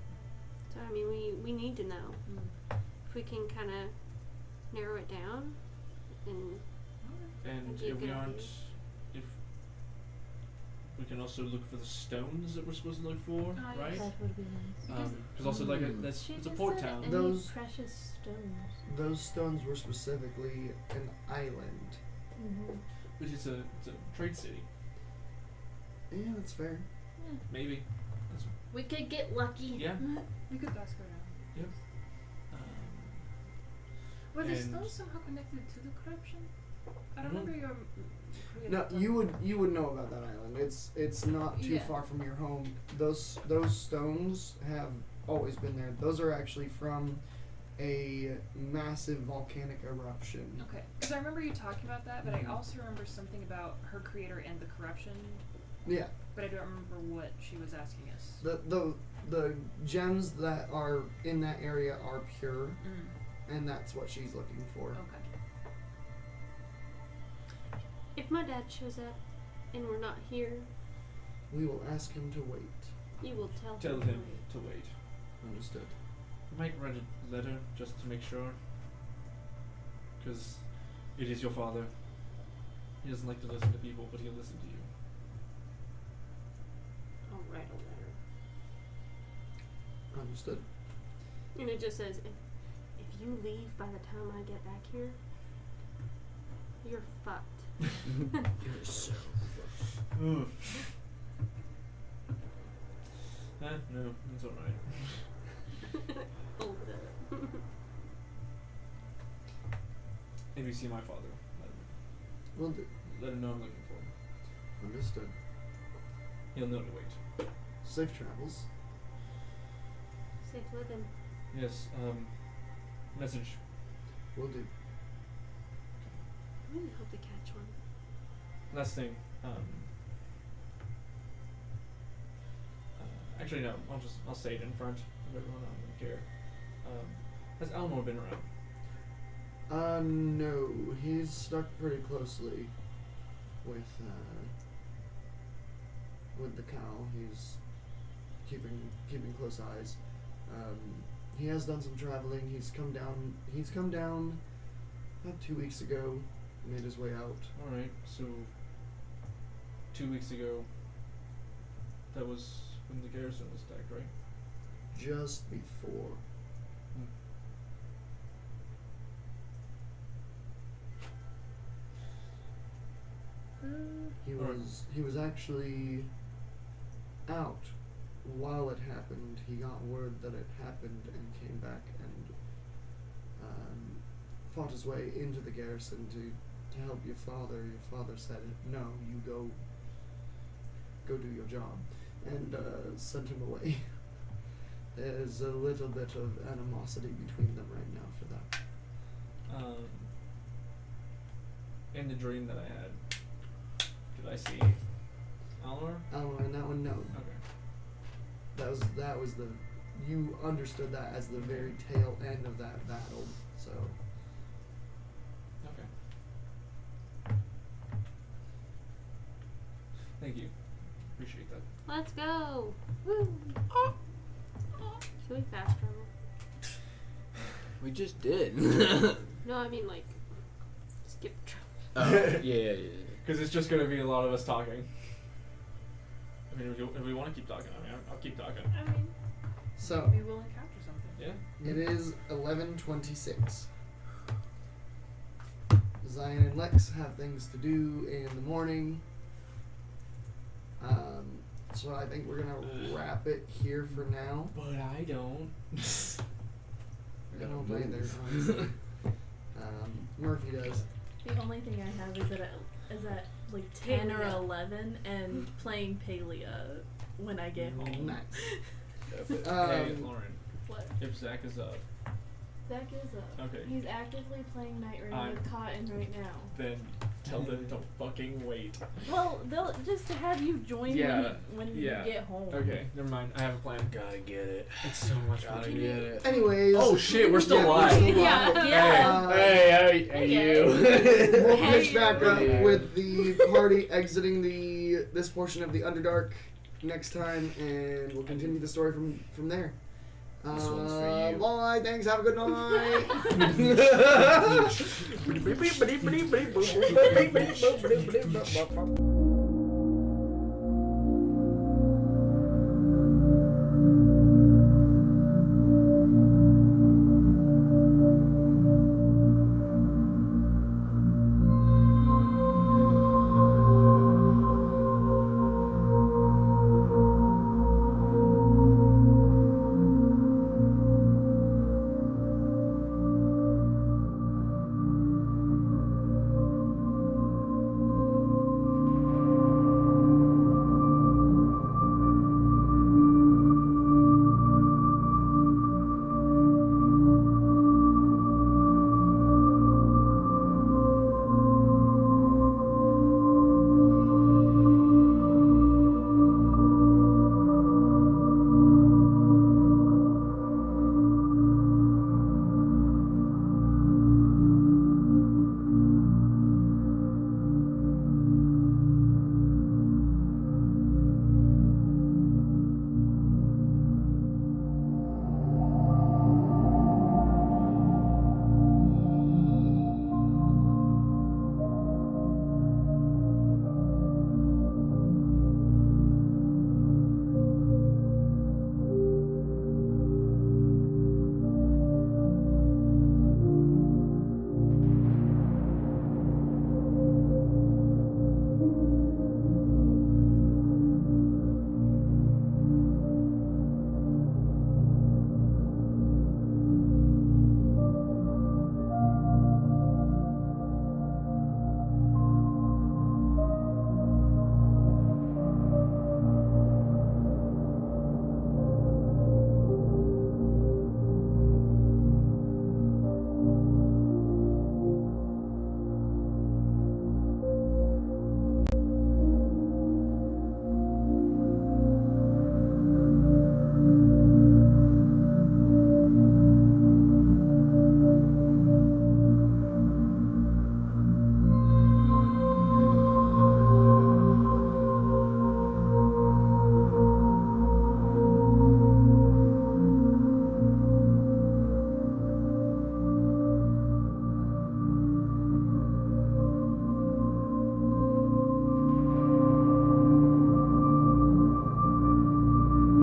So I mean, we need to know if we can kind of narrow it down. And and That'd be a if we good aren't, idea. if we can also look for the stones that we're supposed to look for, Ah, yes. right? That would be nice. Because also like that's She it's a just port said town. any Those- precious stones. Those stones were specifically an island. But it's a trade city. Yeah, that's fair. Maybe. That's, We could get lucky. yeah. We could ask around. Um, Were the And- stones somehow connected to the corruption? I Mhm. remember your. No, you would know about that island. It's not too Yeah. far from your home. Those stones have always been there. Those are actually from a massive volcanic eruption. Okay, because I remember you talking about that, but I also remember something about her creator and the corruption, Yeah, but I don't remember what she was asking us. the gems that are in that area are pure, and that's what she's looking for. Okay. if my dad shows up and we're not here, We will ask him to wait. you will tell tell him. him to wait. Understood. You might write a letter just to make sure. Because it is your father. He doesn't like to listen to people, but he'll listen to you. I'll write a letter. Understood. And it just says, if you leave by the time I get back here, you're fucked. You're so. No, it's alright. Hold it. If you see my father, Will do. let him know I'm looking for him. Understood. He'll know to wait. Safe travels. safe living. Yes. Message. Will do. I really hope they catch one. Last thing. Actually, no. I'll say it in front of everyone. I don't care. Has Elmore been around? No, he's stuck pretty closely with the cow. He's keeping close eyes. He has done some traveling. He's come down about 2 weeks ago. Made his way out. All right. So 2 weeks ago. That was when the garrison was attacked, right? Just before. He was actually out while it happened. He got word that it happened and came back and fought his way into the garrison to help your father. Your father said, "No, you go do your job," and sent him away. There's a little bit of animosity between them right now for that. In the dream that I had, did I see Elmore? In that one, no. Okay. That was the you understood that as the very tail end of that battle. So Okay. Thank you. Appreciate that. Let's go! Woo! Can we fast travel? We just did. No, I mean like skip travel. Oh, yeah. Because it's just gonna be a lot of us talking. I mean, if we want to keep talking, I mean, I'll keep talking. I mean, so we will encounter something. Yeah. it is 11:26. Zion and Lex have things to do in the morning. So I think we're gonna wrap it here for now. But I don't. I don't either, honestly. Murphy does. The only thing I have is at like 10 or 11 and playing Palia when I get home. Nice. Hey, Lauren. What? If Zach is up, Zach is up. Okay. He's actively playing Night Rain with Cotton right now. then tell them to fucking wait. Well, they'll just to have you join when you get home. Okay, never mind. I have a plan. Gotta get it. It's so much fun. Gotta get it. Anyways. Oh shit, we're still yeah, live. we're still Yeah. live. Yeah. Hey, you. We'll Hey, pick back up you. with the party exiting this portion of the Underdark next time, and we'll continue the story from there. This one's for you. Bye. Thanks. Have a good night.